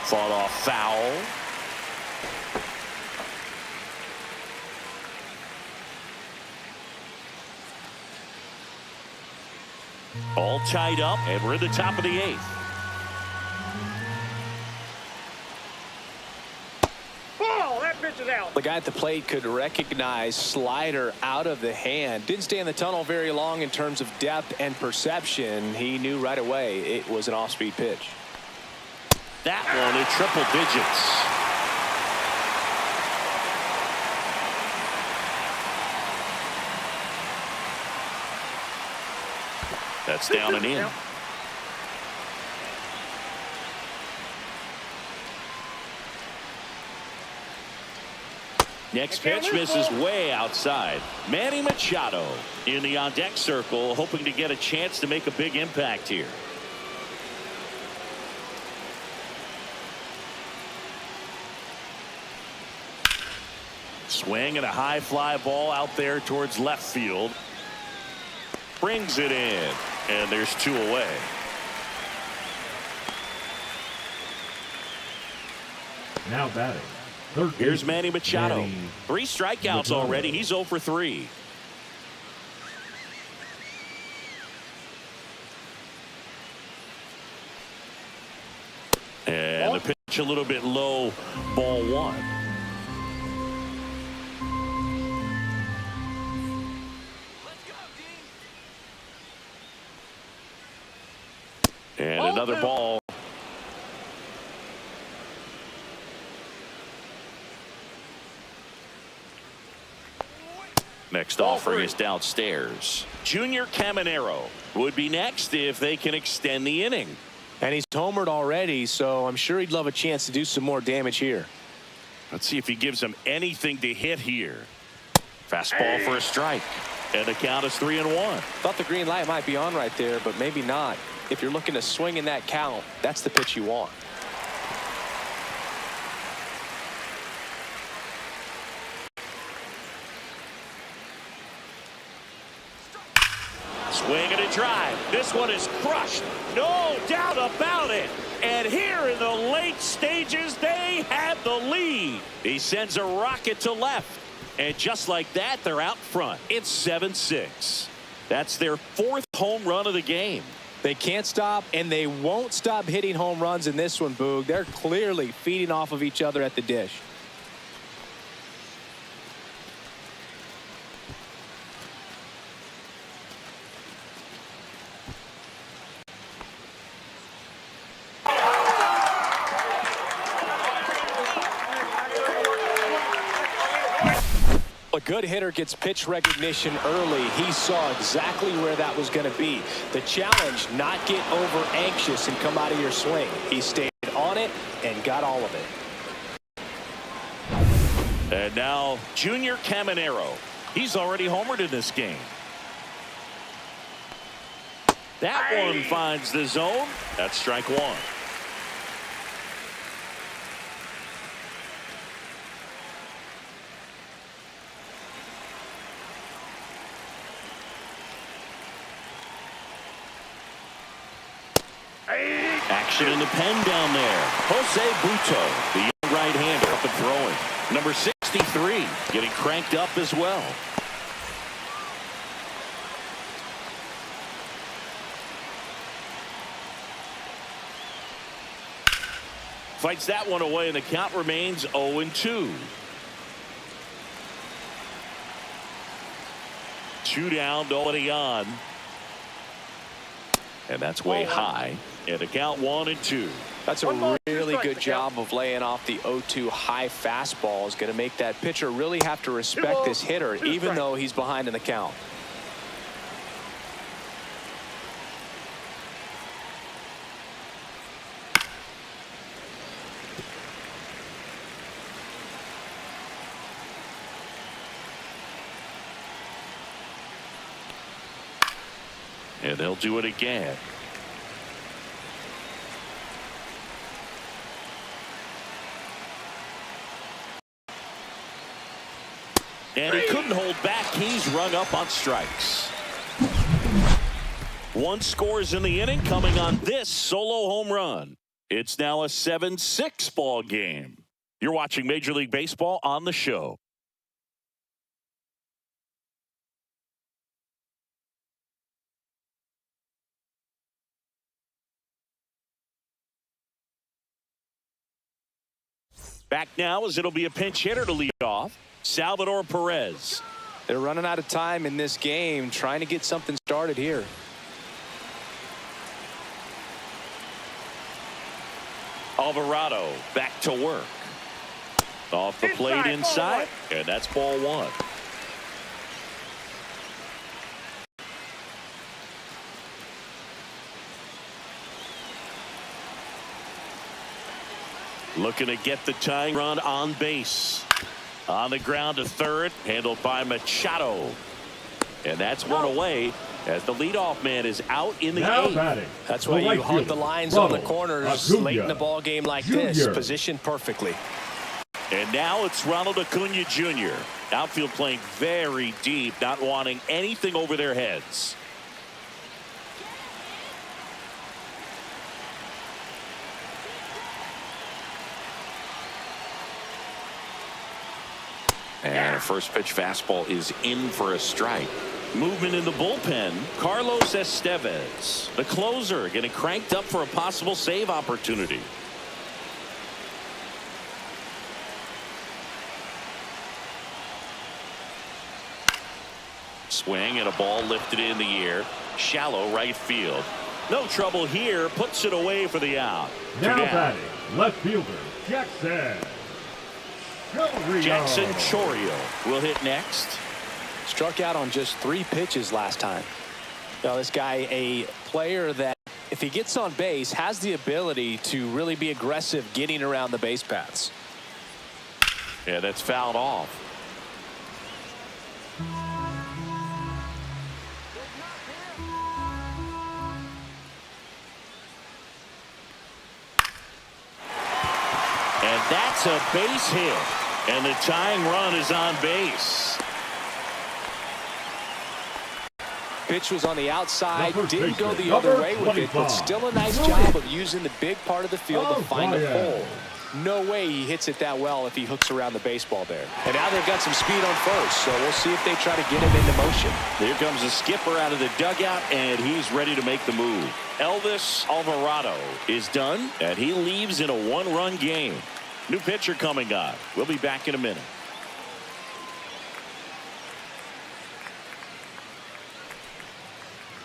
Fought off foul. All tied up, and we're at the top of the 8th. Ball, that pitch is out. The guy at the plate could recognize slider out of the hand. Didn't stay in the tunnel very long in terms of depth and perception. He knew right away it was an off-speed pitch. That one in triple digits. That's down and in. Next pitch misses way outside. Manny Machado in the on-deck circle, hoping to get a chance to make a big impact here. Swing and a high fly ball out there towards left field. Brings it in, and there's 2 away. Now batting. Here's Manny Machado. 3 strikeouts already. He's 0 for 3. And the pitch a little bit low, ball 1. And another ball. Next offering is downstairs. Junior Caminero would be next if they can extend the inning. And he's homered already, so I'm sure he'd love a chance to do some more damage here. Let's see if he gives him anything to hit here. Fastball for a strike. And the count is 3-1. Thought the green light might be on right there, but maybe not. If you're looking to swing in that count, that's the pitch you want. Swing and a drive. This one is crushed. No doubt about it. And here in the late stages, they have the lead. He sends a rocket to left. And just like that, they're out front. It's 7-6. That's their 4th home run of the game. They can't stop, and they won't stop hitting home runs in this one, Boog. They're clearly feeding off of each other at the dish. A good hitter gets pitch recognition early. He saw exactly where that was going to be. The challenge, not get over anxious and come out of your swing. He stayed on it and got all of it. And now Junior Caminero. He's already homered in this game. That one finds the zone. That's strike 1. Action in the pen down there. Jose Buto, the young right-hander, up and throwing. Number 63, getting cranked up as well. Fights that one away, and the count remains 0-2. 2 down, nobody on. And that's way high. And the count 1-2. That's a really good job of laying off the 0-2 high fastball. Is going to make that pitcher really have to respect this hitter, even though he's behind in the count. And they'll do it again. And he couldn't hold back. He's rung up on strikes. 1 scores in the inning coming on this solo home run. It's now a 7-6 ball game. You're watching Major League Baseball on the show. Back now as it'll be a pinch hitter to lead off. Salvador Perez. They're running out of time in this game, trying to get something started here. Alvarado back to work. Off the plate inside, and that's ball 1. Looking to get the tying run on base. On the ground to third, handled by Machado. And that's one away as the leadoff man is out in the 8th. That's why you hunt the lines on the corners late in the ball game like this, positioned perfectly. And now it's Ronald Acuna Jr. Outfield playing very deep, not wanting anything over their heads. And a first pitch fastball is in for a strike. Movement in the bullpen. Carlos Estevez, the closer, getting cranked up for a possible save opportunity. Swing and a ball lifted in the air. Shallow right field. No trouble here. Puts it away for the out. Now batting, left fielder, Jackson. Jackson Chourio will hit next. Struck out on just 3 pitches last time. Now this guy, a player that if he gets on base, has the ability to really be aggressive getting around the base paths. Yeah, that's fouled off. And that's a base hit. And the tying run is on base. Pitch was on the outside, didn't go the other way with it, but still a nice job of using the big part of the field to find a hole. No way he hits it that well if he hooks around the baseball there. And now they've got some speed on first, so we'll see if they try to get him into motion. Here comes the skipper out of the dugout, and he's ready to make the move. Elvis Alvarado is done, and he leaves in a 1-run game. New pitcher coming on. We'll be back in a minute.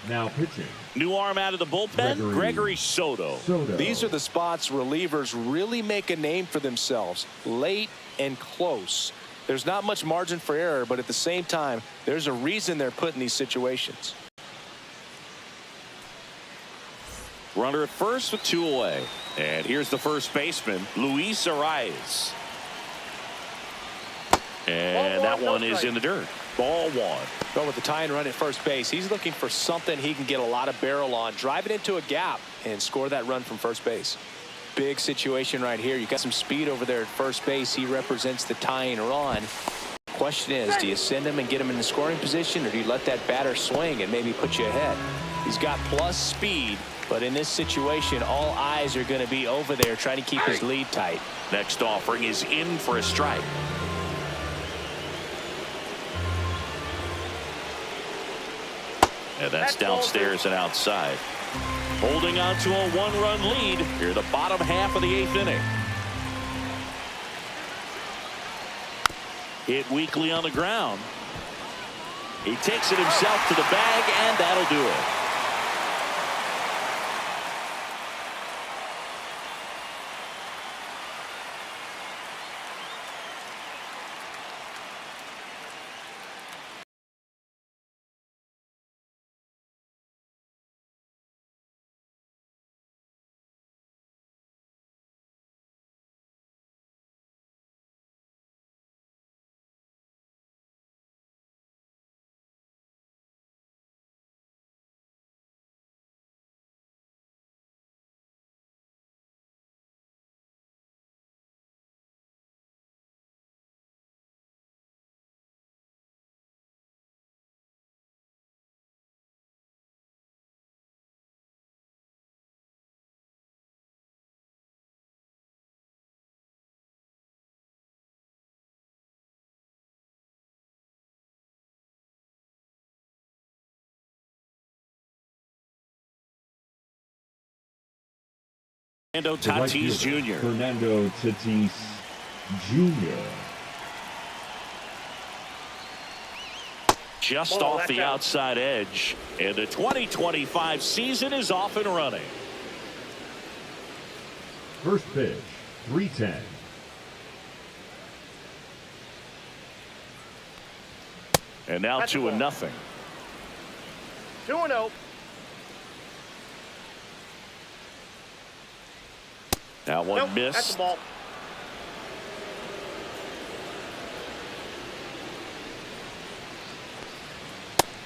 Now pitching. New arm out of the bullpen, Gregory Soto. These are the spots relievers really make a name for themselves. Late and close. There's not much margin for error, but at the same time, there's a reason they're put in these situations. Runner at first with 2 away. And here's the first baseman, Luis Arias. And that one is in the dirt. Ball 1. But with the tying run at first base, he's looking for something he can get a lot of barrel on, drive it into a gap, and score that run from first base. Big situation right here. You got some speed over there at first base. He represents the tying run. Question is, do you send him and get him in the scoring position, or do you let that batter swing and maybe put you ahead? He's got plus speed, but in this situation, all eyes are going to be over there trying to keep his lead tight. Next offering is in for a strike. And that's downstairs and outside. Holding on to a 1-run lead here, the bottom half of the 8th inning. Hit weakly on the ground. He takes it himself to the bag, and that'll do it. Fernando Tatis Jr. Fernando Tatis Jr. Just off the outside edge, and the 2025 season is off and running. First pitch, 3-10. And now 2-0. 2-0. That one Nope, missed. that's the ball.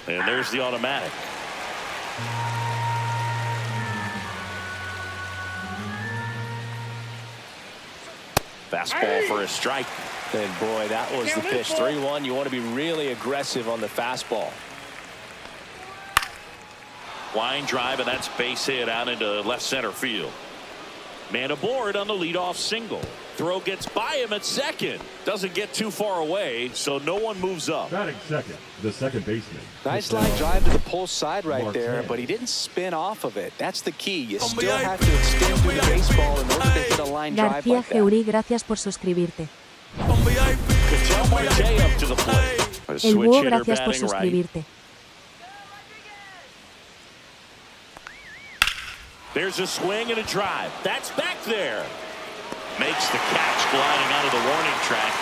And there's the automatic. Fastball for a strike. And boy, that was the pitch. 3-1. You want to be really aggressive on the fastball. Line drive, and that's base hit out into left center field. Man aboard on the leadoff single. Throw gets by him at second. Doesn't get too far away, so no one moves up. Batting second, the second baseman. Nice line drive to the pull side right there, but he didn't spin off of it. That's the key. You still have to extend through the baseball in order to hit a line drive García like that. Geuri, gracias por suscribirte. Ketel Marte up to the plate. A El switch Búho, hitter gracias por batting right. suscribirte. There's a swing and a drive. That's back there. Makes the catch gliding out of the warning track.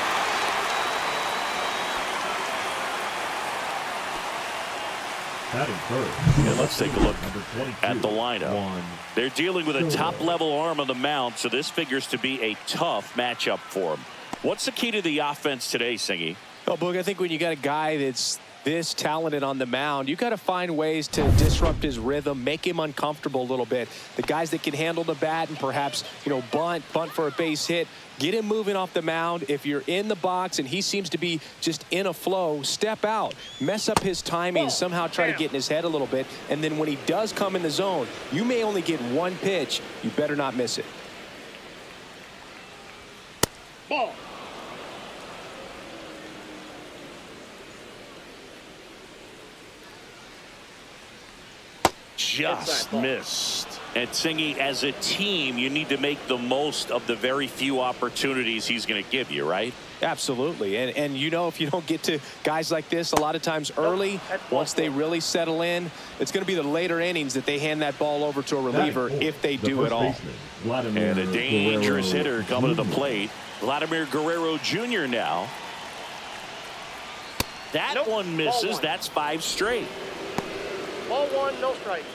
Batting first. And let's take a look at the lineup. They're dealing with a top-level arm on the mound, so this figures to be a tough matchup for him. What's the key to the offense today, Singy? Oh, Boog, I think when you got a guy that's this talented on the mound, you got to find ways to disrupt his rhythm, make him uncomfortable a little bit. The guys that can handle the bat and perhaps, bunt for a base hit, get him moving off the mound. If you're in the box and he seems to be just in a flow, step out, mess up his timing, somehow try to get in his head a little bit. And then when he does come in the zone, you may only get one pitch. You better not miss it. Ball. Just missed. And Singy, as a team, you need to make the most of the very few opportunities he's going to give you, right? Absolutely. And if you don't get to guys like this a lot of times early, once they really settle in, it's going to be the later innings that they hand that ball over to a reliever if they do it all. And a dangerous hitter coming to the plate. Vladimir Guerrero Jr. now. That one misses. That's 5 straight. Ball 1, no strike.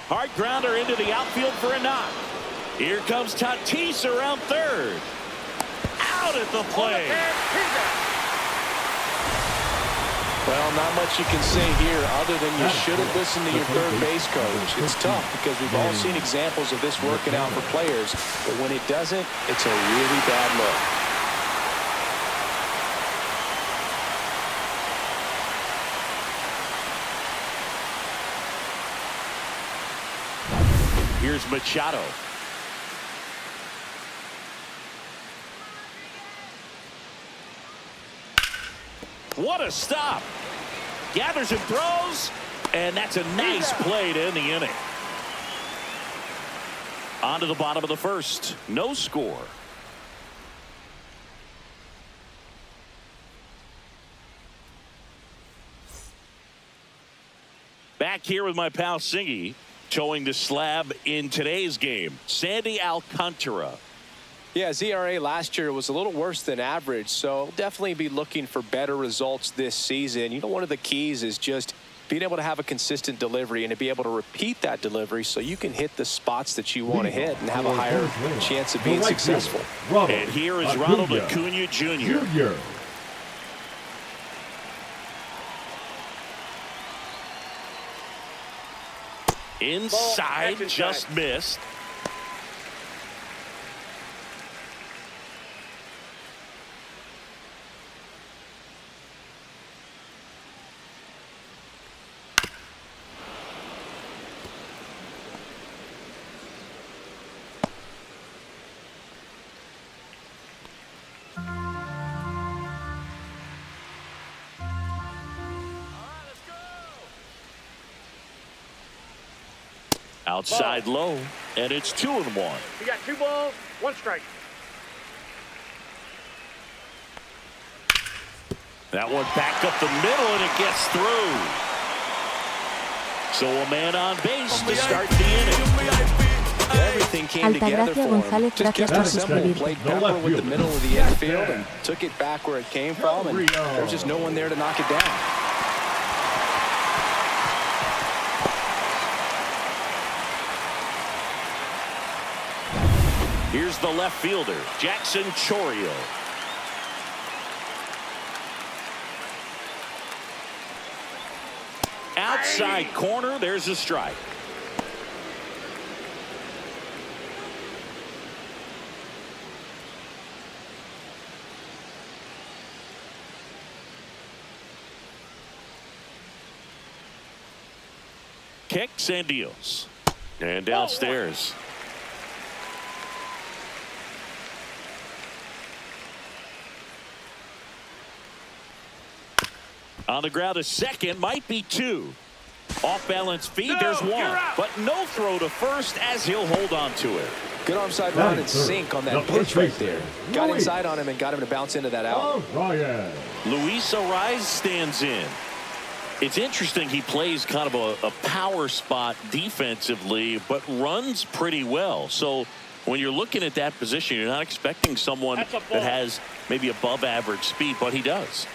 Hard grounder into the outfield for a knock. Here comes Tatis around third. Out at the plate. Well, not much you can say here other than you should have listened to your third base coach. It's tough because we've all seen examples of this working out for players, but when it doesn't, it's a really bad look. Here's Machado. What a stop. Gathers and throws, and that's a nice play to end the inning. On to the bottom of the first. No score. Back here with my pal Singy, showing the slab in today's game. Sandy Alcantara. Yeah, his ERA last year was a little worse than average, so definitely be looking for better results this season. One of the keys is just being able to have a consistent delivery and to be able to repeat that delivery so you can hit the spots that you want to hit and have a higher chance of being successful. And here is Ronald Acuna Jr. Inside, just missed. Outside low, and it's 2-1. You got 2 balls, 1 strike. That one back up the middle, and it gets through. So a man on base to start the inning. Everything came together for him. Just kept it simple, played pepper with the middle of the infield, and took it back where it came from, and there's just no one there to knock it down. Here's the left fielder, Jackson Chourio. Outside corner, there's a strike. Kicks and deals. And downstairs. On the ground, a second, might be two. Off balance feed, there's one. But no throw to first as he'll hold on to it. Good arm-side run and sink on that pitch right there. Got inside on him and got him to bounce into that out. Luis Ariz stands in. It's interesting, he plays kind of a power spot defensively, but runs pretty well. So when you're looking at that position, you're not expecting someone that has maybe above average speed, but he does.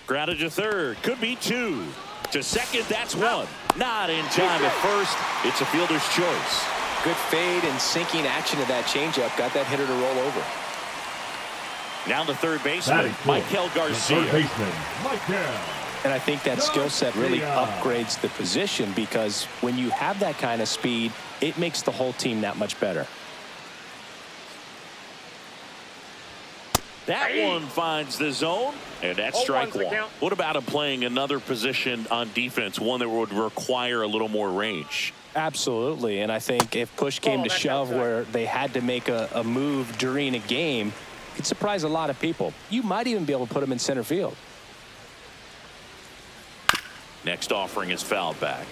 Grounded to third, could be two. To second, that's one. Not in time at first. It's a fielder's choice. Good fade and sinking action of that changeup. Got that hitter to roll over. Now the third baseman, Michael Garcia. Third baseman, Michael. And I think that skill set really upgrades the position, because when you have that kind of speed, it makes the whole team that much better. That one finds the zone, and that's strike one. What about him playing another position on defense, one that would require a little more range? Absolutely, and I think if push came to shove where they had to make a move during a game, it'd surprise a lot of people. You might even be able to put him in center field. Next offering is fouled back.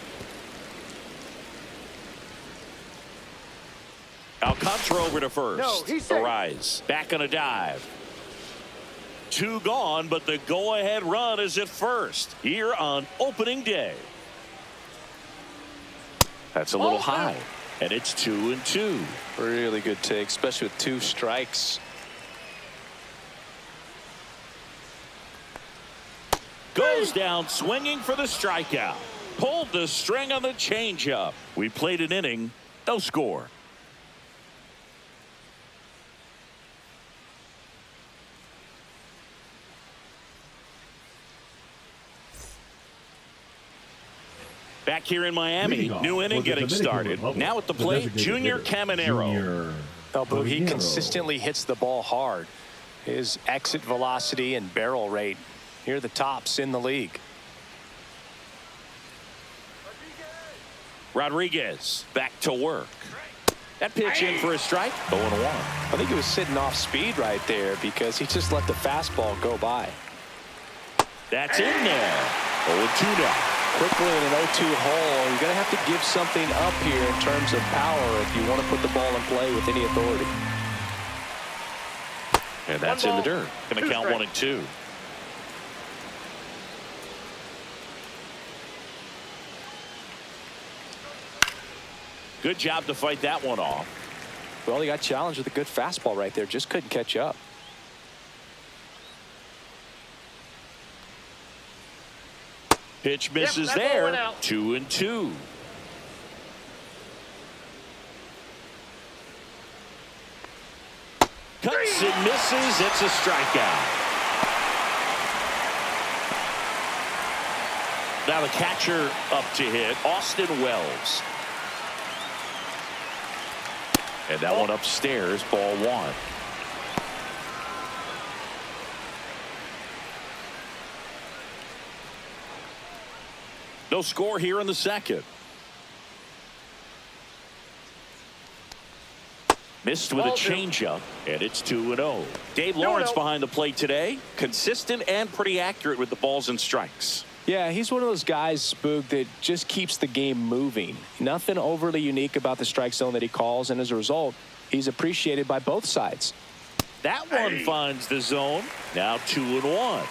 Alcantara over to first. Arise. Back on a dive. Two gone, but the go-ahead run is at first here on opening day. That's a little high, and it's 2-2. Really good take, especially with two strikes. Goes down swinging for the strikeout. Pulled the string on the changeup. We played an inning, no score. Back here in Miami, new inning getting started. Now at the plate, Junior Caminero. He consistently hits the ball hard. His exit velocity and barrel rate, here are the tops in the league. Rodriguez back to work. That pitch in for a strike. 0-1. I think he was sitting off speed right there because he just let the fastball go by. That's in there. 0-2 now. Quickly in an 0-2 hole, you're going to have to give something up here in terms of power if you want to put the ball in play with any authority. And that's in the dirt. Going to count 1-2. Good job to fight that one off. Well, he got challenged with a good fastball right there. Just couldn't catch up. Pitch misses there. 2-2. Cuts and misses. It's a strikeout. Now the catcher up to hit, Austin Wells. And that one upstairs, ball one. No score here in the second. Missed with a changeup, and it's 2-0. Dave Lawrence behind the plate today. Consistent and pretty accurate with the balls and strikes. Yeah, he's one of those guys, Spook, that just keeps the game moving. Nothing overly unique about the strike zone that he calls, and as a result, he's appreciated by both sides. That one finds the zone. Now 2-1.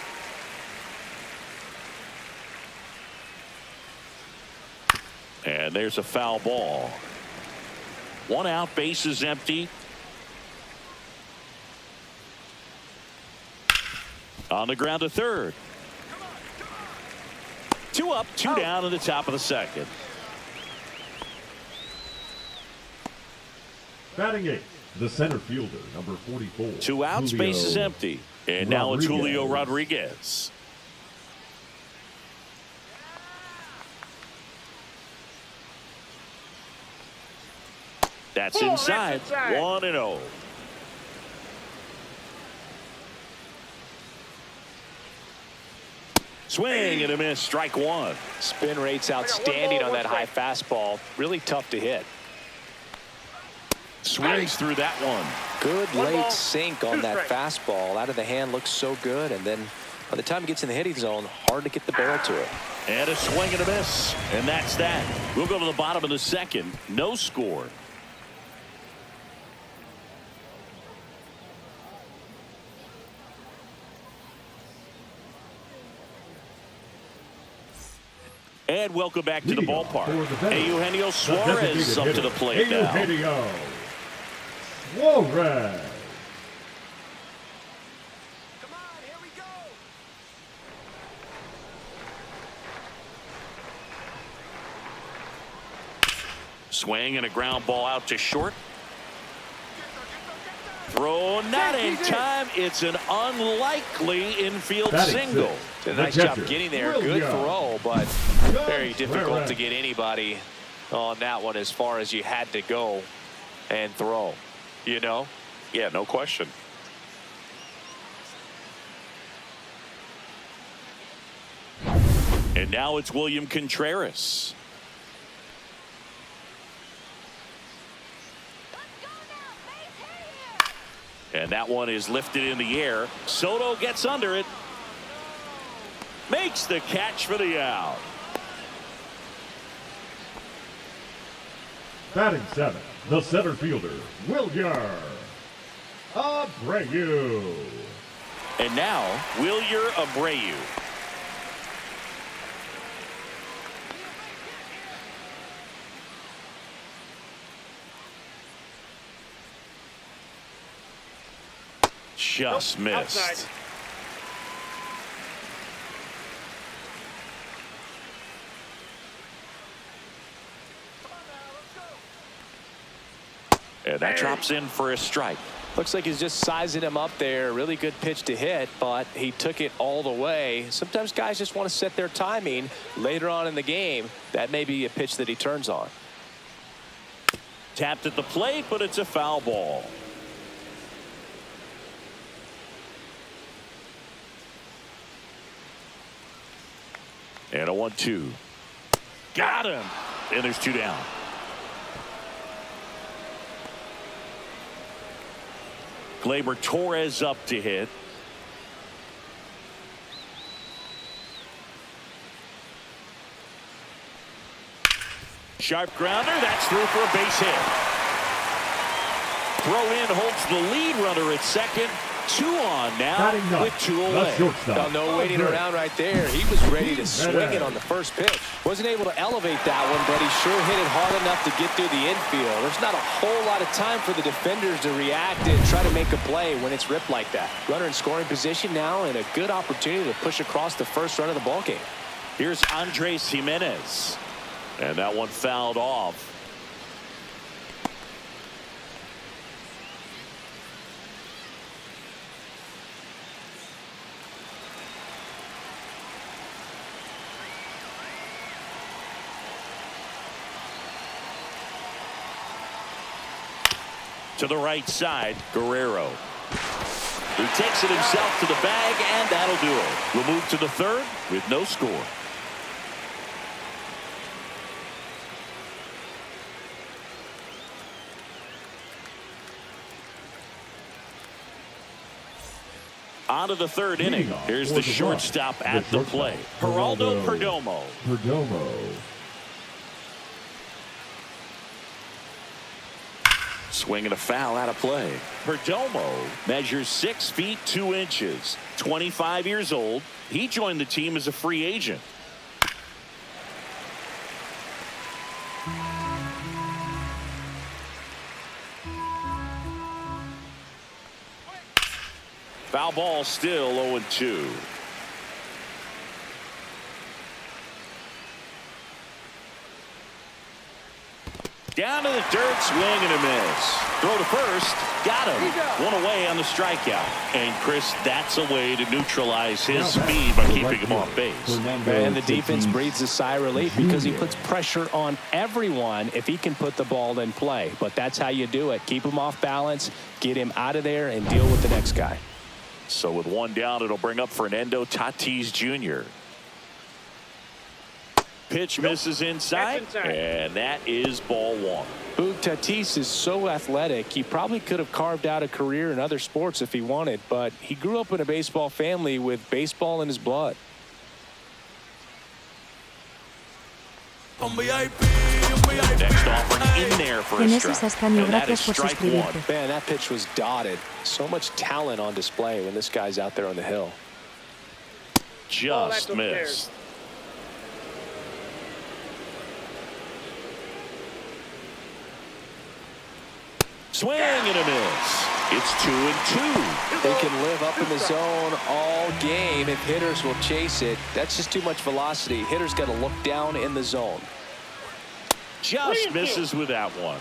And there's a foul ball. One out, base is empty. On the ground to third. Two up, two down in the top of the second. Batting eight, the center fielder, number 44. 2 outs, Julio base is empty. And now it's Rodriguez. Julio Rodriguez. That's inside. 1-0. Swing and a miss. Strike one. Spin rate's outstanding on that high fastball. Really tough to hit. Swings through that one. Good late sink on that fastball. Out of the hand, looks so good. And then by the time it gets in the hitting zone, hard to get the barrel to it. And a swing and a miss. And that's that. We'll go to the bottom of the second. No score. And welcome back to the ballpark. Eugenio Suarez up to the plate now. Eugenio Suarez. Come on, here we go. Swing and a ground ball out to short. Throw not in time. It's an unlikely infield single. Did a nice job getting there. Good throw, but very difficult to get anybody on that one as far as you had to go and throw. You know? Yeah, no question. And now it's William Contreras. And that one is lifted in the air. Soto gets under it. Makes the catch for the out. Batting 7, the center fielder, Wilyer Abreu. And now, Wilyer Abreu. Just missed. Outside. And that drops in for a strike. Looks like he's just sizing him up there. Really good pitch to hit, but he took it all the way. Sometimes guys just want to set their timing later on in the game. That may be a pitch that he turns on. Tapped at the plate, but it's a foul ball. And a 1-2. Got him. And there's 2 down. Gleyber Torres up to hit. Sharp grounder. That's through for a base hit. Throw in holds the lead runner at second. 2 on now with 2 away. Well, no waiting around right there. He was ready to swing it on the first pitch. Wasn't able to elevate that one, but he sure hit it hard enough to get through the infield. There's not a whole lot of time for the defenders to react and try to make a play when it's ripped like that. Runner in scoring position now and a good opportunity to push across the first run of the ballgame. Here's Andres Jimenez. And that one fouled off. To the right side, Guerrero. He takes it himself to the bag, and that'll do it. We'll move to the third with no score. On to the third inning. Here's the shortstop at the plate, Geraldo Perdomo. Swing and a foul out of play. Perdomo measures 6 feet 2 inches, 25 years old. He joined the team as a free agent. Foul ball, still 0-2. Down to the dirt, swing and a miss. Throw to first, got him. One away on the strikeout. And Chris, that's a way to neutralize his speed by keeping him off base. And the defense breathes a sigh of relief because he puts pressure on everyone if he can put the ball in play. But that's how you do it. Keep him off balance, get him out of there, and deal with the next guy. So with one down, it'll bring up Fernando Tatis Jr. Pitch misses inside, and that is ball one. Boog, Tatis is so athletic, he probably could have carved out a career in other sports if he wanted, but he grew up in a baseball family with baseball in his blood. Next offering in there for a strike. And that is strike one. Man, that pitch was dotted. So much talent on display when this guy's out there on the hill. Just missed. Swing and a miss. It's 2-2. They can live up in the zone all game if hitters will chase it. That's just too much velocity. Hitters got to look down in the zone. Just misses with that one.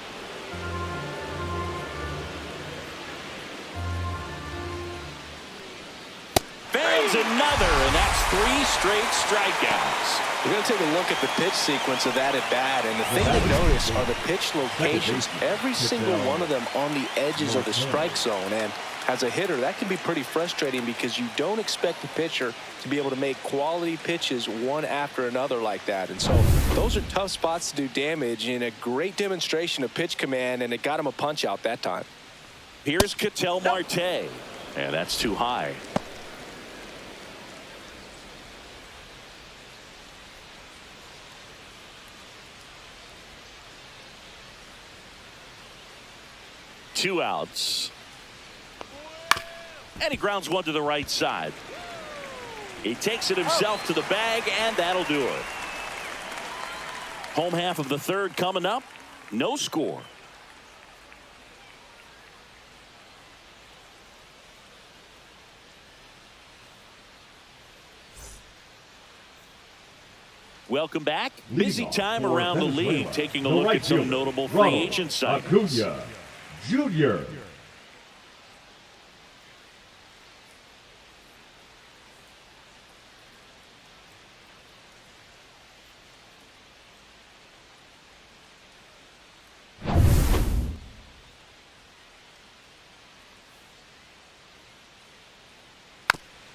There's another, and that's 3 straight strikeouts. We're going to take a look at the pitch sequence of that at bat, and the thing to notice are the pitch locations. Every single one of them on the edges of the strike zone, and as a hitter, that can be pretty frustrating because you don't expect the pitcher to be able to make quality pitches one after another like that. And so those are tough spots to do damage, and a great demonstration of pitch command, and it got him a punch out that time. Here's Ketel Marte, and that's too high. Two outs. And he grounds one to the right side. He takes it himself to the bag, and that'll do it. Home half of the third coming up. No score. Welcome back. Busy time around the league, taking a look at some notable free agent signings. Jr.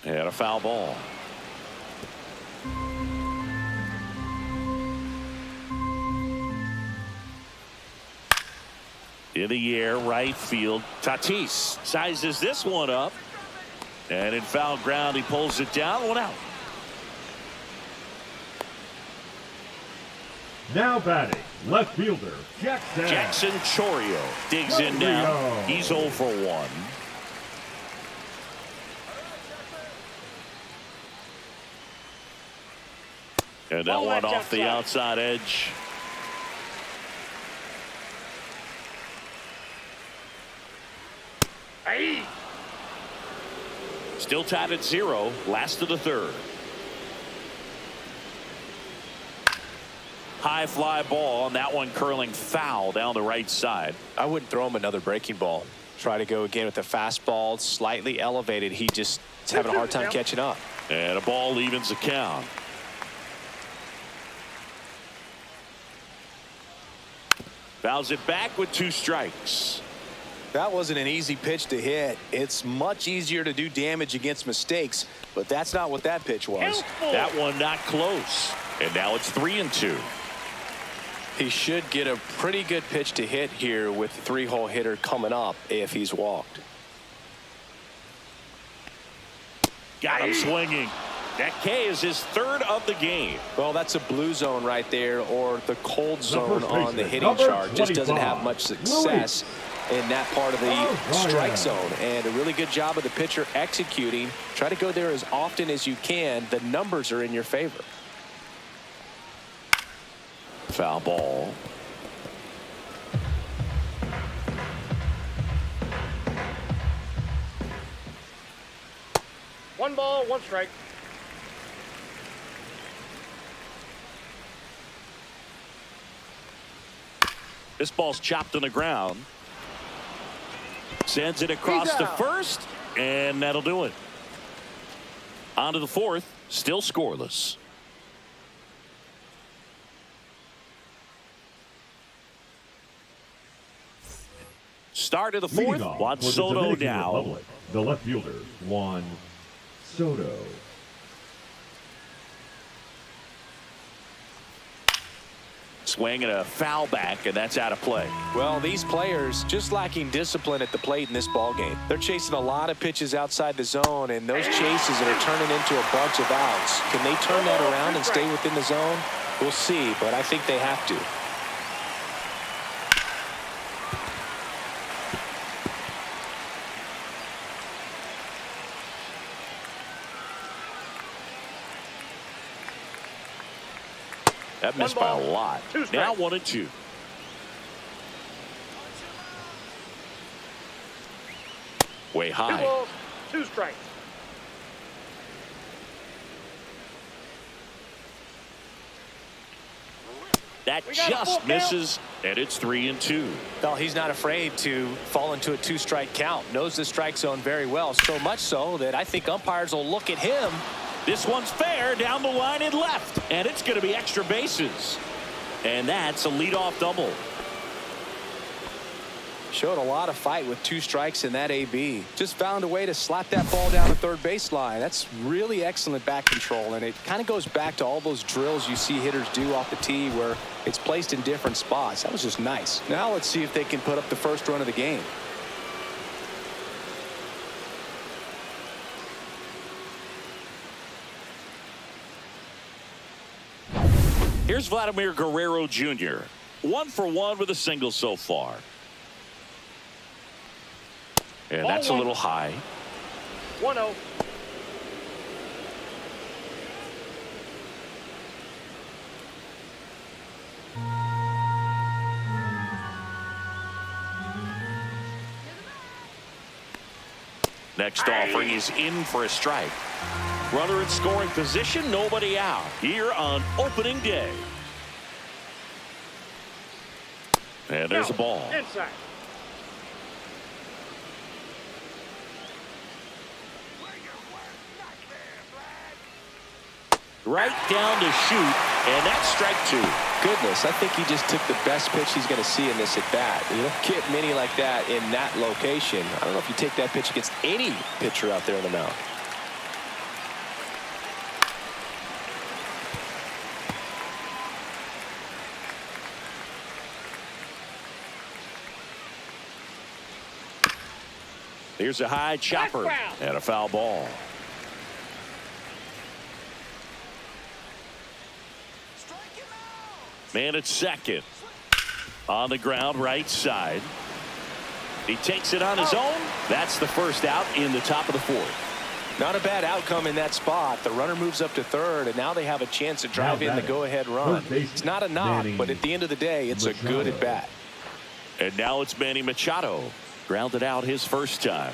And a foul ball. In the air, right field. Tatis sizes this one up. And in foul ground, he pulls it down. One out. Now batting, left fielder, Jackson Chourio digs in now. He's 0 for 1. And that one off the outside edge. Still tied at 0. Last of the third. High fly ball, and that one curling foul down the right side. I wouldn't throw him another breaking ball. Try to go again with the fastball, slightly elevated. He just is having a hard time catching up. And a ball evens the count. Fouls it back with 2 strikes. That wasn't an easy pitch to hit. It's much easier to do damage against mistakes, but that's not what that pitch was. That one not close. And now it's 3-2. He should get a pretty good pitch to hit here with the 3-hole hitter coming up if he's walked. Got him swinging. That K is his 3rd of the game. Well, that's a blue zone right there, or the cold zone on the hitting chart. Just doesn't have much success in that part of the strike zone. And a really good job of the pitcher executing. Try to go there as often as you can. The numbers are in your favor. Foul ball. One ball, 1 strike. This ball's chopped on the ground. Sends it across to first, and that'll do it. On to the fourth, still scoreless. Start of the fourth, Juan Soto now. Republic, the left fielder, Juan Soto. Swing and a foul back, and that's out of play. Well, these players just lacking discipline at the plate in this ball game. They're chasing a lot of pitches outside the zone, and those chases are turning into a bunch of outs. Can they turn that around and stay within the zone? We'll see, but I think they have to. That missed by a lot. Now 1-2. Way high. 2 balls, 2 strikes. That just misses, and it's 3-2. Well, he's not afraid to fall into a 2-strike count. Knows the strike zone very well, so much so that I think umpires will look at him. This one's fair down the line and left, and it's going to be extra bases. And that's a leadoff double. Showed a lot of fight with 2 strikes in that AB. Just found a way to slap that ball down the third baseline. That's really excellent back control, and it kind of goes back to all those drills you see hitters do off the tee where it's placed in different spots. That was just nice. Now let's see if they can put up the first run of the game. Here's Vladimir Guerrero Jr. 1 for 1 with a single so far. And that's a little high. 1-0. Next offering is in for a strike. Runner in scoring position, nobody out here on opening day. And there's a ball. Inside. Right down to shoot, and that's strike 2. Goodness, I think he just took the best pitch he's going to see in this at bat. You don't get many like that in that location. I don't know if you take that pitch against any pitcher out there on the mound. Here's a high chopper and a foul ball. Man at second. On the ground, right side. He takes it on his own. That's the first out in the top of the fourth. Not a bad outcome in that spot. The runner moves up to third, and now they have a chance to drive in the go-ahead run. It's not a knock, but at the end of the day, it's a good at-bat. And now it's Manny Machado. Grounded out his first time.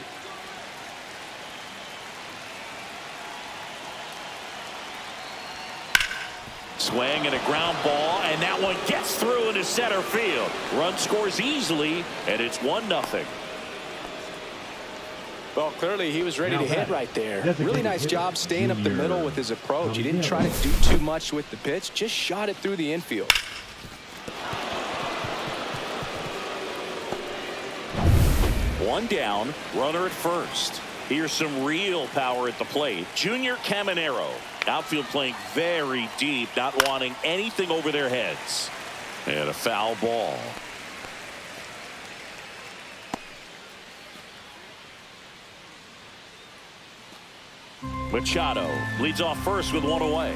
Swing and a ground ball, and that one gets through into center field. Run scores easily, and it's 1-0. Well, clearly he was ready to hit right there. Really nice job staying up the middle with his approach. He didn't try to do too much with the pitch, just shot it through the infield. One down, runner at first. Here's some real power at the plate. Junior Caminero. Outfield playing very deep, not wanting anything over their heads. And a foul ball. Machado leads off first with one away.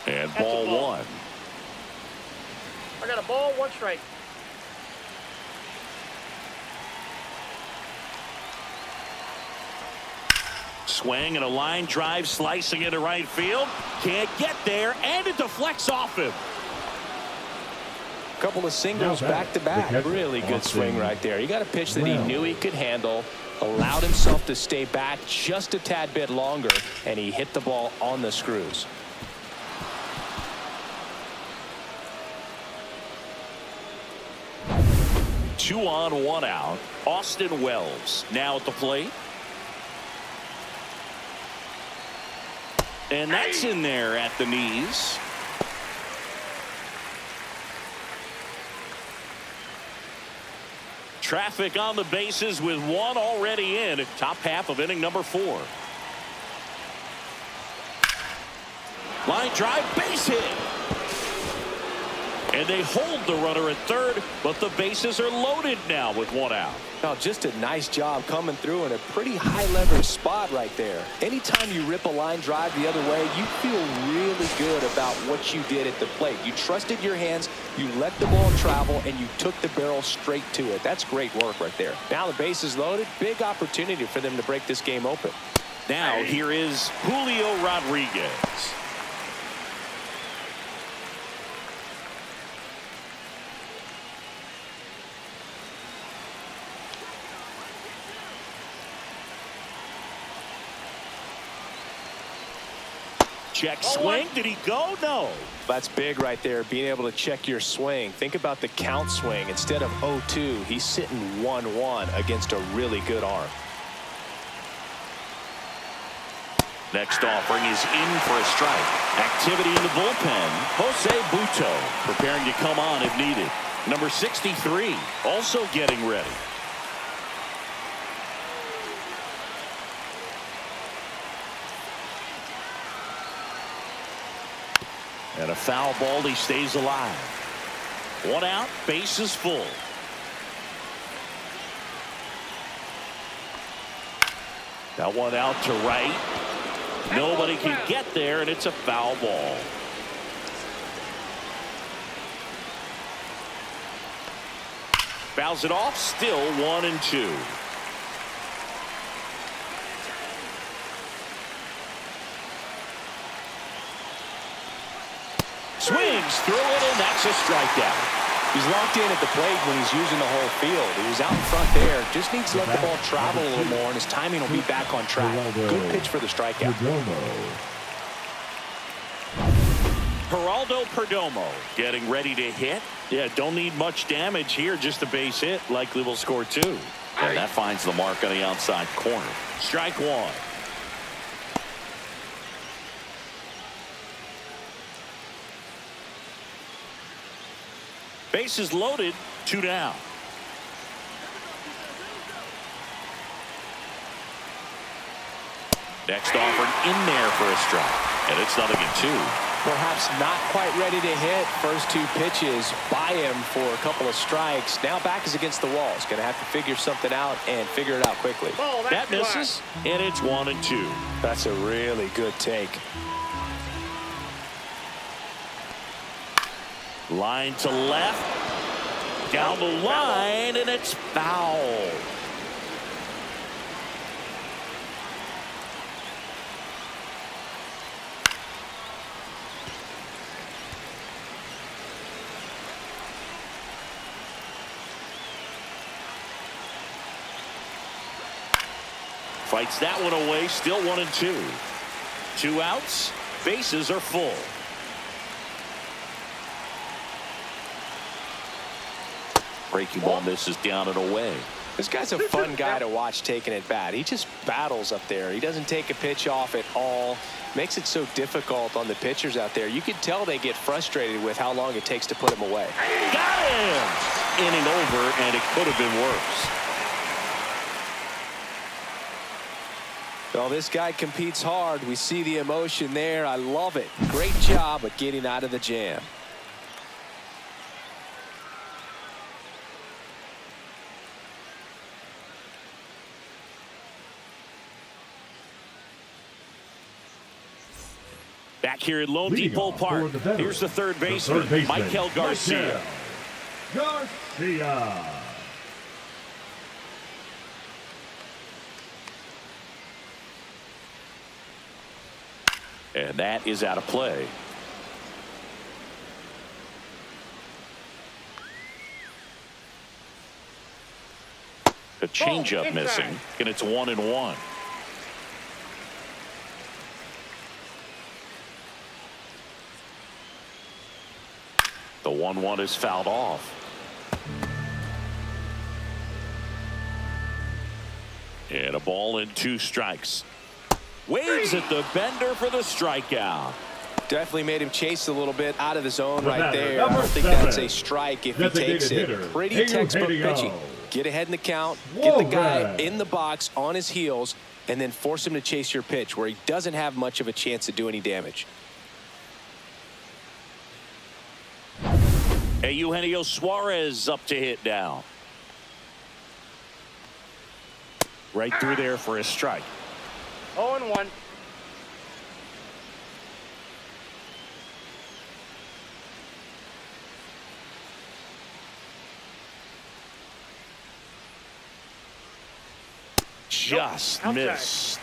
And ball 1. I got a ball, 1 strike. Swing and a line drive slicing into right field. Can't get there, and it deflects off him. Couple of singles back to back. Really good swing right there. He got a pitch that he knew he could handle, allowed himself to stay back just a tad bit longer, and he hit the ball on the screws. 2 on, 1 out. Austin Wells now at the plate. And that's in there at the knees. Traffic on the bases with 1 already in. Top half of inning number 4. Line drive, base hit. And they hold the runner at third, but the bases are loaded now with 1 out. Now, just a nice job coming through in a pretty high leverage spot right there. Anytime you rip a line drive the other way, you feel really good about what you did at the plate. You trusted your hands, you let the ball travel, and you took the barrel straight to it. That's great work right there. Now the base is loaded. Big opportunity for them to break this game open. Now here is Julio Rodriguez. Check swing. Did he go? No. That's big right there, being able to check your swing. Think about the count swing. Instead of 0-2, he's sitting 1-1 against a really good arm. Next offering is in for a strike. Activity in the bullpen. Jose Buto preparing to come on if needed. Number 63 also getting ready. And a foul ball, he stays alive. 1 out, base is full. That 1 out to right. Nobody can get there, and it's a foul ball. Fouls it off, still 1-2. Swings through it, and that's a strikeout. He's locked in at the plate when he's using the whole field. He was out in front there. Just needs to let the ball travel a little more, and his timing will be back on track. Good pitch for the strikeout. Geraldo Perdomo getting ready to hit. Yeah, don't need much damage here, just a base hit. Likely will score 2. And that finds the mark on the outside corner. Strike 1. Bases loaded, 2 down. Next offering in there for a strike. And it's 0-2. Perhaps not quite ready to hit. First 2 pitches by him for a couple of strikes. Now back is against the wall. He's going to have to figure something out and figure it out quickly. Oh, that misses, and it's 1-2. That's a really good take. Line to left. Down the line, and it's foul. Fights that one away, still 1-2. 2 outs, bases are full. Breaking ball misses down and away. This guy's a fun guy to watch taking at bat. He just battles up there. He doesn't take a pitch off at all. Makes it so difficult on the pitchers out there. You can tell they get frustrated with how long it takes to put him away. Got him! Inning over, and it could have been worse. Well, this guy competes hard. We see the emotion there. I love it. Great job at getting out of the jam. Back here at Lone Depot Park, here's the third baseman, Maikel Garcia. And that is out of play. A changeup missing, and it's 1-1. The 1-1 is fouled off. And a ball and 2 strikes. Waves at the bender for the strikeout. Definitely made him chase a little bit out of the zone right there. I don't think that's a strike if he takes it. Pretty textbook pitching. Get ahead in the count, get the guy in the box on his heels, and then force him to chase your pitch where he doesn't have much of a chance to do any damage. Hey, Eugenio Suarez up to hit now. Right through there for a strike. 0-1. Just missed.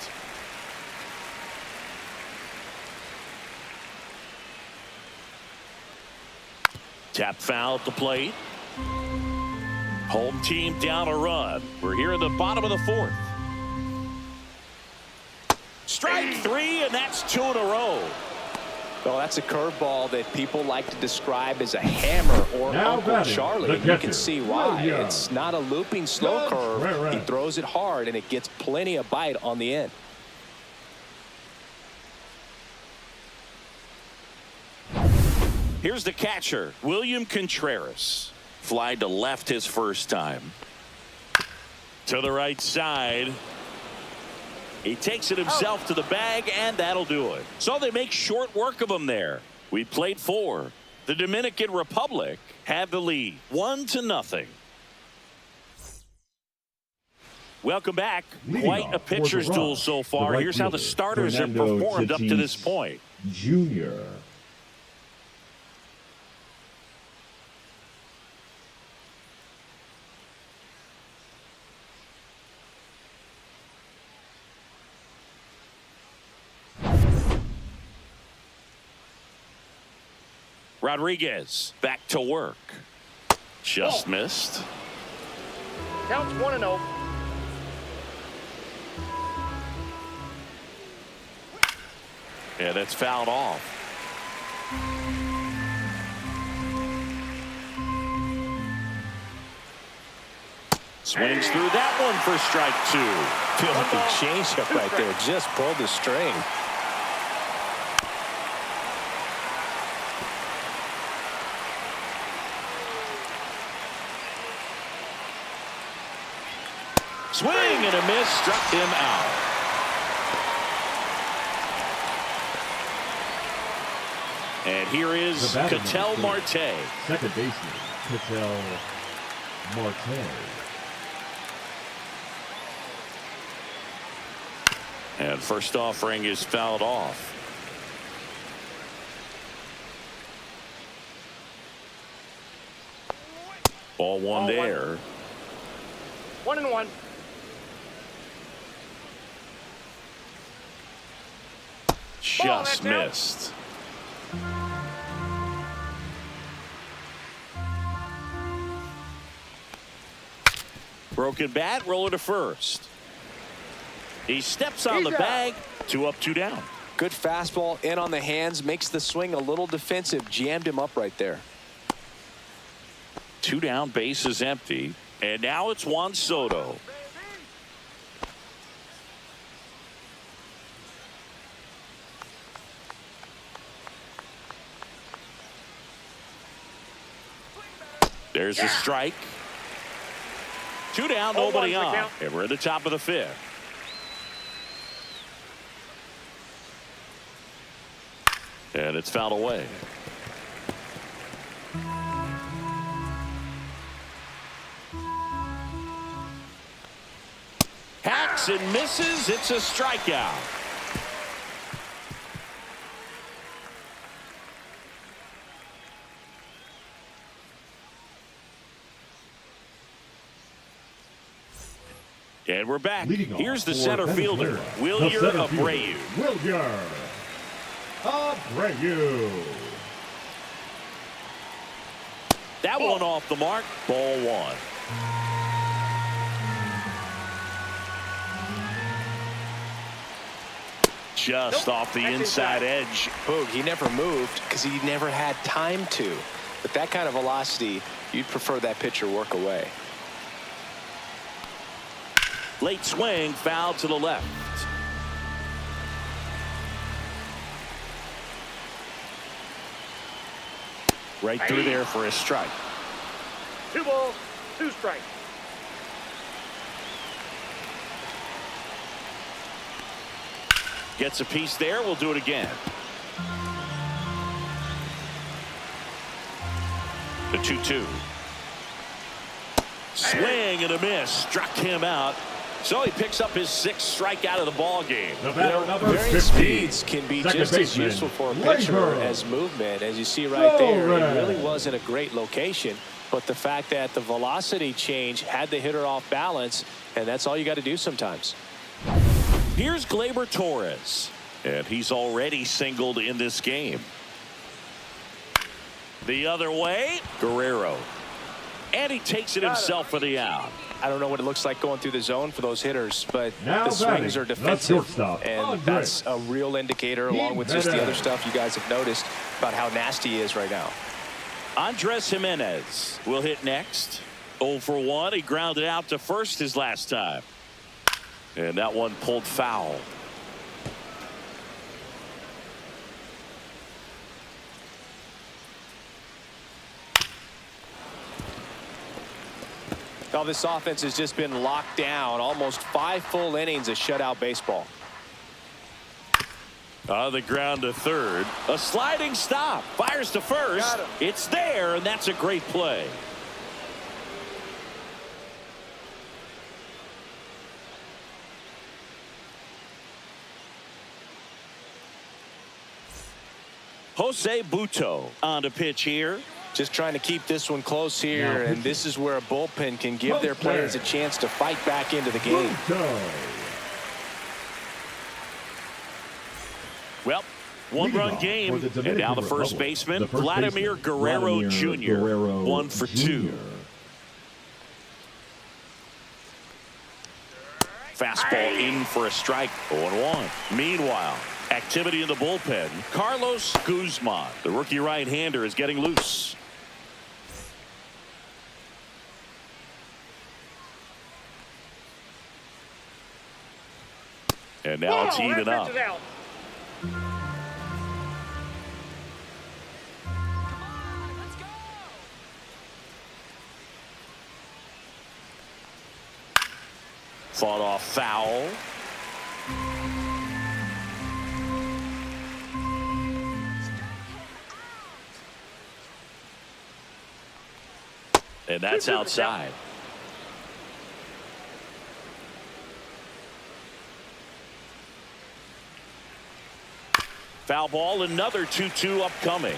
Tap foul at the plate. Home team down a run. We're here in the bottom of the 4th. Strike 3, and that's 2 in a row. Well, that's a curveball that people like to describe as a hammer or Now Uncle Charlie. You can see why. It's not a looping slow curve. He throws it hard, and it gets plenty of bite on the end. Here's the catcher, William Contreras. Fly to left his first time. To the right side. He takes it himself to the bag, and that'll do it. So they make short work of him there. We played 4. The Dominican Republic have the lead, 1-0. Welcome back. Quite a pitcher's duel so far. Here's how the starters have performed up to this point. Junior. Rodriguez back to work. Just missed. Counts 1-0. Yeah, that's fouled off. Swings through that one for strike 2. Feel like a changeup right there. Just pulled the string. Swing and a miss, struck him out. And here is Ketel Marte. Second baseman, Ketel Marte. And first offering is fouled off. Ball one there. 1-1. Just missed. Broken bat, roller to first. He steps on the bag. 2 up, 2 down. Good fastball in on the hands, makes the swing a little defensive. Jammed him up right there. 2 down, base is empty. And now it's Juan Soto. There's a strike. 2 down, nobody on. And we're at the top of the 5th. And it's fouled away. Hacks and misses. It's a strikeout. And we're back. Here's the center fielder, Wilyer Abreu. Wilyer Abreu. That one off the mark. Ball 1. Just off the inside edge. Boog, he never moved because he never had time to. But that kind of velocity, you'd prefer that pitcher work away. Late swing, foul to the left. Right through there for a strike. 2 balls, 2 strikes. Gets a piece there. We'll do it again. The 2-2. Swing and a miss. Struck him out. So he picks up his 6th strikeout of the ball game. Varying speeds can be just as useful for a pitcher as movement. As you see right there, it really wasn't a great location. But the fact that the velocity change had the hitter off balance, and that's all you got to do sometimes. Here's Gleyber Torres, and he's already singled in this game. The other way, Guerrero. And he takes it himself for the out. I don't know what it looks like going through the zone for those hitters, but the swings are defensive, and that's a real indicator, along with just the other stuff you guys have noticed about how nasty he is right now. Andres Jimenez will hit next. 0 for 1. He grounded out to first his last time. And that one pulled foul. Now this offense has just been locked down. Almost 5 full innings of shutout baseball. On the ground to third. A sliding stop. Fires to first. It's there, and that's a great play. Jose Butto on the pitch here. Just trying to keep this one close here, and this is where a bullpen can give their players a chance to fight back into the game. Well, 1-run game, and now the first baseman, Vladimir Guerrero Jr., 1 for 2. Fastball in for a strike, 0-1. Meanwhile, activity in the bullpen. Carlos Guzman, the rookie right-hander, is getting loose. And now it's even up. Fought off foul. And that's outside. Foul ball, another 2-2 upcoming.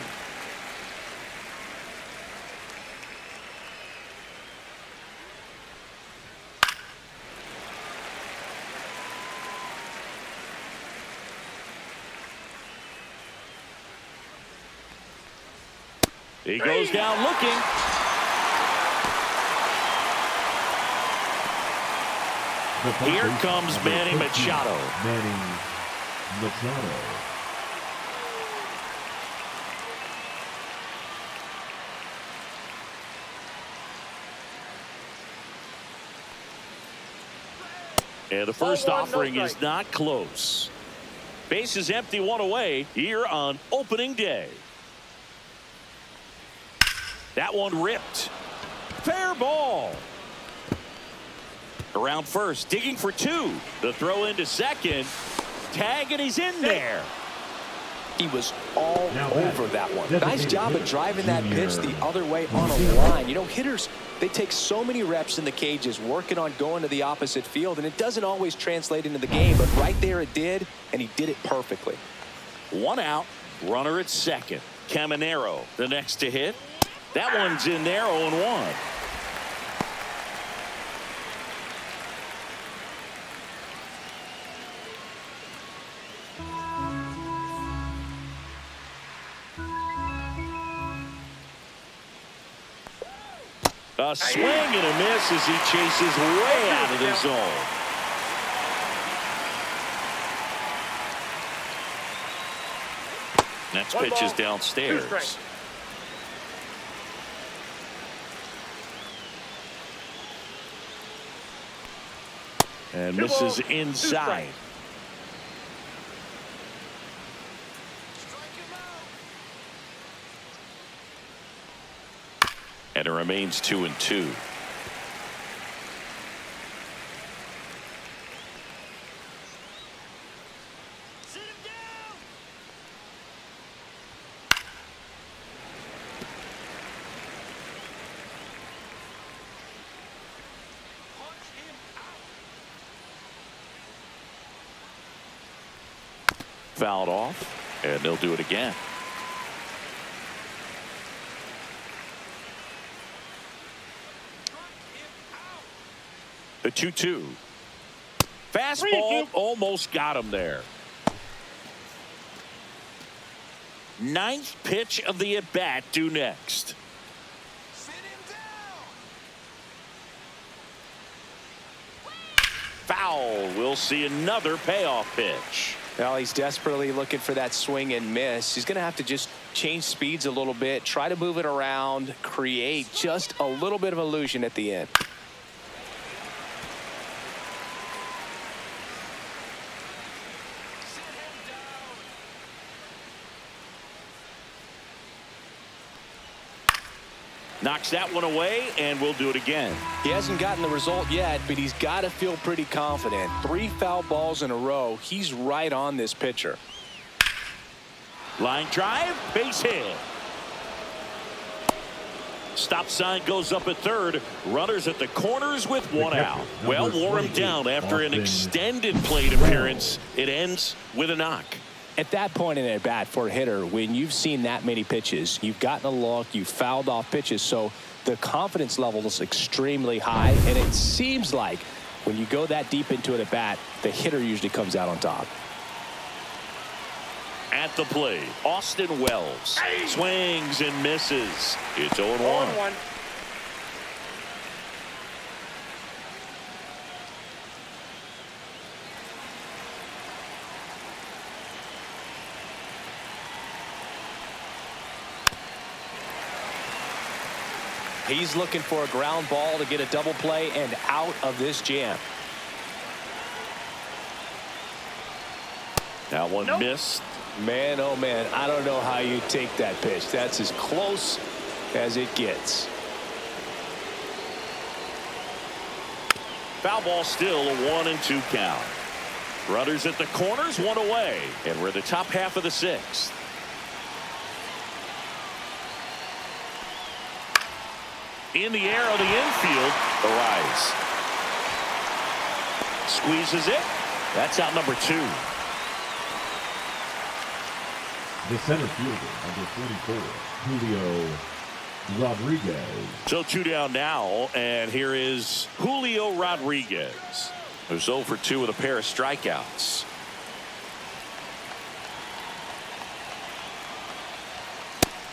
He goes down looking. Here comes Manny Machado. And the first offering is not close. Base is empty, 1 away here on opening day. That one ripped. Fair ball. Around first, digging for 2. The throw into second. Tag, and he's in there. He was all over that one. Nice job of driving that pitch the other way on a line. You know, hitters, they take so many reps in the cages working on going to the opposite field, and it doesn't always translate into the game, but right there it did, and he did it perfectly. 1 out, runner at second. Caminero, the next to hit. That one's in there, 0-1. A swing and a miss as he chases way out of the zone. Next pitch is downstairs. And misses inside. And it remains 2-2. Fouled off, and they'll do it again. The 2-2. Fastball almost got him there. Ninth pitch of the at-bat due next. Foul. We'll see another payoff pitch. Well, he's desperately looking for that swing and miss. He's going to have to just change speeds a little bit, try to move it around, create just a little bit of illusion at the end. Knocks that one away, and we'll do it again. He hasn't gotten the result yet, but he's got to feel pretty confident. 3 foul balls in a row. He's right on this pitcher. Line drive, base hit. Stop sign goes up at third. Runners at the corners with one out. Well, wore him down after an extended plate appearance. It ends with a knock. At that point in at bat for a hitter, when you've seen that many pitches, you've gotten a look, you've fouled off pitches, so the confidence level is extremely high, and it seems like when you go that deep into it at bat, the hitter usually comes out on top. At the plate, Austin Wells swings and misses. It's 0-1. He's looking for a ground ball to get a double play and out of this jam. That one missed. Man, oh man, I don't know how you take that pitch. That's as close as it gets. Foul ball still, a 1-2 count. Runners at the corners, one away, and we're the top half of the 6th. In the air of the infield, the rise. Squeezes it. That's out number 2. The center fielder, number 44, Julio Rodriguez. So 2 down now, and here is Julio Rodriguez, who's 0 for 2 with a pair of strikeouts.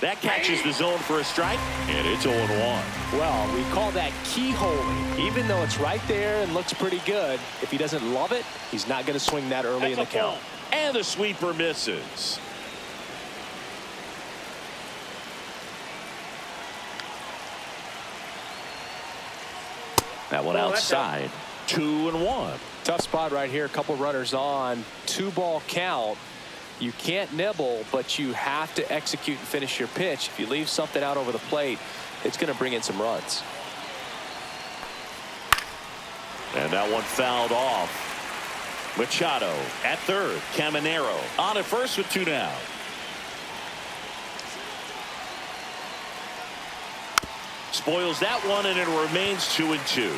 That catches the zone for a strike, and it's 0-1. Well, we call that keyholing. Even though it's right there and looks pretty good, if he doesn't love it, he's not going to swing that early in the count. And the sweeper misses. That one outside. 2-1. Tough spot right here. A couple runners on. 2-ball count. You can't nibble, but you have to execute and finish your pitch. If you leave something out over the plate, it's going to bring in some runs. And that one fouled off. Machado at third. Caminero on at first with 2 down. Spoils that one, and it remains 2-2.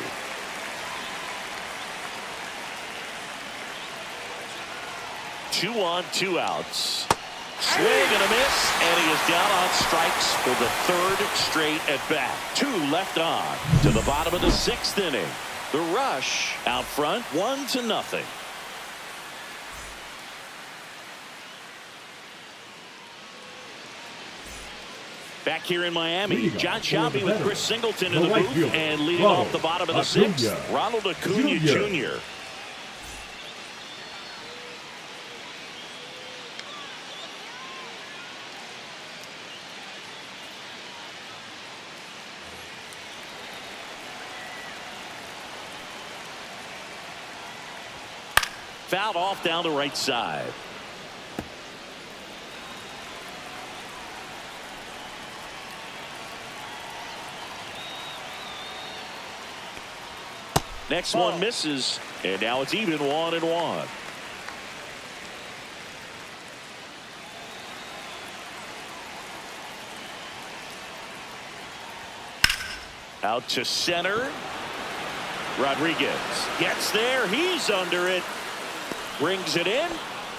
Two on, 2 outs. Swing and a miss, and he is down on strikes for the 3rd straight at bat. 2 left on to the bottom of the 6th inning. The Rush out front, 1-0. Back here in Miami, John Shelby with Chris Singleton in the booth, and leading off the bottom of the 6th, Ronald Acuna Jr. Fouled off down the right side. Next one misses, and now it's even 1-1. Out to center. Rodriguez gets there. He's under it. Brings it in.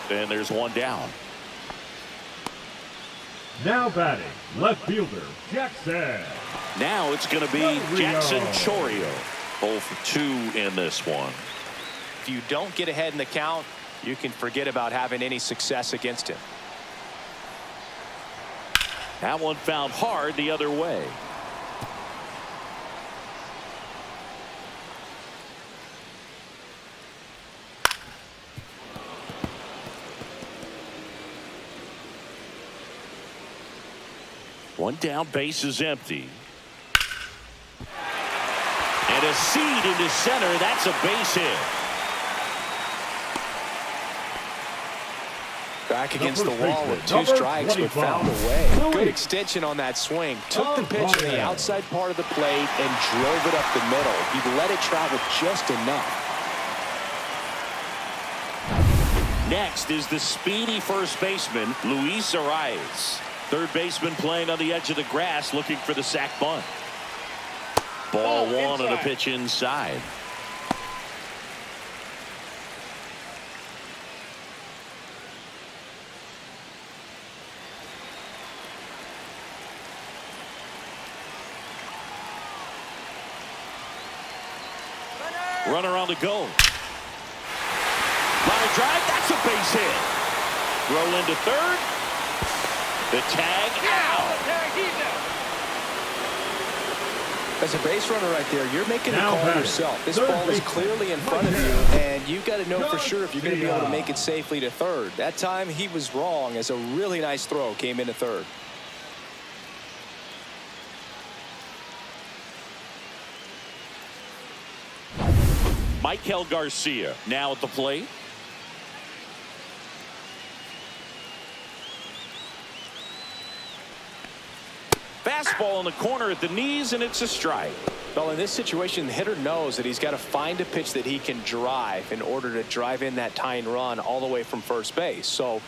And there's one down. Now batting, left fielder, Jackson. Now it's going to be Jackson Chourio. 0 for 2 in this one. If you don't get ahead in the count, you can forget about having any success against him. That one fouled hard the other way. One down, base is empty. And a seed into center. That's a base hit. Back against the wall with 2 strikes, but found a way. Good extension on that swing. Took the pitch on the outside part of the plate and drove it up the middle. He let it travel just enough. Next is the speedy first baseman, Luis Arias. Third baseman playing on the edge of the grass, looking for the sac bunt. Ball one on a pitch inside. Runner on the go. Line drive, that's a base hit. Roll into third. The tag out. As a base runner right there, you're making a call yourself. This ball is clearly in front of you, and you've got to know for sure if you're going to be able to make it safely to third. That time he was wrong, as a really nice throw came into third. Michael Garcia now at the plate. Fastball in the corner at the knees, and it's a strike. Well, in this situation, the hitter knows that he's got to find a pitch that he can drive in order to drive in that tying run all the way from first base. So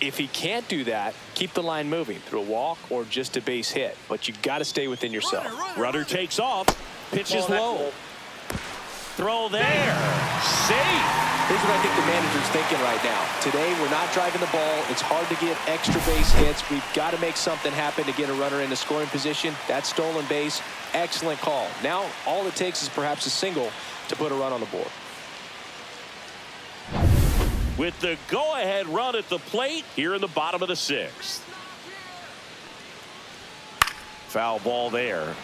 if he can't do that, keep the line moving through a walk or just a base hit. But you got to stay within yourself. Runner takes off. Pitch is low. Throw there. Safe. Here's what I think the manager's thinking right now. Today, we're not driving the ball. It's hard to get extra base hits. We've got to make something happen to get a runner in a scoring position. That stolen base, excellent call. Now, all it takes is perhaps a single to put a run on the board. With the go-ahead run at the plate here in the bottom of the 6th. Foul ball there.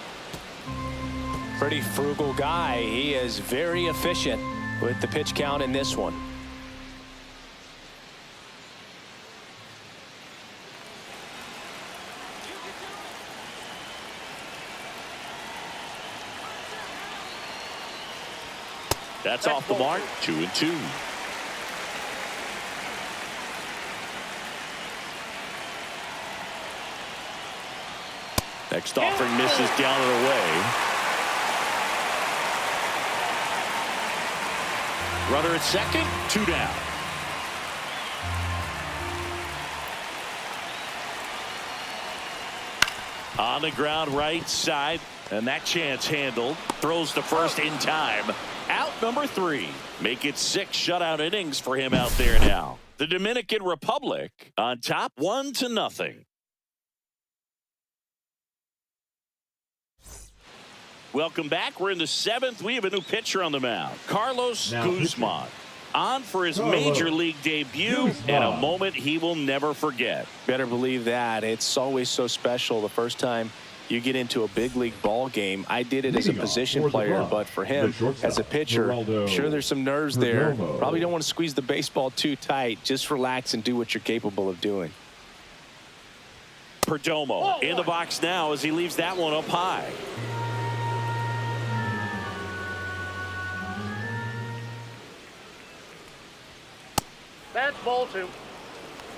Pretty frugal guy. He is very efficient with the pitch count in this one. That's off the mark. 2-2. Next offering misses down and away. Runner at second, 2 down. On the ground right side, and that chance handled. Throws to first in time. Out number 3. Make it 6 shutout innings for him out there now. The Dominican Republic on top 1-0. Welcome back. We're in the 7th. We have a new pitcher on the mound. Carlos Guzman. On for his major league debut and a moment he will never forget. Better believe that. It's always so special the first time you get into a big league ball game. I did it as a position player, but for him as a pitcher, I'm sure there's some nerves there. Probably don't want to squeeze the baseball too tight. Just relax and do what you're capable of doing. Perdomo in the box now as he leaves that one up high. That's ball 2.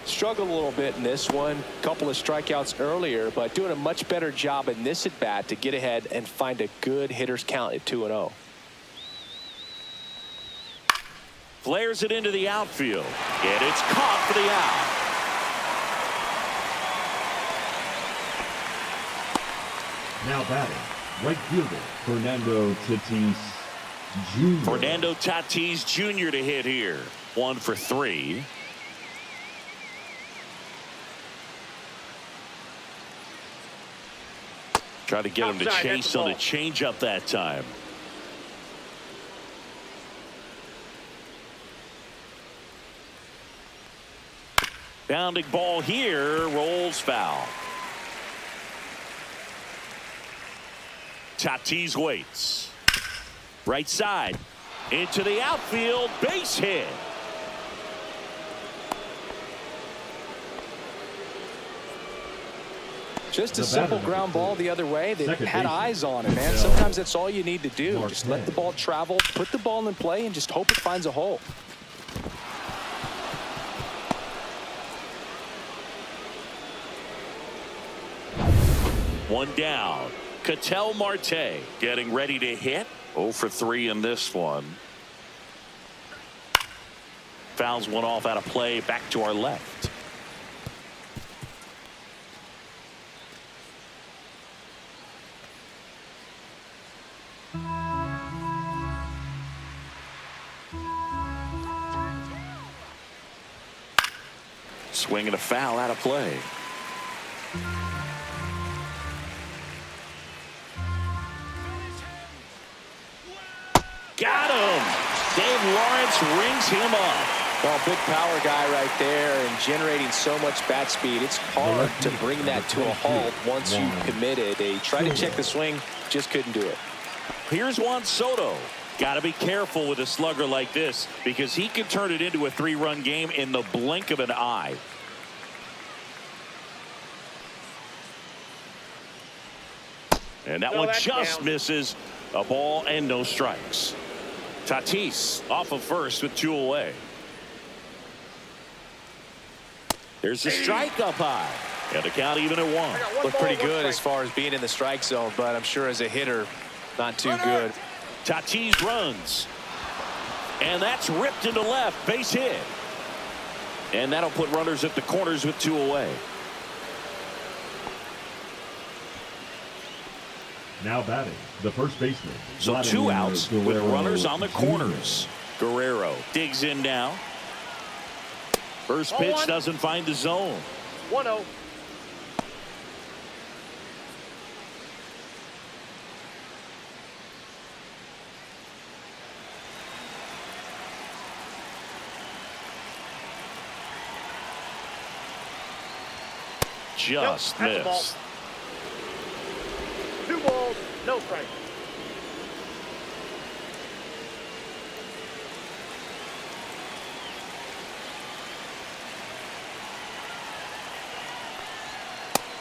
Struggled a little bit in this one. Couple of strikeouts earlier, but doing a much better job in this at bat to get ahead and find a good hitter's count at 2-0. Flares it into the outfield, and it's caught for the out. Now batting, right fielder Fernando Tatis Jr. Fernando Tatis Jr. to hit here. 1 for 3. Try to get him to chase on a changeup that time. Bounding ball here, rolls foul. Tatis waits. Right side. Into the outfield. Base hit. Just a simple ground ball the other way that had eyes on it, man. Sometimes that's all you need to do. Just let the ball travel, put the ball in play, and just hope it finds a hole. One down. Ketel Marte getting ready to hit. 0 for 3 in this one. Fouls one off out of play. Back to our left. Swinging a foul out of play. Got him. Dave Lawrence rings him up. Well, big power guy right there and generating so much bat speed. It's hard to bring that to a halt once you've committed. They tried to check the swing, just couldn't do it. Here's Juan Soto. Got to be careful with a slugger like this because he can turn it into a 3-run game in the blink of an eye. And that one just misses. A ball and no strikes. Tatis off of first with 2 away. There's the strike up high. And the count even at 1. Looked pretty good as far as being in the strike zone, but I'm sure as a hitter, not too good. Tatis runs. And that's ripped into left. Base hit. And that'll put runners at the corners with 2 away. Now batting, the first baseman. So 2 outs with runners on the corners. Guerrero digs in now. First pitch doesn't find the zone. 1-0. Just missed. 2 balls, no strike.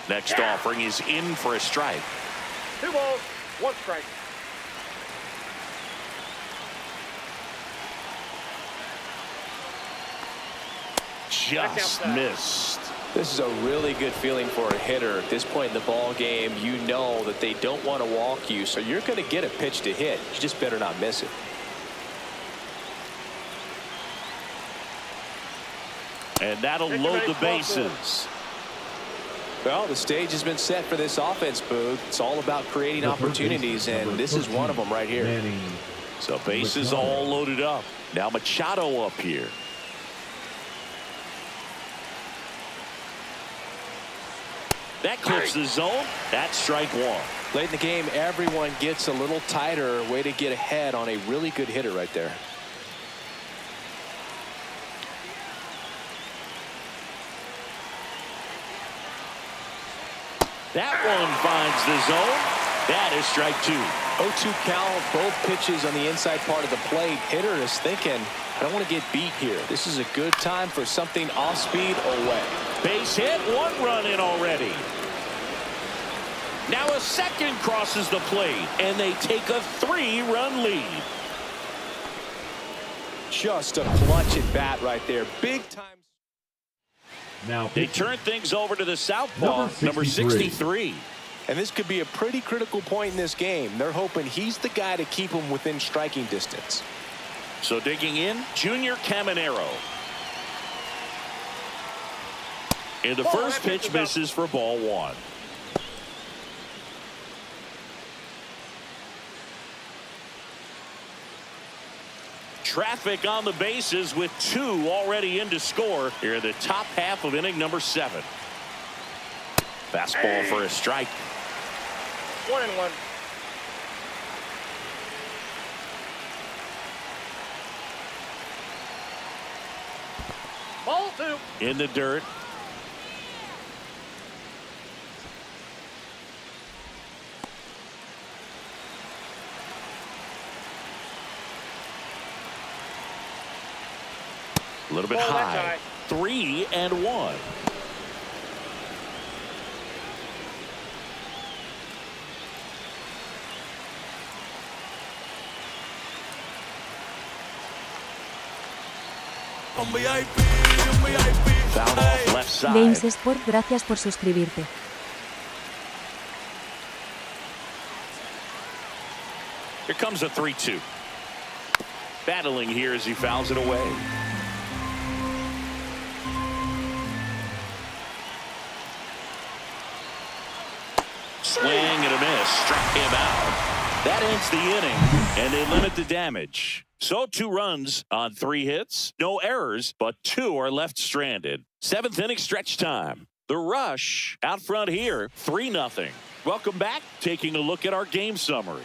Next offering is in for a strike. 2 balls, 1 strike. Just missed. This is a really good feeling for a hitter. At this point in the ball game, you know that they don't want to walk you, so you're going to get a pitch to hit. You just better not miss it. And that'll load the bases. Well, the stage has been set for this offense, Booth. It's all about creating opportunities, and this is one of them right here. So bases all loaded up. Now Machado up here. That clips the zone. That's strike 1. Late in the game, everyone gets a little tighter. Way to get ahead on a really good hitter right there. That one finds the zone. That is strike 2. 0-2 count, both pitches on the inside part of the plate. Hitter is thinking, I don't want to get beat here. This is a good time for something off speed away. Base hit, 1 run in already. Now a second crosses the plate, and they take a 3-run lead. Just a clutch at bat right there. Big time. Now They turn things over to the southpaw, number 63. And this could be a pretty critical point in this game. They're hoping he's the guy to keep them within striking distance. So digging in, Junior Caminero. And the first pitch misses for ball one. Traffic on the bases with two already in to score here in the top half of inning number 7. Fastball for a strike. 1-1. Ball 2. In the dirt. A little bit high. 3-1. Foul off left side. Games Sport, gracias por suscribirte. Here comes a 3-2. Battling here as he fouls it away. Swing and a miss. Struck him out. That ends the inning, and they limit the damage. So 2 runs on 3 hits. No errors, but 2 are left stranded. 7th inning stretch time. The Rush out front here, 3-0. Welcome back. Taking a look at our game summary.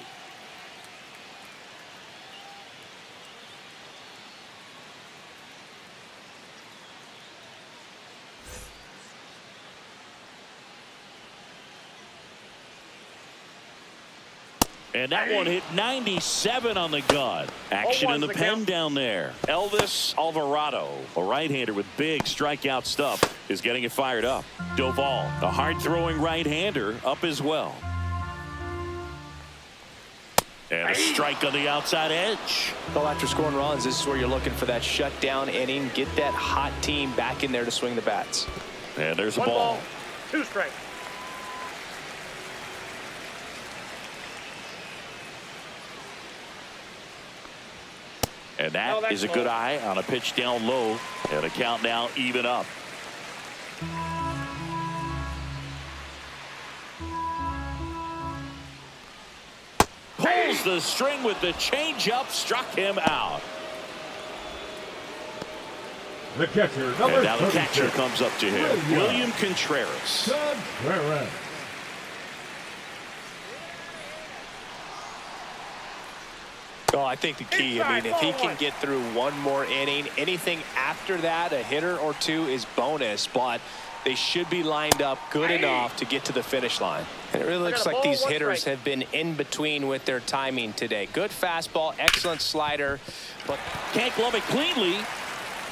And that one hit 97 on the gun. Action in the pen down there. Elvis Alvarado, a right-hander with big strikeout stuff, is getting it fired up. Doval, a hard-throwing right-hander, up as well. And a strike on the outside edge. Well, after scoring runs, this is where you're looking for that shutdown inning. Get that hot team back in there to swing the bats. And there's a 1 ball. 2 strikes. And that is a good eye on a pitch down low. And a count now even up. Pulls the string with the changeup, struck him out. the catcher, number And now the 36, catcher comes up to him, William Contreras. Contreras. Well, I think the key, I mean, if he can get through one more inning, anything after that, a hitter or two is bonus, but they should be lined up good enough to get to the finish line. And it really looks like these hitters have been in between with their timing today. Good fastball, excellent slider, but can't glove it cleanly.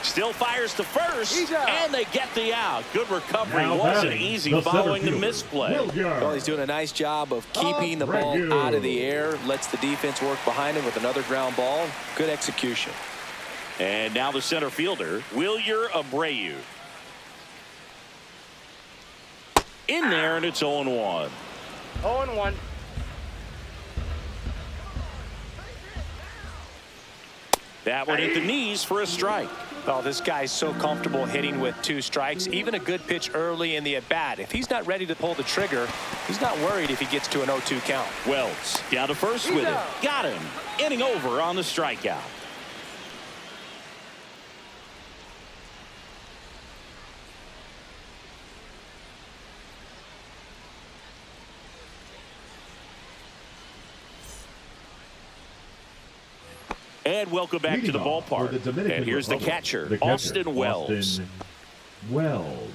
Still fires to first, and they get the out. Good recovery. Wasn't easy following the misplay. Well, he's doing a nice job of keeping the ball out of the air. Lets the defense work behind him with another ground ball. Good execution. And now the center fielder, Wilyer Abreu. In there, and it's 0-1. 0-1. That one hit the knees for a strike. Oh, this guy's so comfortable hitting with 2 strikes. Even a good pitch early in the at-bat. If he's not ready to pull the trigger, he's not worried if he gets to an 0-2 count. Wells down to first with it. Got him. Inning over on the strikeout. And welcome back to the ballpark. And here's the catcher, Austin Wells. Wells.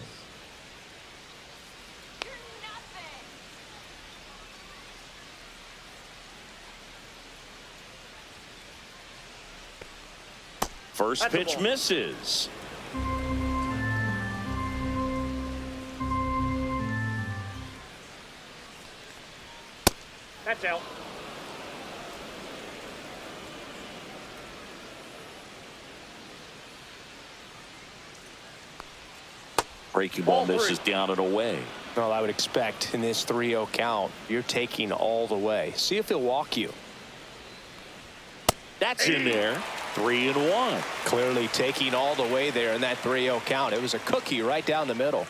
First pitch misses. That's out. Breaking ball misses down and away. Well, I would expect in this 3-0 count, you're taking all the way. See if he'll walk you. That's in there. 3-1. Clearly taking all the way there in that 3-0 count. It was a cookie right down the middle.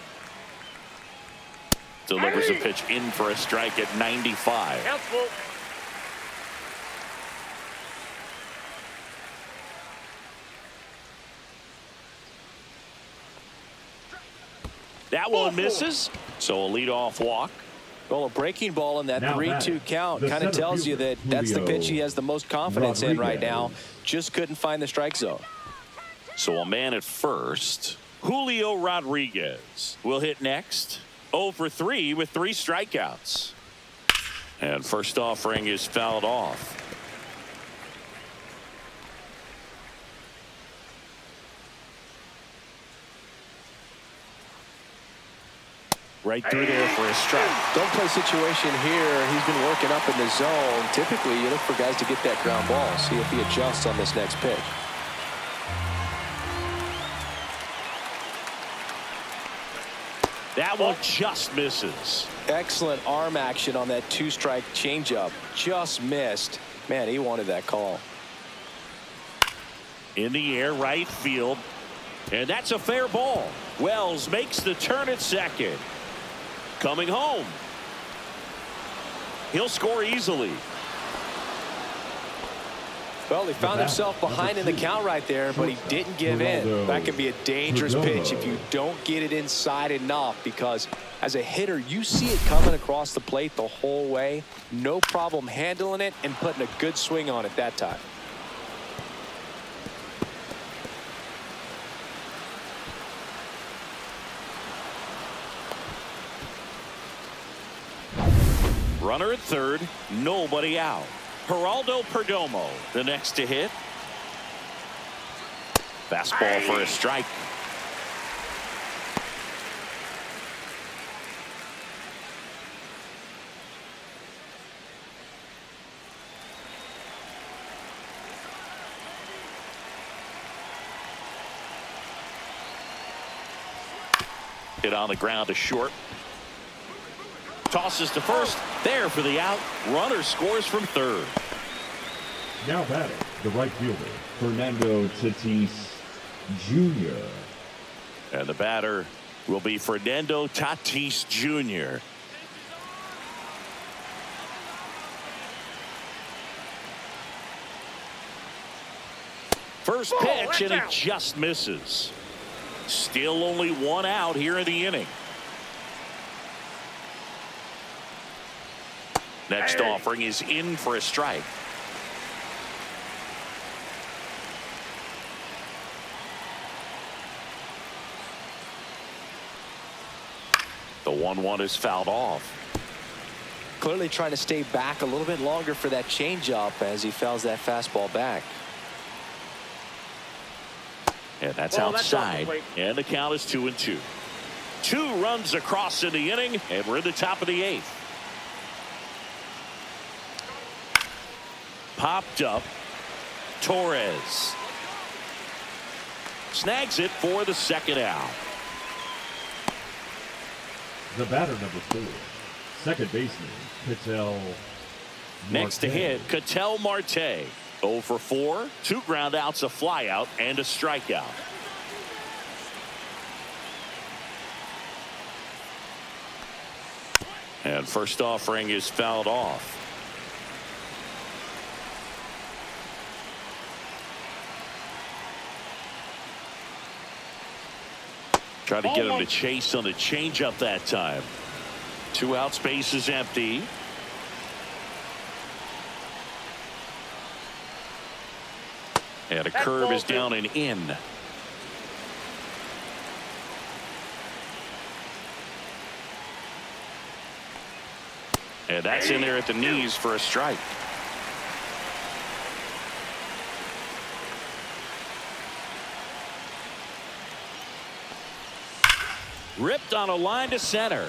Delivers a pitch in for a strike at 95. Helpful. That one misses, so a leadoff walk. Well, a breaking ball in that Now 3-2 count kind of tells you that that's the pitch he has the most confidence in right now. Just couldn't find the strike zone. So a man at first. Julio Rodriguez will hit next. 0 for 3 with 3 strikeouts. And first offering is fouled off. Right through there for a strike. Don't play situation here. He's been working up in the zone. Typically, you look for guys to get that ground ball. See if he adjusts on this next pitch. That one just misses. Excellent arm action on that 2-strike changeup. Just missed. Man, he wanted that call. In the air, right field. And that's a fair ball. Wells makes the turn at second. Coming home. He'll score easily. Well, he found himself behind in the count right there, but he didn't give in. That can be a dangerous pitch if you don't get it inside enough, because as a hitter, you see it coming across the plate the whole way. No problem handling it and putting a good swing on it that time. Runner at third, nobody out. Geraldo Perdomo, the next to hit. Fastball for a strike. Hit on the ground to short. Tosses to first. There for the out. Runner scores from third. Now batting, the right fielder, Fernando Tatis Jr. And the batter will be Fernando Tatis Jr. First pitch, and it just misses. Still only 1 out here in the inning. Next offering is in for a strike. The 1-1 is fouled off. Clearly trying to stay back a little bit longer for that changeup as he fouls that fastball back. And that's outside. And the count is 2-2. 2 runs across in the inning, and we're in the top of the 8th. Popped up. Torres snags it for the second out. The batter, number 4, second baseman, Ketel Next to Marte. hit, Ketel Marte. 0 for 4, 2 ground outs, a fly out, and a strikeout. And first offering is fouled off. Try to get him to chase on the changeup that time. 2 out, space is empty. And a curve is down and in. And that's in there at the knees for a strike. Ripped on a line to center.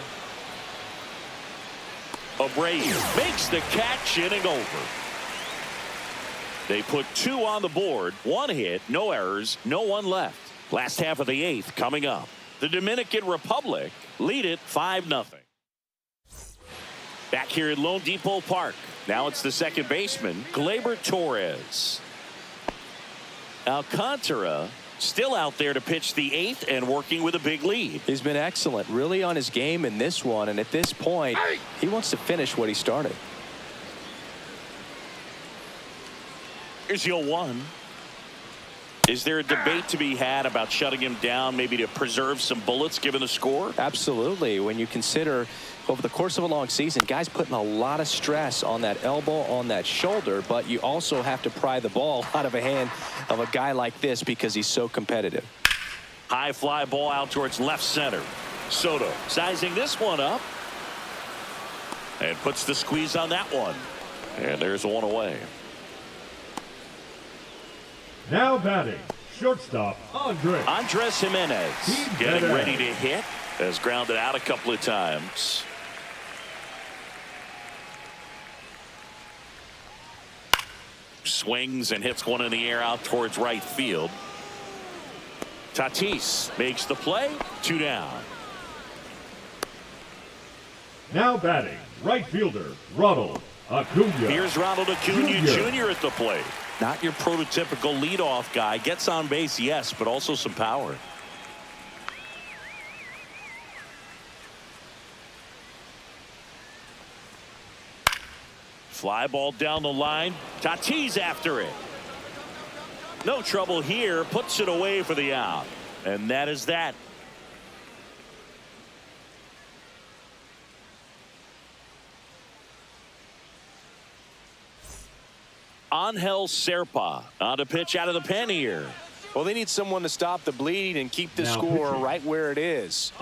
Abreu makes the catch, inning over. They put 2 on the board, 1 hit, no errors, no one left. Last half of the 8th coming up. The Dominican Republic lead it 5-0. Back here at Lone Depot Park. Now it's the second baseman, Gleyber Torres. Alcantara still out there to pitch the 8th and working with a big lead. He's been excellent, really on his game in this one, and at this point, he wants to finish what he started. Here's 0-1. Is there a debate to be had about shutting him down, maybe to preserve some bullets given the score? Absolutely. When you consider over the course of a long season, guys putting a lot of stress on that elbow, on that shoulder, but you also have to pry the ball out of a hand of a guy like this because he's so competitive. High fly ball out towards left center. Soto sizing this one up and puts the squeeze on that one. And there's one away. Now batting, shortstop Andres Jimenez getting ready to hit. Has grounded out a couple of times. Swings and hits one in the air out towards right field. Tatis makes the play. 2 down. Now batting, right fielder, Ronald Acuna. Here's Ronald Acuna Jr. at the plate. Not your prototypical leadoff guy. Gets on base, yes, but also some power. Fly ball down the line. Tatis after it. No trouble here. Puts it away for the out. And that is that. Angel Serpa on a pitch out of the pen here. Well, they need someone to stop the bleeding and keep the score right where it is.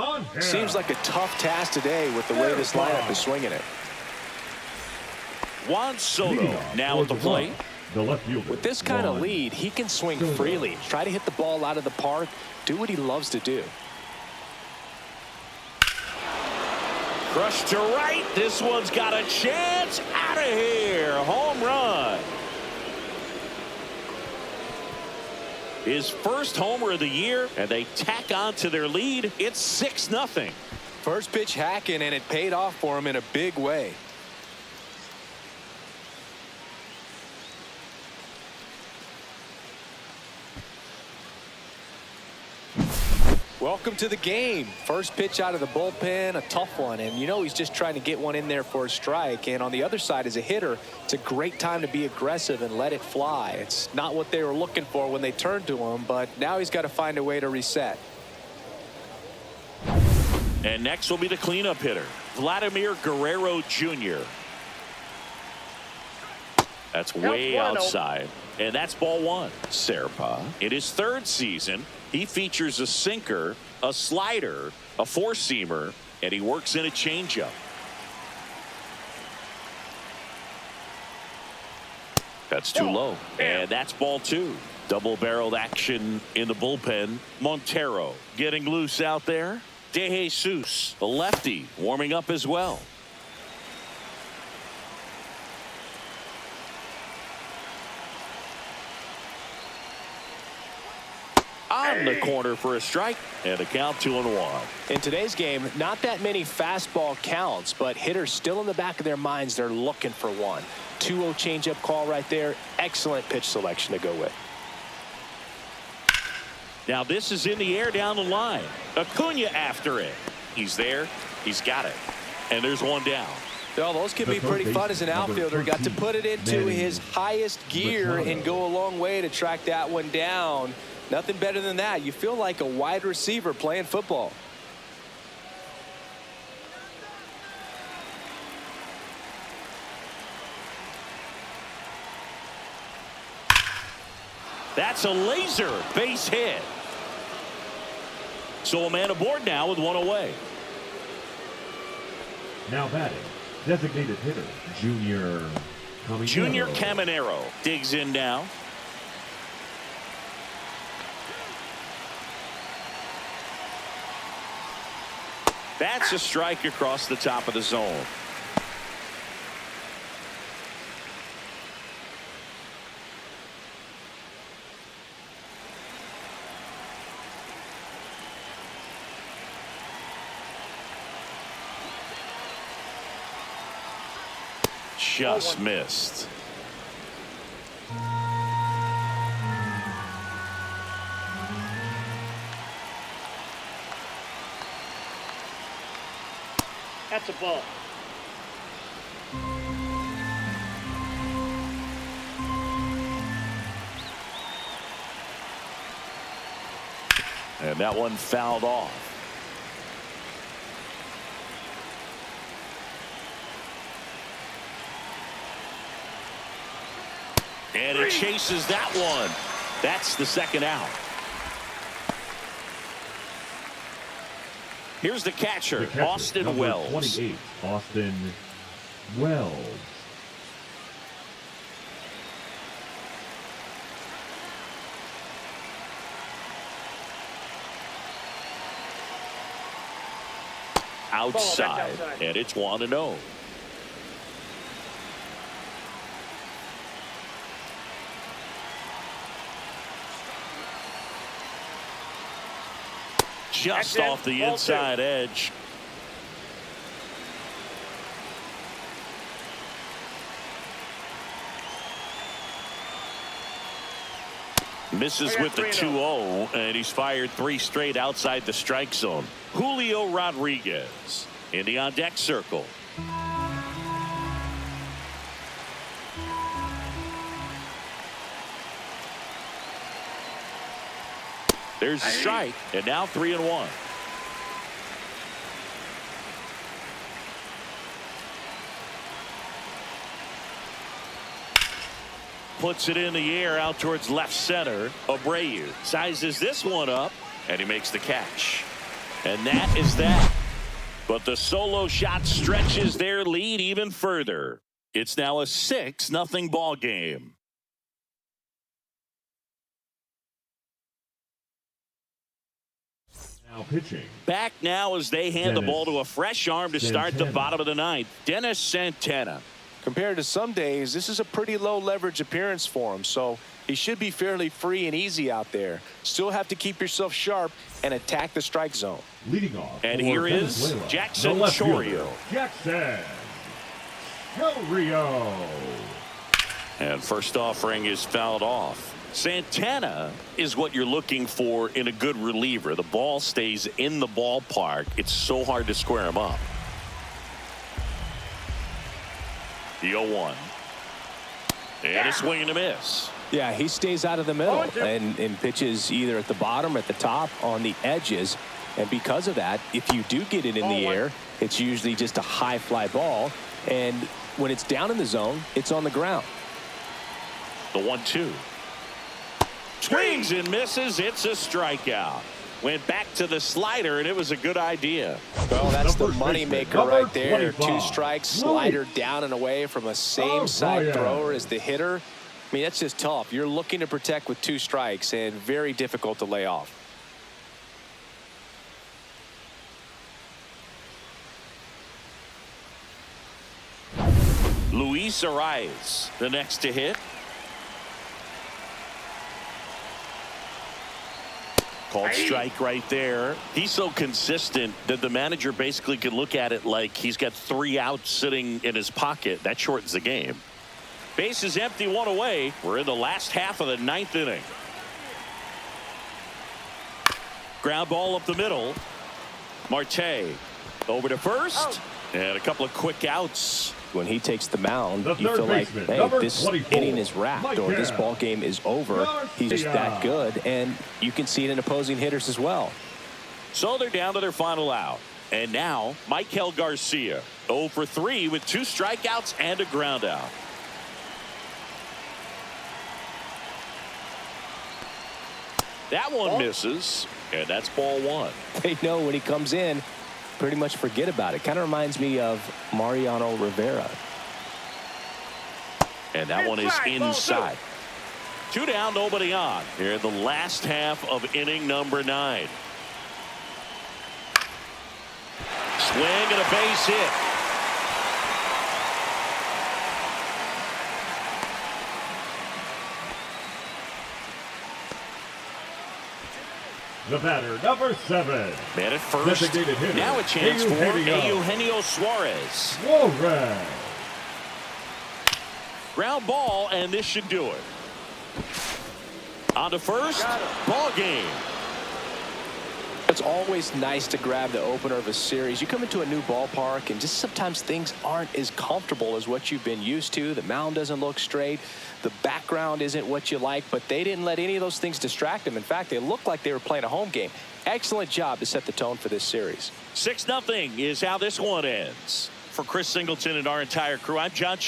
Seems like a tough task today with the way this lineup is swinging it. Juan Soto now at the plate. With this kind of lead, he can swing freely, try to hit the ball out of the park, do what he loves to do. Crushed to right. This one's got a chance. Out of here. Home run. His first homer of the year, and they tack on to their lead. It's 6-0. First pitch hacking, and it paid off for him in a big way. Welcome to the game. First pitch out of the bullpen, a tough one, and you know he's just trying to get one in there for a strike. And on the other side, as a hitter, it's a great time to be aggressive and let it fly. It's not what they were looking for when they turned to him, but now he's got to find a way to reset. And next will be the cleanup hitter, Vladimir Guerrero Jr. That's way outside, and that's ball 1. Serpa, in his 3rd season, he features a sinker, a slider, a four-seamer, and he works in a changeup. That's too low, and that's ball 2. Double-barreled action in the bullpen. Montero getting loose out there. De Jesus, the lefty, warming up as well. On the corner for a strike, and a count 2-1. In today's game, not that many fastball counts, but hitters still in the back of their minds, they're looking for one. 2-0 changeup call right there. Excellent pitch selection to go with. Now this is in the air down the line. Acuna after it. He's there. He's got it. And there's one down. Well, those can be pretty fun as an outfielder. Got to put it into his highest gear and go a long way to track that one down. Nothing better than that. You feel like a wide receiver playing football. That's a laser base hit. So a man aboard now with one away. Now batting, designated hitter, Junior Caminero digs in now. That's a strike across the top of the zone. just missed. That's a ball. And that one fouled off. And it chases that one. That's the second out. Here's the catcher, Austin Wells. 28, Austin Wells. Outside, and it's 1-0. Just off the inside edge. Misses with the 2-0, and he's fired 3 straight outside the strike zone. Julio Rodriguez in the on-deck circle. There's a strike, and now 3-1. Puts it in the air out towards left center. Abreu sizes this one up, and he makes the catch. And that is that. But the solo shot stretches their lead even further. It's now a 6-0 ball game. Now pitching. Back now as they hand the ball to a fresh arm to start the bottom of the ninth. Dennis Santana. Compared to some days, this is a pretty low leverage appearance for him, so he should be fairly free and easy out there. Still have to keep yourself sharp and attack the strike zone. Leading off. And here is Jackson Chourio. Jackson Chourio. And first offering is fouled off. Santana is what you're looking for in a good reliever. The ball stays in the ballpark. It's so hard to square him up. The 0-1. And a swing and a miss. Yeah, he stays out of the middle and pitches either at the bottom or at the top on the edges. And because of that, if you do get it in the air, it's usually just a high fly ball. And when it's down in the zone, it's on the ground. The 1-2. Swings and misses. It's a strikeout. Went back to the slider, and it was a good idea. Well, that's the moneymaker right there. 2 strikes, slider down and away from a same-side thrower as the hitter. I mean, that's just tough. You're looking to protect with 2 strikes, and very difficult to lay off. Luis Arias, the next to hit. Called strike right there. He's so consistent that the manager basically can look at it like he's got 3 outs sitting in his pocket. That shortens the game. Base is empty, 1 away. We're in the last half of the 9th inning. Ground ball up the middle. Marte over to first. And a couple of quick outs. When he takes the mound, you feel like, hey, this inning is wrapped or this ball game is over. He's just that good, and you can see it in opposing hitters as well. So they're down to their final out. And now, Michael Garcia, 0 for 3 with 2 strikeouts and a ground out. That one misses, and that's ball 1. They know when he comes in, pretty much forget about it. Kind of reminds me of Mariano Rivera. And that one is inside. 2 down, nobody on. Here in the last half of inning number 9. Swing and a base hit. The batter, number 7. Man at first. Now a chance for Eugenio Suarez. Ground ball, and this should do it. On to first, ball game. It's always nice to grab the opener of a series. You come into a new ballpark, and just sometimes things aren't as comfortable as what you've been used to. The mound doesn't look straight. The background isn't what you like, but they didn't let any of those things distract them. In fact, they looked like they were playing a home game. Excellent job to set the tone for this series. 6-0 is how this one ends. For Chris Singleton and our entire crew, I'm John